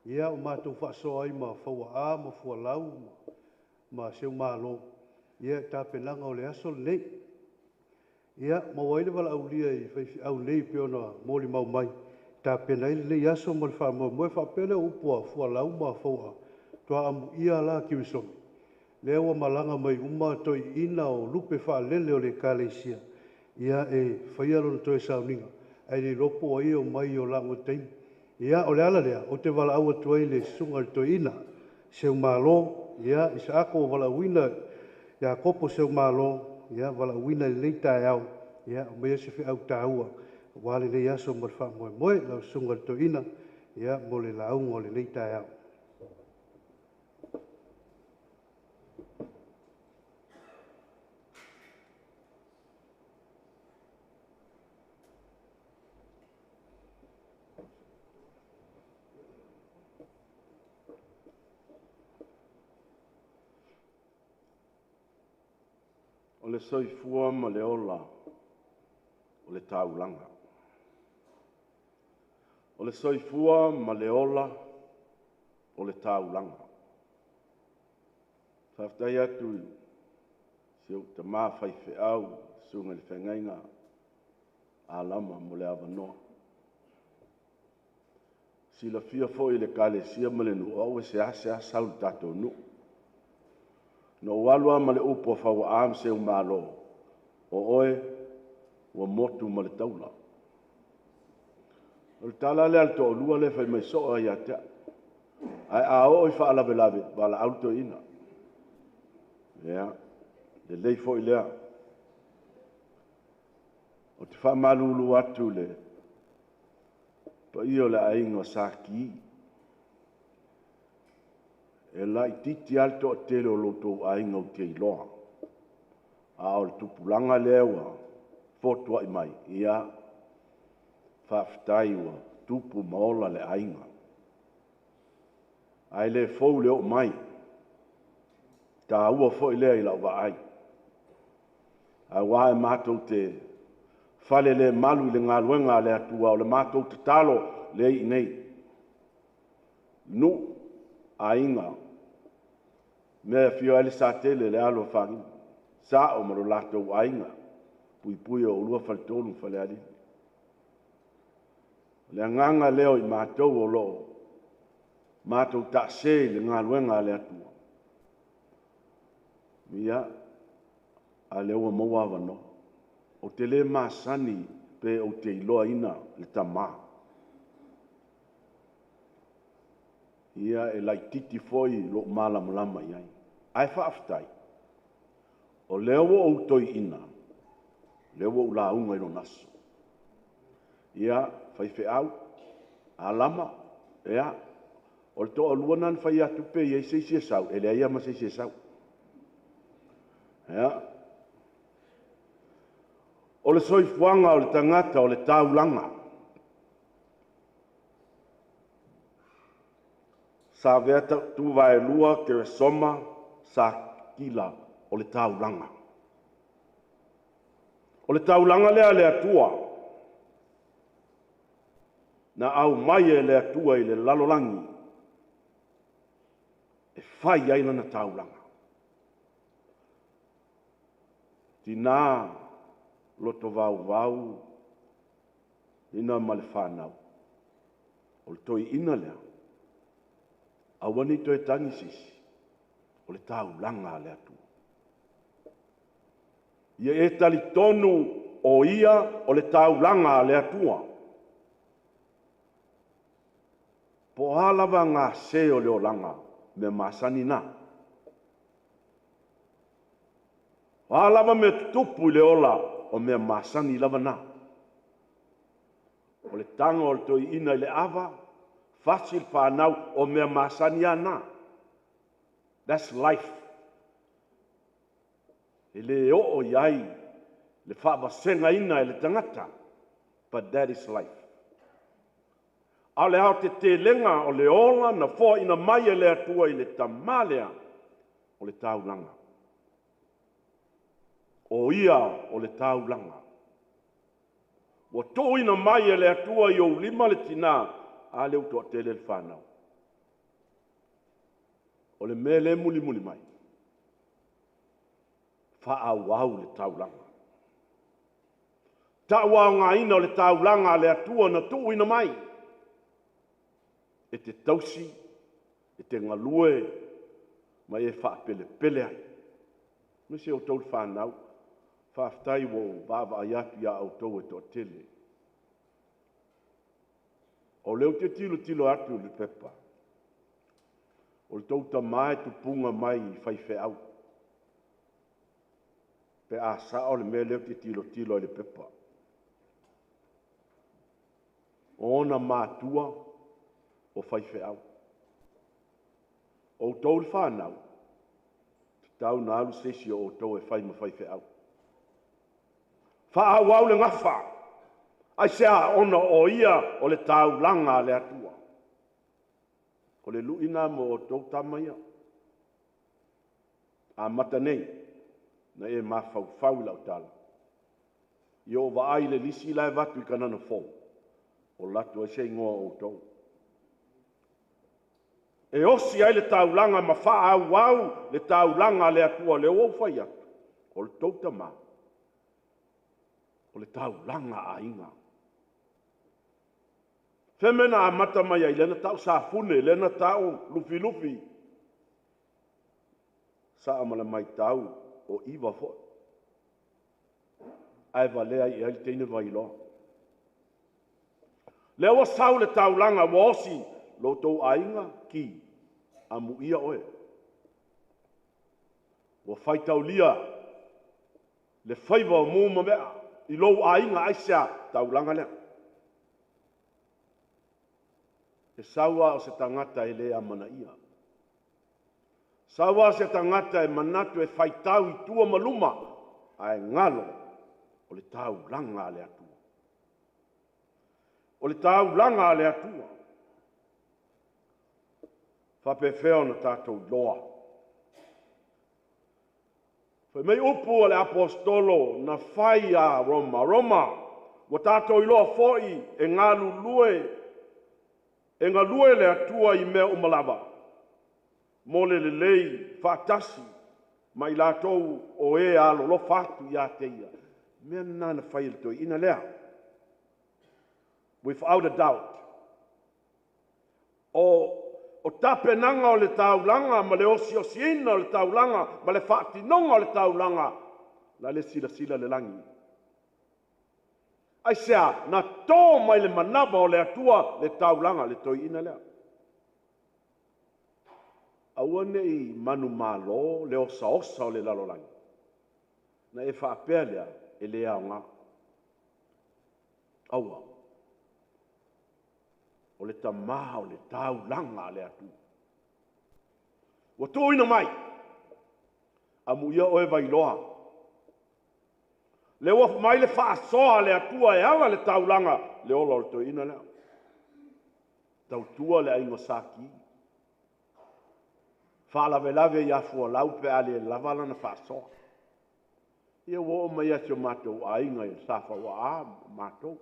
Ia o mātou wha soa ai ma whaua a, ma fua lau, ma seu mālo. Ia ta penanga o le aso le nei. Ia ma waile wala au lia i au nei peona moli mau mai. Ta pena ile nei aso ma le wha moe moe wha pele upua fua lau ma fua. Tua amu ia la Kirisome. Lea ua malanga mai uma toi ina o lupe wha lele o le kāleisia. Ia e whaialo na toi sauninga. Ai le ropo o ia o mai o lango teim. Ia o le ala lea, o te wala aua tuai le sunga le toi ina. Seu malo, ia isa ako o wala wina. Ia kopo seu malo, ia wala wina le leita e au. Ia o mea se whi au tāua. Wale le aso mo le wha moe moe, lau sunga le toi ina. Ia mo le launga o le leita e au. O le soifua ma le ola, o le taulanga. O le soifua ma le ola, o le taulanga. Whaftai atu, siu te mawhai whiau, sunga le whengainga, a lama mo le awanoa. Sila fia fo i le kālesia ma le nu au e se asau tato nu. No walua ma le upo whaua aam se umalo. O oe, ua motu ma le taula. O le tala le alto o lua le whai mai soa i atea. Ai a o i wha alawe lawe, wala auto ina. Ea, le lei fo i lea. O te wha malulu atu le. Pa i o le ainga saki. E lai titi alto o tele o loto ainga o te iloa. A o le tupulanga lewa, fotua i mai, ia, whaftai ua, tupu maola le ainga. Ai le fau leo mai, ta ua fo i lea i lau wa ai. Ai wae mātou te whale le malu i le ngā luenga le atua o le mātou te talo le i nei. Nu, ainga, mea fio ele sa tele le alo whangi. Sa o maro lato ainga. Pui o lua whalitonu whale ali. Le nganga leo i mātou o loo. Mātou ta se le ngā luenga le atua. Mia, a leo a maua wano. O te le māsani pe o te iloa ina le tamā. Ia e lai titi foi lo malamalama iai. Ai whaaftai. O leo o toi ina. Leo o la unga i lo naso. Ia whaife au. A lama. Ia. O le toa luanan whai atu pe iei seisi sau. E lea ia ma seisi sau. Ia. O le soifuanga o le tangata o le taulanga. Sāveatuvaelua Kirisome Sakila o le taulanga. O le taulanga lea le atua. Na au mai e le atua i le lalolangi. E whai aina na taulanga. Tina loto vau ina ma le whanau. O le toi ina lea. Awani toi tangi sisi. O le taulanga le atua. Ia e tali tonu o ia o le taulanga le atua. Po halava ngā se o le olanga me masani na. Halava me tupu le ola o me masani lava na. O le tanga o le toi ina i le ava, fasil whanau o me masani ana. That's life. E le o iai, le whaavasenga ina e le tangata. But that is life. A le hao te lenga o le ola na fo ina mai e le atua i le tamalea o le taulanga. O ia o le taulanga. Wa to ina mai e le atua i o lima le tina a le utoa tele le whanau. O le mele muli mai. Whaawau le taulanga. Tawa ngā ina o le taulanga le atua na tu ina mai. E te tausi, e te ngalue, mai e whaapele ai. Nuse o tau whanau, whaaftai wo AUVA'A ia au tau e toa tele. O leo te tilo atu le pepa. O le tau ta mai tu punga mai i whaife au. Pe a sa o le me leo te tilo le pepa. Ona mātua o whaife au. O tau le whanau, tau na alu sesi o tau e whai ma whaife au. Whaau au le ngawha, ai sea ona o ia o le tau langa le atua. O le luina mo o tau tamaia. A mata nei, na e mawhau lau tala. I o vaai le lisi lai vatu i kanana fōu. O latu e se ingoa o tau. E osi ai le taulanga ma whaau le taulanga le atua le o whai atu. O le tau tama. O le taulanga a inga. Whemena a mata mai ai lena tau sāfune, lena tau lufi. Sa amala mai tau o iwa fo. Ai valea i ai teine vai loa. Le o sau le taulanga wa osi lo tau ainga ki a muia oe. Wa whai tau lia le whaiva o mōma mea i lou ainga aisea taulanga lea. E saua o se tangata e lea mana ia. Saua o se tangata e manatu e whai tau i tua maluma a e ngalo o le taulanga le atua. O le taulanga le atua. Whapewheo na tātou loa. Whai mei upu o le apostolo na whai a Roma. Roma, wa tātou iloa fōi e ngālu lue. E ngā lue le atua i mea umalawa. Mo le lei whātasi. Mai lātou o e alo lo whātu i a teia. Mea nāna whai le toi ina lea. Without a doubt. O tapenanga o le taulanga, ma le osiosina o le taulanga, ma le whaatinonga o le taulanga, la le sila le langi. Ai sea, na tō mai le manava o le atua le taulanga le toi ina lea. Aua nei manu malo le osa osa o le lalolangi. Na e whaapea lea e le au ngā. Aua. O le tamaha o le taulanga le atua. Wa tō ina mai. Amu ia oe vailoa. Le waf mai le whaasoa le atua e awa le taulanga le olo le toi ina lea. Tautua le aingo saki. Whaalawelave ia fua lau pe ale lavala na whaasoa. Ia wo mai atio mātou a inga i safa wa a mātou.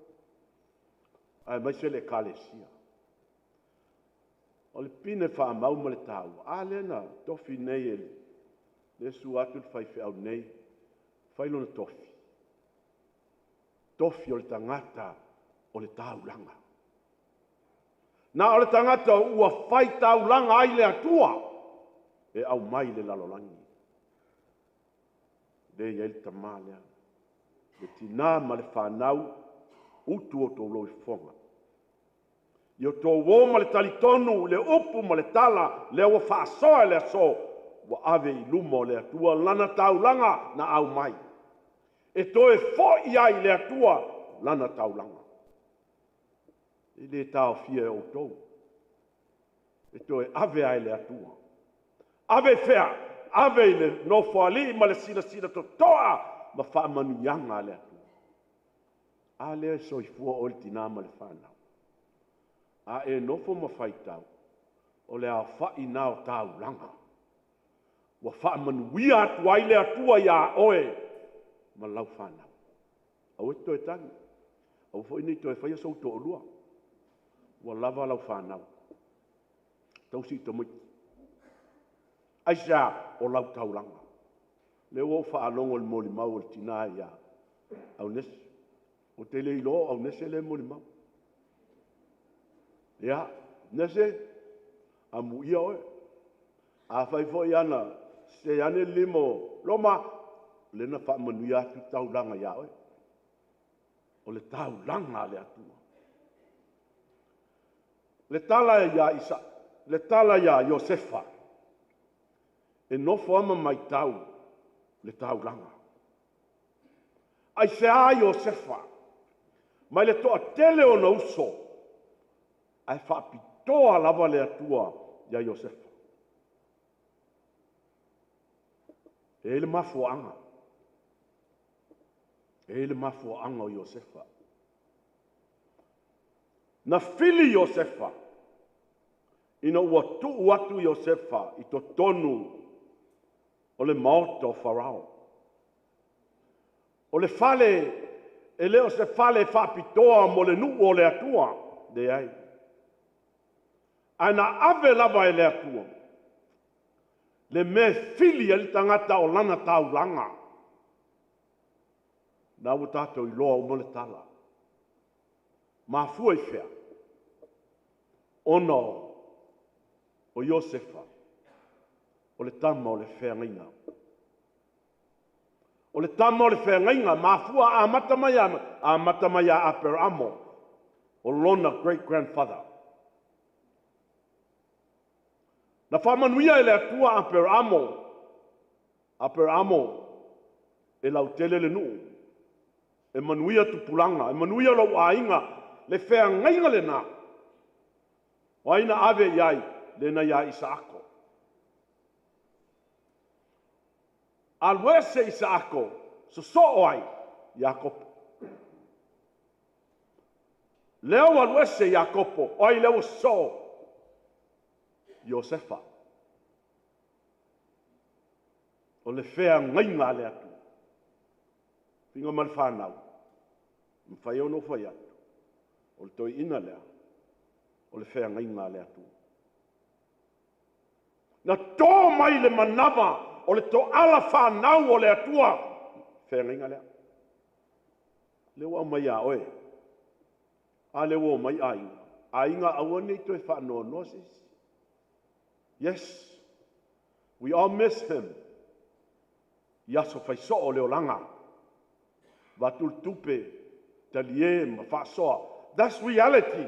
Ai mai se le kalesia. O le pine wha mau ma le tau. A lena tofi nei ele. Le su atu le whai whiau nei. Whailo na tofi. Tofi o le tangata o le taulanga. Na o le tangata ua whai taulanga ai le atua. E au mai le lalolangi. Le ia il tamalea. Le tina ma le whanau utu o tō loi whonga. Io tō wō ma le talitonu, le upu ma le tala, le awa whaasoa le aso, wa ave i lumo le atua lana taulanga na au mai. E tō e fo i ai le atua lana taulanga. I le tau fia o tō. E tō e ave ai le atua. Ave fea, ave le nofo ali ma le sila to toa ma wha manu yanga le atua. A le soifua o le tina ma le whanau. A e nofo ma whaitau, o le a whai nao tau langa. Wa wha manuia atu ai le atua ia oe, ma lau whanau. Au e toi tangi, au fo ini toi whaia sau to olua. Wa lava lau whanau. Tau si to mui. Aisa o lau tau langa. Le o wha alongo le moli mau o le tina ia. Au nesi. O te le ilo au nesi le moli mau. Ya, nese amu ia oe. A fai fo iana se ane limo loma le na fa manu ia tu tau langa ia oe. O le tau langa le atua. Le tala ia Isa, le tala ia Iosefa. E nofo ama mai tau le tau langa. Ai se a Iosefa. Mai le toa tele o na uso. Ai whaapitoa lava le atua ia Iosefa. E le mafuanga. E le mafuanga o Iosefa. Na fili Iosefa. Ina ua tuu atu Iosefa i to tonu o le maoto Farao. O le fale, e leo se fale whaapitoa mo le nuu o le atua. De ai. Ana ave lava e le atua. Le me fili e li tangata o lana tau langa. Na u tato i loa o mole tala. Ma fua i fea. Ono o Iosefa. O le tama o le fea ngaina. O le tama o le fea ngaina. Ma fua a matamaya a peramo. O lona great grandfather. Na whamanuia e le atua a per amo, e lau tele le nuu, e manuia tupulanga, e manuia lau ainga, le whea ngainga le nā. O aina ave iai, le na ia Isaako. Alwese Isaako, so oai, Iakopo. Leo alwese Iakopo, oi leo so, Iosefa. O le whea ngainga le atu. Pinga mal whanau. Mwhai ono whai atu. O le toi ina lea. O le whea ngainga le atu. Na tō mai le manava. O le tō ala whanau o le atua. Whea ngainga lea. Leo au mai a oe. A leo mai a inga. A inga awane toi whanau nosis. Yes, we all miss him. Iaso fai so o leo langa. Vatul tupe talie, ma whaasoa. That's reality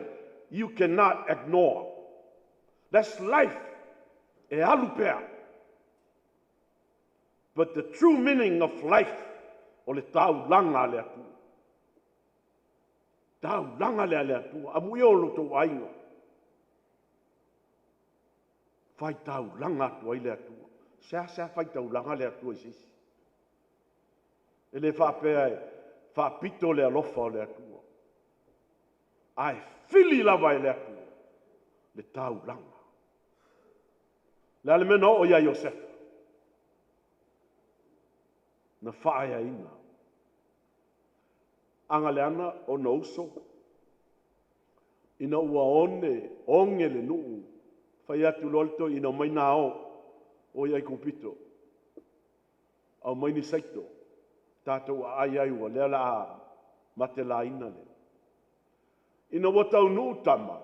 you cannot ignore. That's life. E alu pea. But the true meaning of life, o le tau langa le atu. Tau langa le atu. Amui o lo tau ainga. Fai tau langa atu ai le atu. Sea fai tau langa le atu ai sisi. E le whapea e whapito le alofa o le atu. Ai fili lava e le atu. Le tau langa. Le ale mena o ia Iosefa. Na whaia inga. Anga le ana o na uso. Ina ua onge le nuu. Whai atu lolto ina mai nā o iai kupito. Au mai ni saito. Tātou ai ua lea la a mate la ina le. Ina ua tau nuu tama.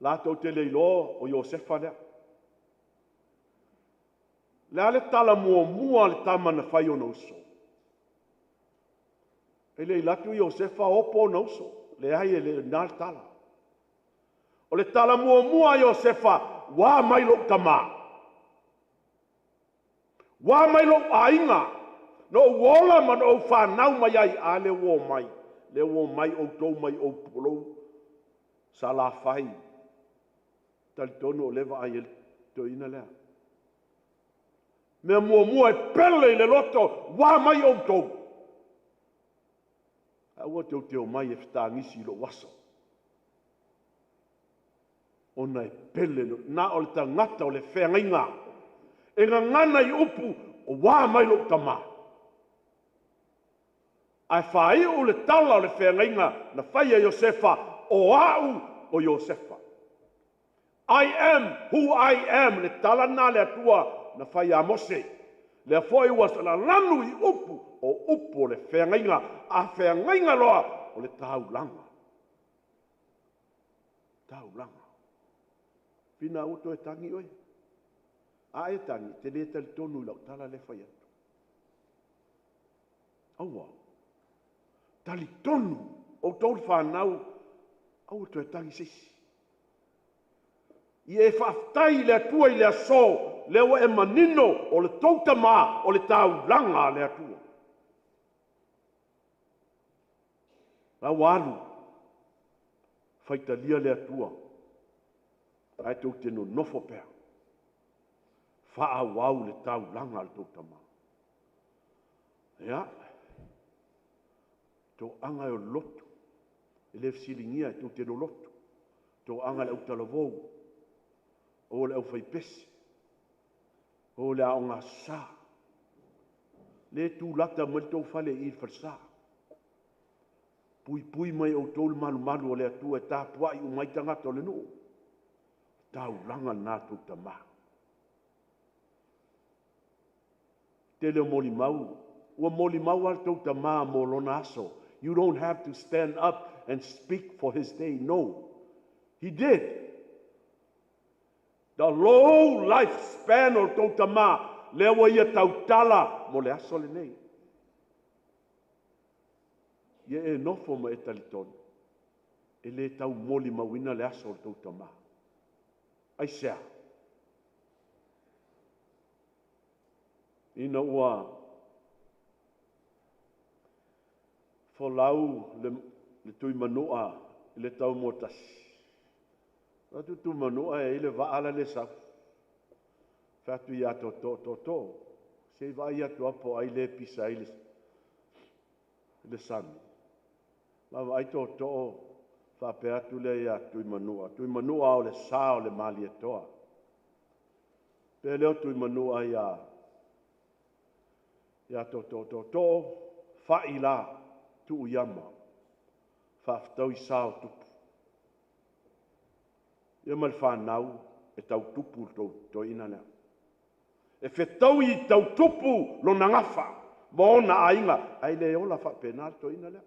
Lātou te leilo o Iosefa lea. Lea le tala mua le tama na whai o na uso. E le ilatu Iosefa opo na uso. Le ai e le nal tala. O le tala mua Iosefa wā mai lo tama. Wā mai lo ainga. No wola man o whanau mai ai a le wo mai. Le wo mai o tau mai o polo. Sa la whai. Tali tono o lewa ai to ina lea. Mea mua e pele le loto wā mai o tau. Aua te o mai e whtāngisi lo waso. Ona e pele no. Nā o le tangata o le whengainga. E ngana i upu o wā mai lo tama. Ai whai o le tala o le whengainga na whaia Iosefa o au o Iosefa. I am who I am. Le tala nā le atua na whaia Mose. Le foi was la lanu i upu o upu le whengainga. A whengainga loa o le taulanga. Taulanga. Pina uto e tangi oi. A e tangi, te le tali tonu lau tala le whai atu. Aua. Tali tonu o tau whanau. Au to e tangi sisi. I e whaftai le atua i le aso. Lewa e manino o le tautama o le taulanga le atua. La walu. Faitalia le atua. Ai tau te no nofo pea. Faa wau le tau langa le tautama. Ia. Tau anga o loto. Ele fsilingia tau te no loto. Tau anga le au talavou. O le au faipesi. O le au ngā sā. Le tū lata mai tau whale i whalsā. Pui mai o tōlu malu o le atua e tā puai o mai tangata o le no. Tau langa nā tau tamā. Te leo moli mau. Ua moli mau al tau tamā mo lona aso. You don't have to stand up and speak for his day. No. He did. The low lifespan o tau tamā. Lewa ia tau tala mo le aso le nei. Ia e nofo ma e talitonu. E le tau moli mawina le aso o tau tamā. Ai sea. Ina ua folau le tui manua le tau motasi. Atu tu manua e ile vaala le sau. Fatu ia to. Se vai ia to apo ai le pisa ile le sami. Lava ai to fa pe atu le ia tui manua. Tui manua o le sa o le mali e toa. Pe leo tui manua ia to fa ila tu yama. Fa ftau i sao tupu. Ia mal whanau e tau tupu to ina lea. E whetau i tau tupu lo na ngafa. Mo na ainga. Ai le ola wha penal to ina lea.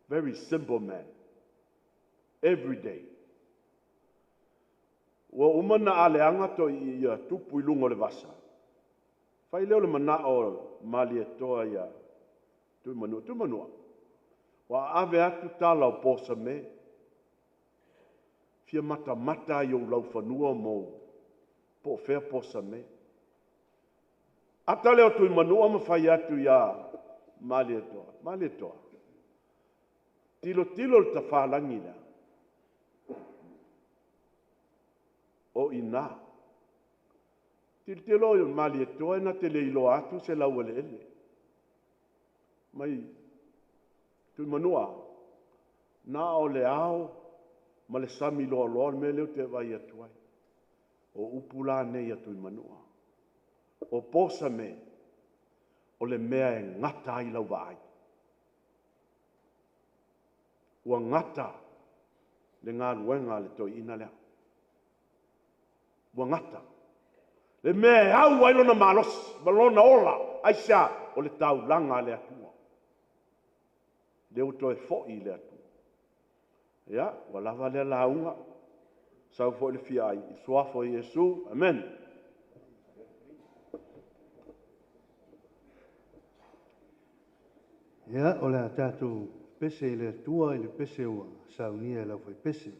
Very simple man. Every day. Ua umana ale anga to i tupu i lungo le vasa. Whai leo le mana o mali e toa ia. Tu manua. Wa ave atu tala o posa me. Fia mata mata i o lau whanua mo. Po fea posa me. Ata leo tui manua ma whai atu ia mali atoa. Mali atoa. Tilo tilo le ta whalangi lea. O ina. Tilo tilo i mali atoa na te leilo atu se lau ele ele. Mai tui manua. Na o le ao ma le sami loa loa me leo te vai atuai. O upula nei atu i manua. O posa me o le mea e ngata ai lau vai. Ua ngata le ngā ruenga le toi ina lea. Ua ngata. Le mea e au ai lona malos, malona ola, aisa o le tau langa le atua. Le uto e fo'i le atua. Ia, ua lava le launga. Sau fo le fiai, suafo Yesu, amen. Ia, o le a tātou pese i le atua i le pese ua saunia e lau fai pese.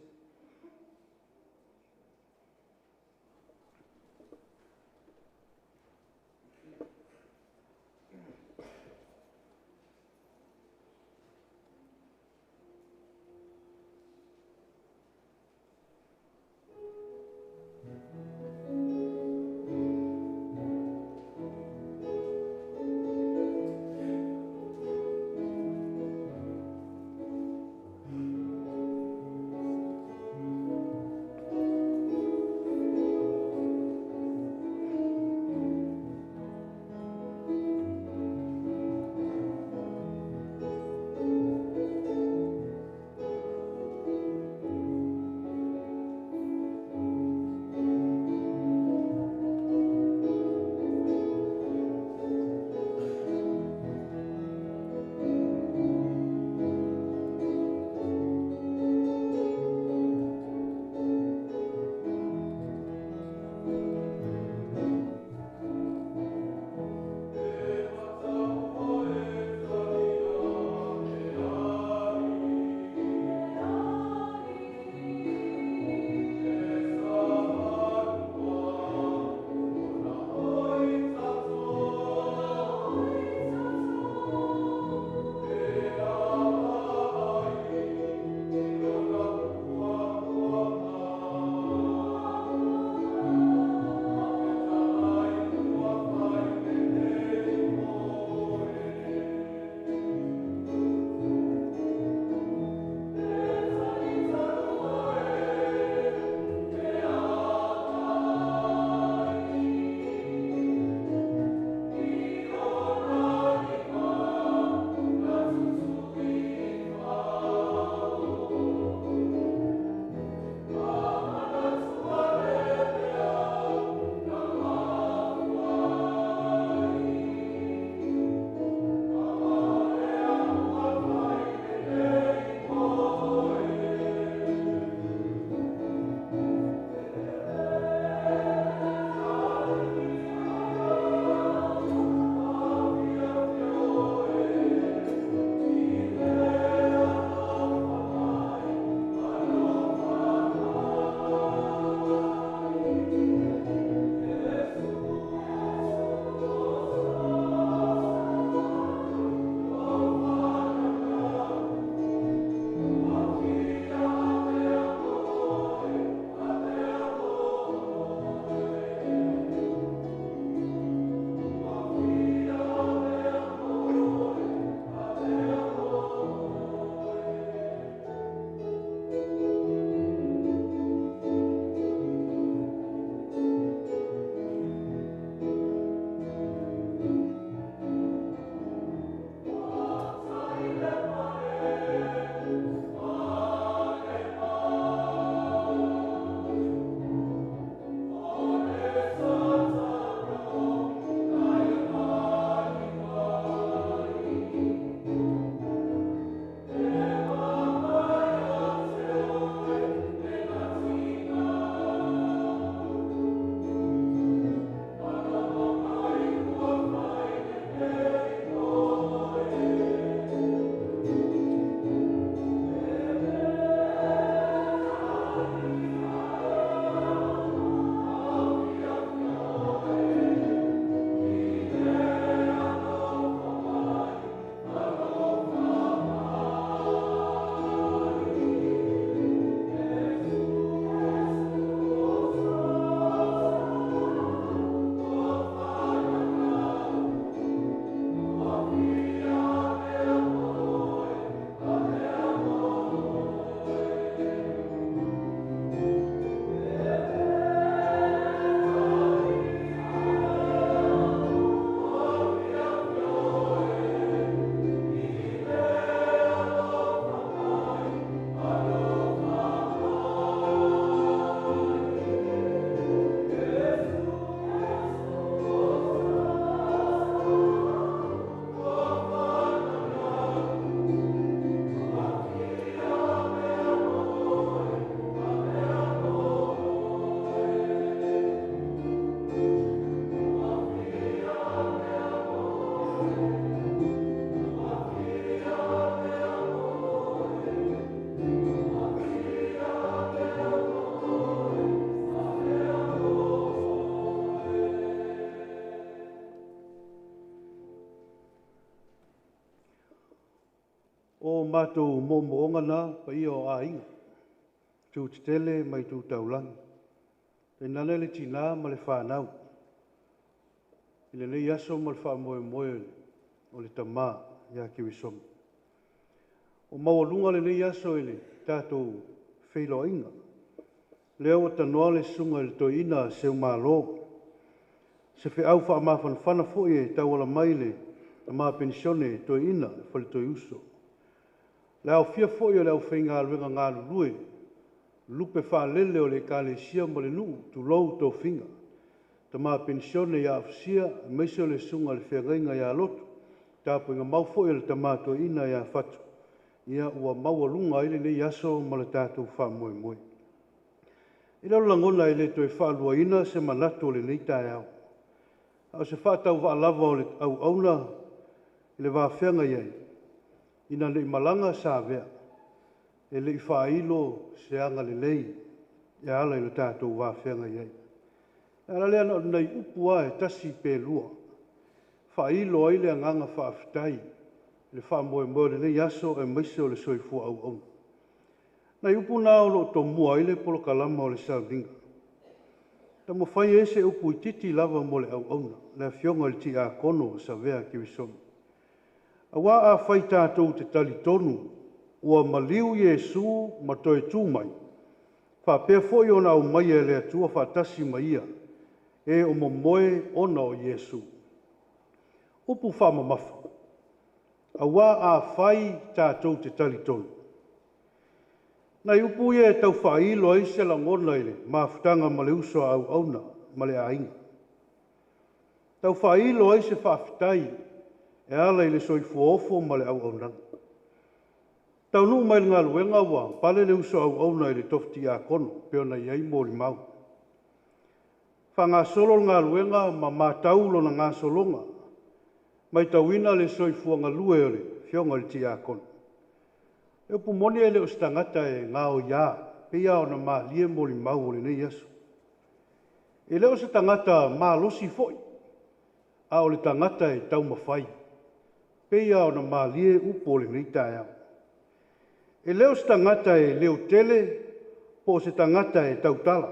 O mātou moonga nā, pa ia o ainga. Tu te tele mai tu taulangi. Te nane le tina ma le whanau. I le nei aso ma le wha moe moe o le tamā ia Kirisome. O mawalunga le nei aso ele tātou wheilo inga. Leo o tanoa le sunga le toi ina se umalo. Se whi au wha mawhan whana fo e tau ala maile na maa pensione toi ina whale toi uso. Leo fia fo e leo whinga aluenga ngā lulue. Lupe wha lele o le kāle sia mo le nuu tu lou tō whinga. Ta maa pensione ia afsia meise o le sunga le whiangainga ia lotu. Tāpo inga mau fo e le tamā toi ina ia whatu. Ia ua mawalunga ile nei aso ma le tātou wha moe moe. Ina langona ile toi whaalua ina se manatu o le nei tae au. Au se whaatau wa lava o le au auna le whawhenga iei. Ina le malanga Sāvea. E le whailo se anga le lei. E ala le tātou whawhenga iei. Ala lea na nei upua e tasi pe lua. Whailo ai le anganga whaafitai. Le whaamoe moe le nei aso e maise o le soifua au auna. Nei upu nā o lo tō mua ile polo kalama o le sauringa. Ta mo whai ese upu i titi lava mo le au auna. Le fionga le ti a kono Sāvea Kirisome. AUVA'A whai tātou te tali tonu. Ua maliu Iesu ma toe tūmai. Whapea foi ona au mai e lea tua whatasi maia. E o moe ona o Iesu. Upu whamamafa. AUVA'A whai tātou te tali tonu. Nai upu ia e tau whailo ai se langona ile, mawhitanga ma le uso au auna, ma le ainga. Tau whailo ai se whawhitai, e ala ile soifu ofo ma le au aunanga. Tau nuu mai ngā luenga wa, pale le uso au auna ile tofti a kono, peo na iei mōri mau. Wha ngā solo ngā luenga ma mātaulo na ngā solonga, mai tauina le soifu ngā lue ole, fionga le ti a kono. E upu moni ele o stangata e ngā o ia, pe ia o na mā lie moli mau o le nei aso. E leo se tangata mā losi foi, a o le tangata e tau mawhai, pe ia o na mā lie upo o le nei tae au. E leo se tangata e leo tele, po se tangata e tau tala.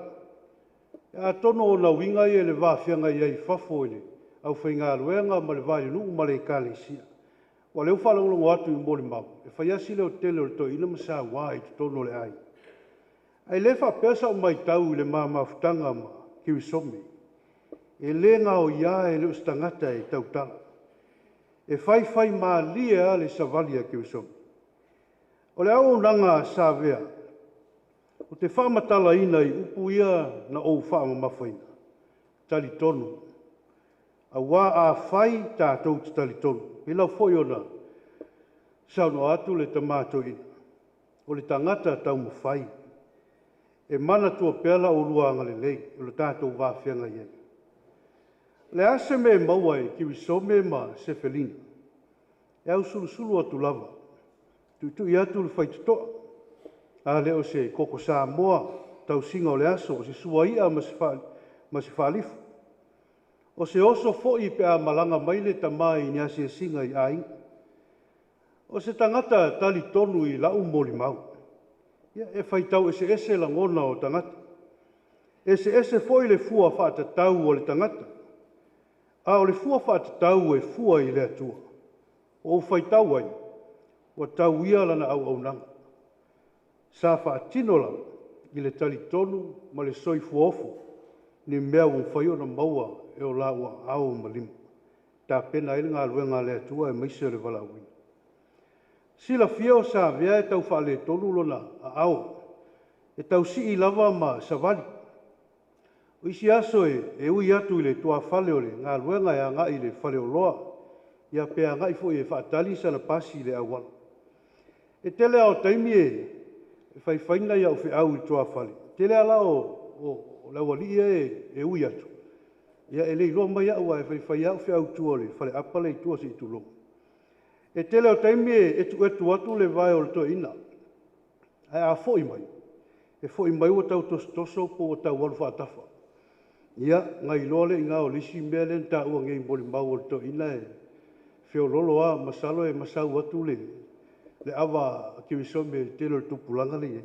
E a tono o na winga e le wāwhianga i ei whafo ele, au whainga aluenga ma le vāi nuu ma le kālesia. Wa leo whalangolongo atu i mōri mau. E whaiasi leo tele o le toi ina masa wā i te tono le ai. Ai le whapesa o mai tau i le mā mawhitanga ma Kirisome. E le ngā o ia e leo stangata e tau tala. E whai mā lia le savali a Kirisome. O le au nanga Sāvea. O te whamatala ina i upu ia na o whamamafaina. Tali tonu. AUVA'A whai tātou te tali tonu. Pila foi ona, sauno atu le tamato ina. O le tangata tau mawhai. E mana tua pela o luanga le lei, o le tātou wāwhianga iei. Le ase me maua e Kirisome ma Sefelina. E au sulu atu lava. Tu i atu le whaitutoa. A leo se koko Samoa, tau singa o le aso, o se suaia ma se whalifu. O se oso fo'i pe a malanga maile tamai ni ase singa i ainga. O se tangata tali tonu i lau moli mau. Ia e whaitau ese langona o tangata. Ese fo'i le fua whaatatau o le tangata. A o le fua whaatatau e fua i lea tua. O whaitau ai, o tau ia lana au nanga. Sa whaatinola i le tali tonu ma le soifu ofo. Ni mea un whaiona maua e o la ua au malima. Ta pena ele ngā luenga lea tua e maise le walawina. Sila fia o Sāvea e tau whaale tonu lona a au. E tau si i lava ma savali. O isi aso e ui atu i le tua whale o le ngā luenga e a ngai le whale o loa. Ia pe a ngai fo e whaatali sana pasi le awana. E tele au taimi e whaiwhaina ia o whi au i tua whale. Tele ala o lawali e ui atu. Ia e lei loa mai au e whai au whiau tua le, whale apale i tua si i tulo. E tele o taimi e tu atu le vai o le toa ina. Ai a fo i mai. E fo i mai o tau toso po o tau walu whaatafa. Ia, ngai loa le inga o lisi mea le nta ua ngei mboli mau o le toa ina e whio lolo a masalo e masau atu le. le awa Kirisome telo tupulanga le.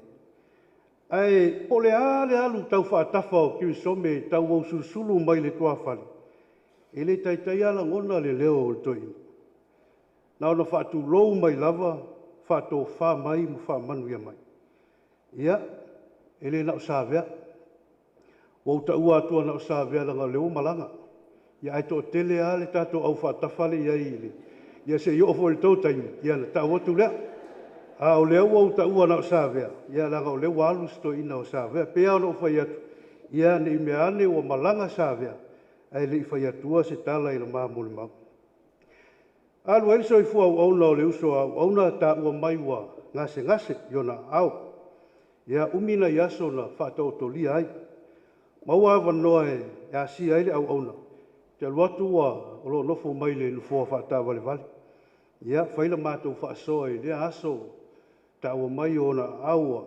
Ai po le alu tau whaatafa o Kirisome tau au susulu mai le tua whale. E le taitai ala ngona le leo o le toi. Na ona whaatu lou mai lava, whaato wha mai mu wha manu ia mai. Ia, e le nao Sāvea. Wau ta ua atua nao Sāvea langa leo malanga. Ia ai to tele a le tato au whaatawhale ia ile. Ia se i ofo le tautai, ia na ta watu lea. A o leo wau ta ua nao Sāvea. Ia langa o leo alu sto ina o Sāvea. Pea o no whai atu. Ia ne i meane o malanga Sāvea. Ai le i whai atua se tala i la maa mole mau. Alu elso i fua au na o le uso au na ta ua mai wa ngase yona au. Ia umina i aso na whaatau tolia ai. Maua awa noa e asi ai le au na. Te aluatu wa o lo nofo mai le nufua whaata wale vale. Ia whaila mātou whaasoa i lea aso ta ua mai o na aua.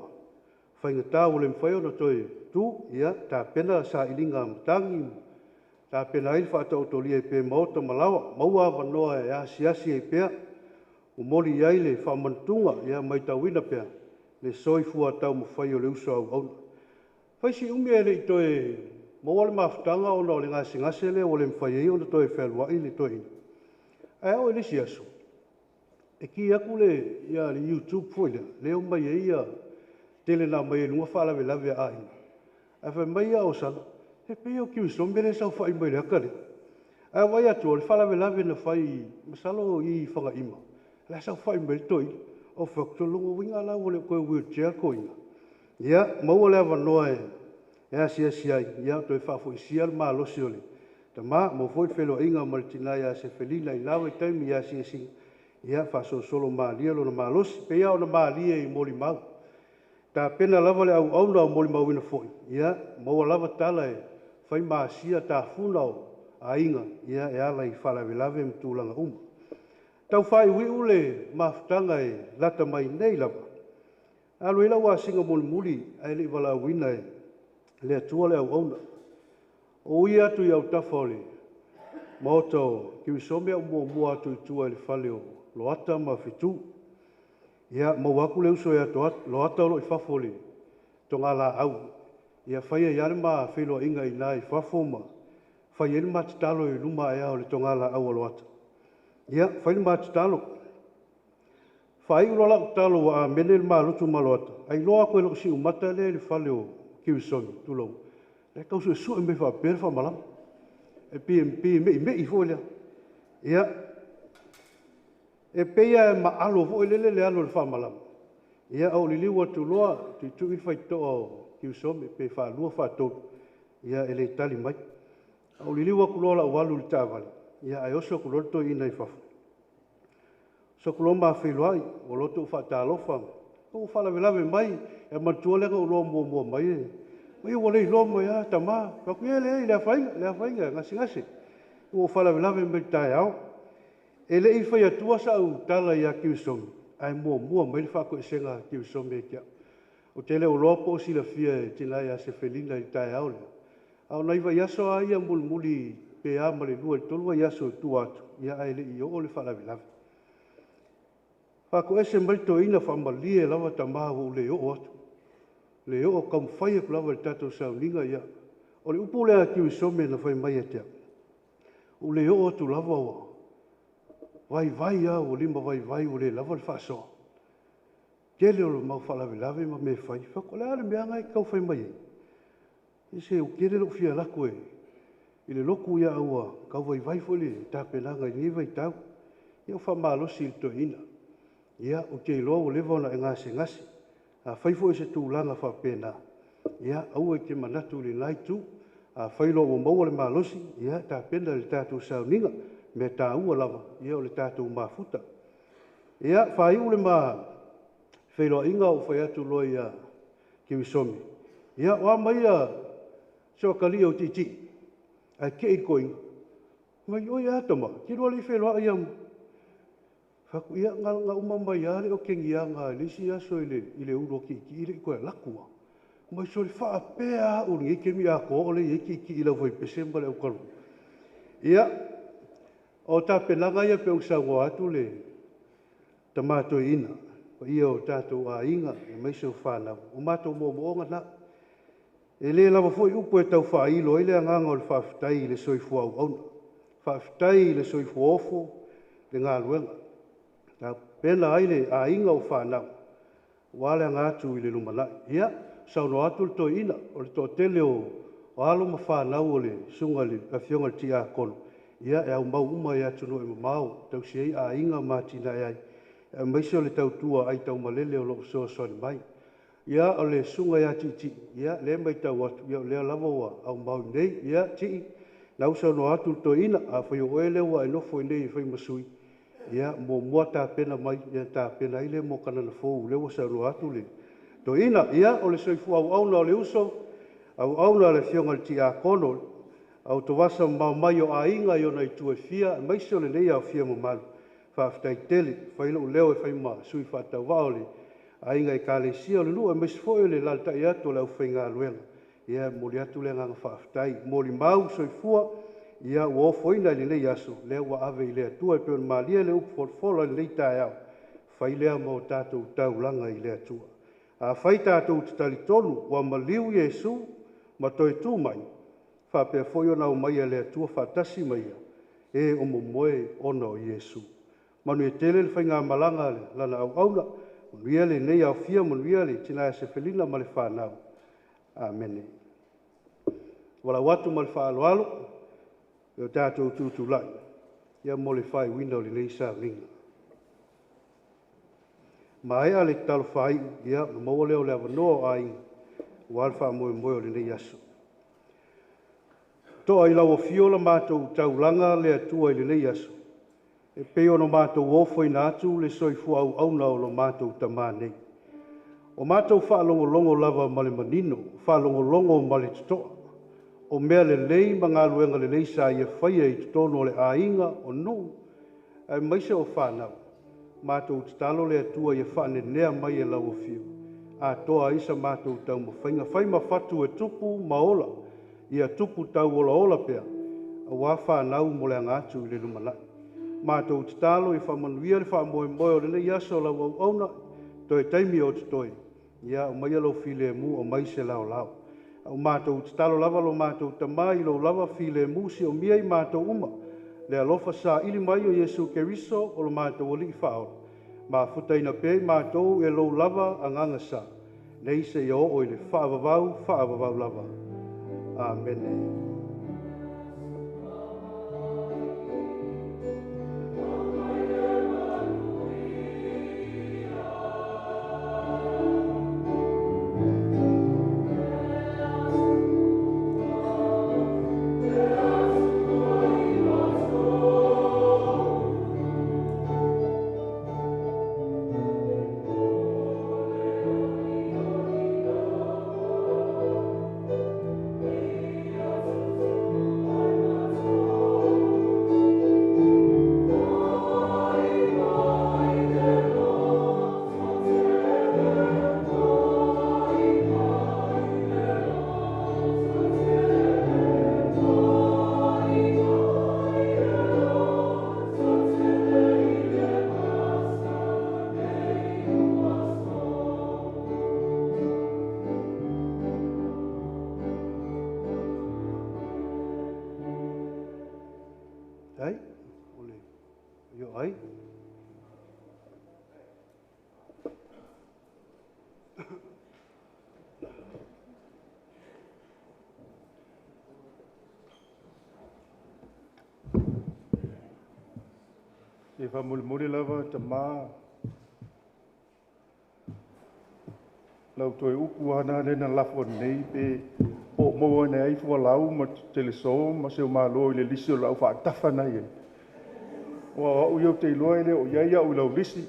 Whainga tā ule mwhai o na toi tu, ia ta pena sa ilinga mtangi. Ta pena ili whaatau tolia i pe maota malawa. Maua awa noa e asi e pea. Umoli iai le whamantunga ia mai tawina pea. Le soifua tau mwhai o le uso au. Whaisi umi e le i toi maua le mawhtanga o na o le ngase le o le mwhai e o na toi whelua i le toi. Ai au e lisi aso. E ki aku le ia le YouTube foi leo mai e ia tele na mai e lunga whaalawe lawe a ina. Ai whai mai a o sana. He peo Kirisome le sau whai mai le akare. Ai wai atu o le whaalawe lawe na whai masalo i whanga ima. Le sau whai mai le toi. O whaktolongo winga la o le koe wheelchair ko ina. Ia, maua le awa noa e. Ia si ai. Ia toi whafo i sia le maa losi ole. Ta maa, mo foi whelo inga maritina ia se whelina i lawa i taimi ia si. Ia whaso solo maa lia lo na maa losi. Pe ia o na maa lia i moli mau. Ta pena lava le au na o moli mau ina foi. Ia, maua lava tala e. Whai maa sia ta funa o a inga. Ia e ala i whalawe lave mtulanga uma. Tau whai ui ule mawhtanga e lata mai nei lava. Alu ila wa singa muli ai le wala wina e le atua le au. O ia atu i au tafole. Maoto Kirisome au mua atu i tua le whale o loata ma fitu. Ia mawaku le uso e atu loata o lo i whafole. Tonga la au. Ia whaia iare ma whilo inga i nai whafoma. Whaia ili matitalo i luma e au le tonga la au o loata. Ia whaili matitalo. Whai ulo la utalo wa mene le malutu maloata. Ai loa koe lo si umata le whale o Kirisome tulou. Le kausu e su e me wha pere wha malam. E pi me i fo lea. Ia. E peia e maalo fo le alo le wha malam. Ia au li liwa tu loa tu i whai to o Kirisome pe wha lua wha tolu. Ia e le tali mai. Au li liwa kuloa la ualu li tāwale. Ia ai oso kuloa to ina i whafu. So kuloma whailuai, o loto whaatalofa. O whalawelawe mai, e matua lega o loa mua mai e. Mai o lei loa mai a tamā. Kaku e lea whainga, ngasi. O whalawelawe mai tae au. E le i whai atua sa au tala i a Kirisome. Ai mua mai le whako e senga Kirisome e kia. O tele o loa po si la fia e tina ia se whelina i tae au lea. Au nai vai aso a ia muli pe a male lua i tolua i aso tu atu. Ia ai le i o le whalawelawe. Whako ese marito ina whamalie lawa ta maha o le o atu. Le o kam whaia kulawa le tato sao ninga ia. O le upo lea Kirisome na whai mai atea. O le o atu lawa wa. Vai a o lima vai o le lawa le whasoa. Kele o le mau whalawe ma me whai. Whako lea le mea ngai kau whai mai e. Ese o kere lo fia lako e. I le loku ia aua kau vai fole tapenanga i niwa i tau. Ia whamalosi il to ina. Ia o te loa o lewa ona e ngase. A whaifo e se tūlanga whapena. Ia au e te manatu le nai tu. A whailo o maua le malosi. Ia ta pena le tātou sauninga. Me tā ua lava. Ia o le tātou mafuta. Ia whai ule ma whailo inga o whai atu loa ia Kirisome. Ia oa mai a soa kali o titi. Ai ke i koinga. Mai oi atama. Ki roa li whailo a iam. Whaku ia ngā umamai are o kengi a ngā lisi aso i le uro ki i le koe lakua. Mai so le wha pēa o ngi kemi a ko o le i lau vai pesemba le au karu. Ia, o tā penanga ia pe usangua atu le tamato ina. Pa ia o tātou a inga, e meise o whanau. O mātou mo na. E le lava foi upo e tau whailo, e le anganga o le whawhitai le soifu au auna. Whawhitai le soifu ofo, le ngā luenga. Ta pena aile a inga o whanau. Wale ngātu i le lumanai. Ia, sauno atu le toi ina, o le to tele o alo ma whanau o le sunga le awhionga le tia kono. Ia, e au mau uma e atu no e mamau, tau si ei a inga mātina e ai. E maise o le tau tua ai tau malele o lo soa soani mai. Ia, o le sunga ia ti, ia, le mai tau atu, ia, lea lava ua au mau nei, ia, ti, nau sauno atu le toi ina, a whai o ele ua e nofo i nei i whai masui. Ia, mo mua tā pena mai, ia tā pena ile mo kanana fōu, lewa sauno atu le. To ina, ia, o le soifu au auna o le uso, au auna le fionga le tia kono, au to wasa mau mai o a inga i ona i tue fia, maise o le nei au fia mo malu. Whawhitai tele, whaila o leo e whaima, sui whatau wao le, a inga i kāle sia o le lua, maise fōi o le lalta i atu o le au whainga luenga. Ia, mo le atu le nganga whawhitai, mo li mau soifua, ia ua foina le nei aso, lea ua ave i lea tua, e peo le malia le upu folfola le nei tae au, whai lea mo tātou taulanga i lea tua. A whai tātou te tali tonu, ua maliu Iesu, ma toi tū mai, whapea foi o nau mai a lea tua whatasi mai a, e o mo moe ono Iesu. Manu e tele le whainga malanga le, lana au auna, manuia le nei au fia, manuia le tina e se felina ma le whanau. Amen. Wala watu ma le whaaloalo, e o tātou tūtū lai, ia mo le whai wina o le nei sa ringa. Ma ea le talo whai, ia, na maua leo le avanoa ai, walfa moe moe o le nei aso. Toa i lau o fiola mātou taulanga le atua i le nei aso. E peo no mātou ofo i nātu le soifu au auna o lo mātou tamā nei. O mātou whaalongolongo lava ma le manino, whaalongolongo ma le tutoa. O mea le lei ma ngā luenga le leisa i e whaia i tutono le ainga o nu. E maise o whanau. Mātou talo le atua i e whane nea mai e lau o fio. A toa isa mātou tau ma whainga. Whai ma whatu e tupu maola. I a tupu tau ola ola pea. A wā whanau mo le angatu i le lumanai. Mātou talo i whamanuia le whamoe moe o le nei aso lau au auna. Toi taimi o te toi. Ia o mai alo file mu o mai se lao lao. O mātou talo lava lo mātou tamai lo lava file mu si o mia i mātou uma. Le alofa sa ili mai o Yesu Keriso o lo mātou o li whao. Mā futaina pe mātou e lo lava anganga sa. Nei se i o i le whaavavau lava. Amen. Ai, ole, yo ai. Se whamuri lava ta mā. Lau toi uku ana rena lafo nei pe o moa nei ai fua lau ma teleso ma se o malo i le lisi o lau wha tafa nei e. O au iau te iloa ele o iaia o lau lisi.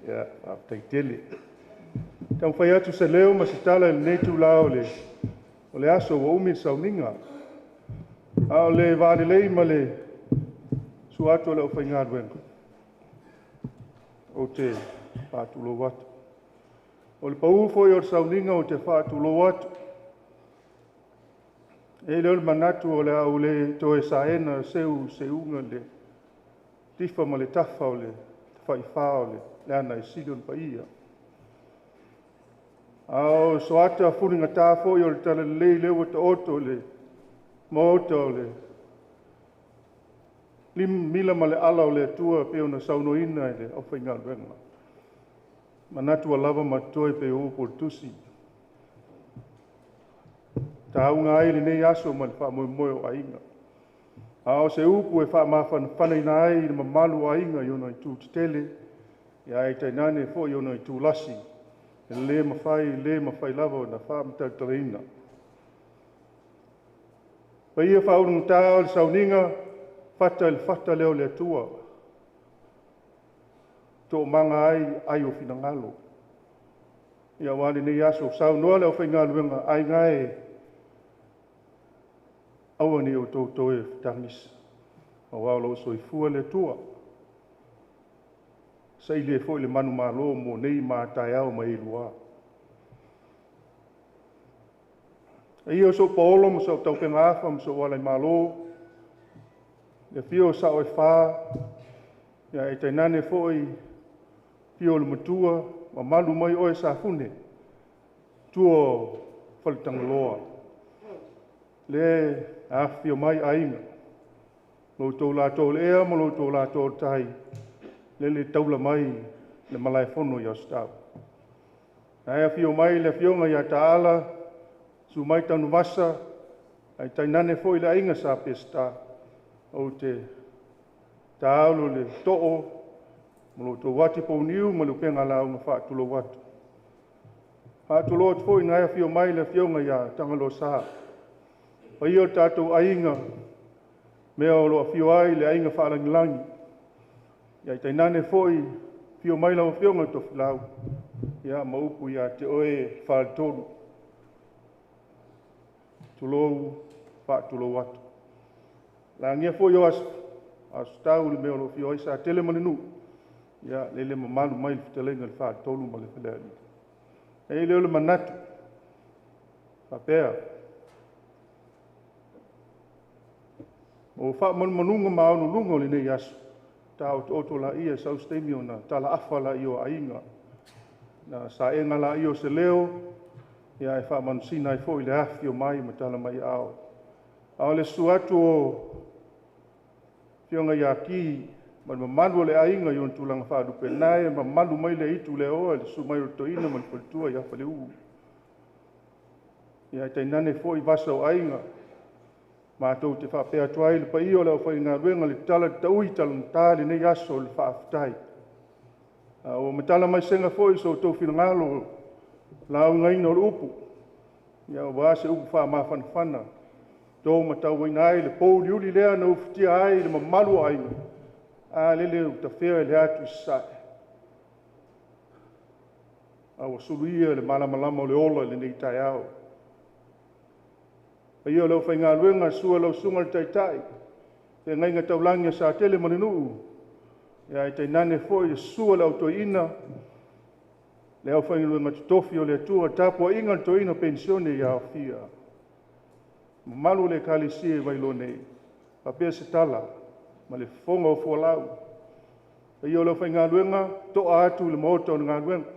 Ia, a tei tele. Tau whai atu se leo ma se tala le nei tu lao le. O le aso o umi sauninga. A o le vāre lei ma le su atu le o whai ngā ruenga. O te pātulo watu. O le pau foi o sauninga o te whātulo atu. E leo le manatu o le au le toe saena seu seunga le tifa ma le tafa o le whaifao le ana e sili o le paia. Ao so ata funinga tāfo i o le tala lei lewa ta oto le mota o le mila ma le ala o le atua pe ona saunoina i le awhainga luenga. Manatua lava matoi pe upo tusi. Taunga ai le nei aso ma le whaamoe o ainga. Ao se upu e whaamawhana ina ai le mamalu ainga i ona i tū tele. Ia e tainane fo i ona i tū lasi. E le mawhai lava o na whaamatautareina. Pa ia whaurunga tāo le sauninga fata leo le atua. Tō manga ai o fina ngalo. Ia wale nei aso sau noa leo whai ngaluenga ai ngai aua ni o tō e tangis. O walo so i fua le atua. Sa ile fo le manu malo mo nei ma tai au mai lua. Ia so polo mo so tau pengafa mo so wala malo. Le fio sa o fa. Ia e tainane fo i fio le mutua ma malu mai o sa fune. Tuo faltangloa. Le a fio mai ainga. Lo tō la tō le ea mo lo tō la tō tai. Le taula mai le malai fono i ostau. Ai fio mai le fionga ia taala su mai tanu masa ai tainane foi le inga sa pesta o te taalo le to'o mo to wati po niu mo le penga la una fa tu lo watu. Ha tu lo foi na fio mai le fionga ia tangalo sa. Pa io tato ainga me o lo fio ai le ainga fa langi. Ia tainane foi fio mai la fionga to flau. Ia maupu ia te oe fa tolu. Tulo fa tulo watu. La ngia foi o as tau le me o lo fio ai sa tele maninu. Ia lele mamalu mai le telenga le fa tolu ma le feleli. E le manatu. Fa pea. O fa manunga ma onu lungo le nei aso. Tau oto la ia sau stemio na tala afa la io ainga. Na sa enga la io se leo. Ia e wha manusina i fo i le afi o mai ma tala mai ao. Ao le suatu o fionga ia ki. Ma mamalu le ainga i on tulanga wha dupe nae. Ma malu mai le itu le oa le su mai o toina ma le politua ia wha le uu. Ia e tainane fo i vasa o ainga. Ma tau te whapea tuai le pa io leo whai ngā ruenga le tala taui tala mtale nei aso le whaafitai. O matala mai senga foi so tau whina ngalo lau ngaina o le upu. Ia o wase upu wha mawhanawhana. Tau matau wainai le pou liuli lea na ufitia ai le mamalu ainga. A lele u ta whea le atu sae. A wa suluia le malamalama o le ola le nei tai au. Pa ia leo whai ngā luenga sua lau sunga le taitai. Te ngai ngā taulangia sa tele maninu. Ia e tainane foi sua lau toina. Leo whai luenga tutofi o le atua. Tapua inga toina pensione ia o fia. Malu le kalisia vai lo nei. Papea se tala. Ma le fonga o fualau. Pa ia leo whai ngā luenga. Toa atu le mota o ngā luenga.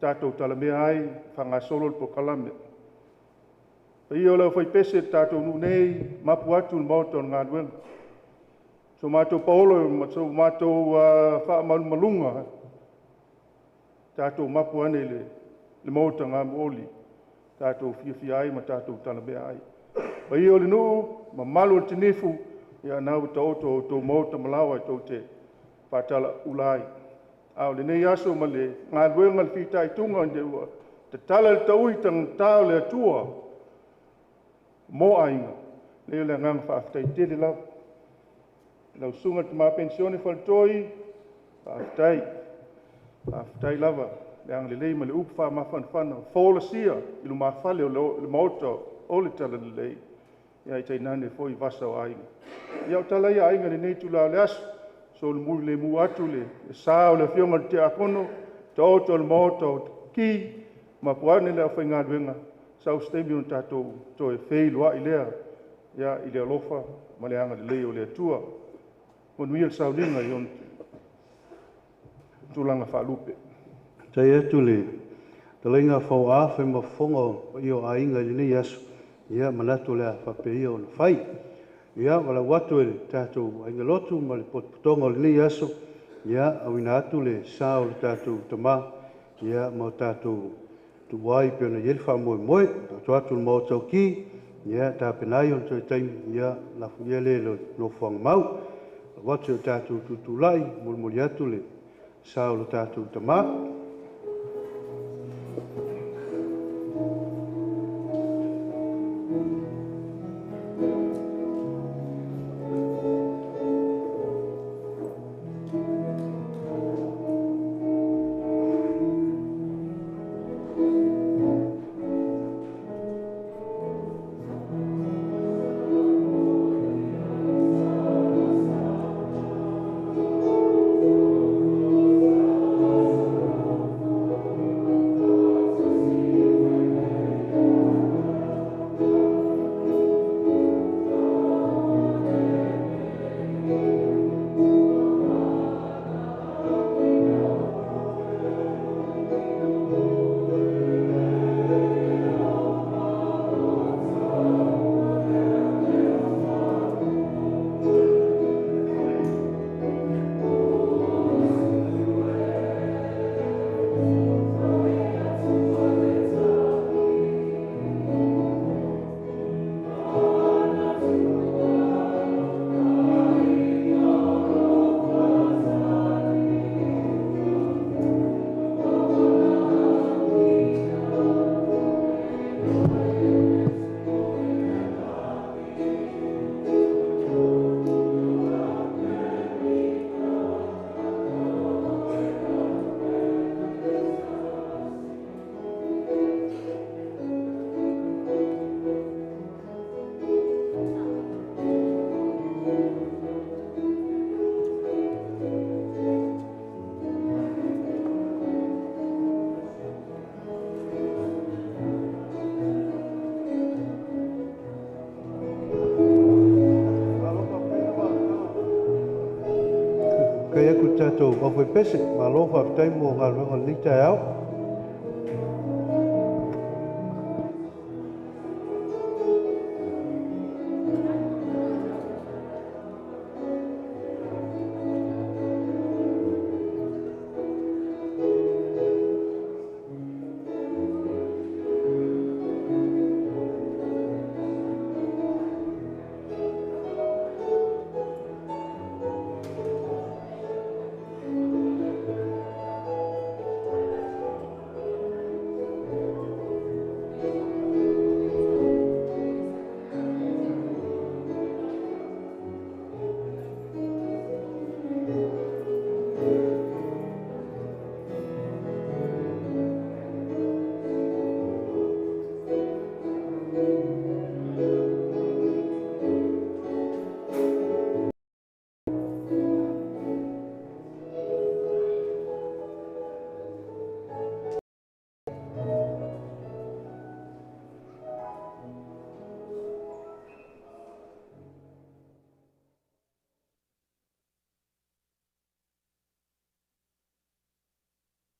Tātou talamea ai. Whanga solo le pokalame. Ia leo whai pese tātou nu nei, mapu atu le mauta o ngā duenga. So mātou paolo, so mātou wha malunga. Tātou mapu ane le mauta ngā muoli. Tātou fia ai, ma tātou talabea ai. Ia le nuu, ma malu o te nifu, ia nau ta oto o tō mauta malawa i tō te whātala ulai. Au le nei aso ma le ngā duenga le whitai tunga, te tala le taui tang tāo le atua, mo ainga. Leo le ngang whaafitai tele lau. Lau sunga te maa pensione whaltoi, whaafitai lava. Le ang le lei ma le upu wha mawhanawhana. Whaola sia, ilu maa whale o le maota o le tala le lei. Ia i tainane foi vasa o ainga. Ia o tala ia ainga le nei tu lao le asu. So le mui le mu atu le saa o le fionga te akono, te oto le maota o ki, ma puane le awhai ngā duenga. Sau stemi on tātou to e whei loa i lea. Ia i lea lofa, ma le anga le leo le atua. Mon miel sau linga i on tūlanga whalupe. Tai atu le, te lenga whau awhi ma whongo i o ainga i ni asu. Ia manatu lea whapei o na whai. Ia wala watu e tātou ainga lotu ma le potputonga o ni asu. Ia awina atu le sā o le tātou tamā. Ia ma tātou tu wai pe ona yel wha moe moe. Tu atu le mau tau ki. Ia tā penai on toi taimi. Ia la fuiele lo whanga mau. Watu o tātou tutulai. Muli atu le sā o le tātou tamā. Kai aku tātou mawhai pese, ma lofa tai mo ngā runga ni tai au.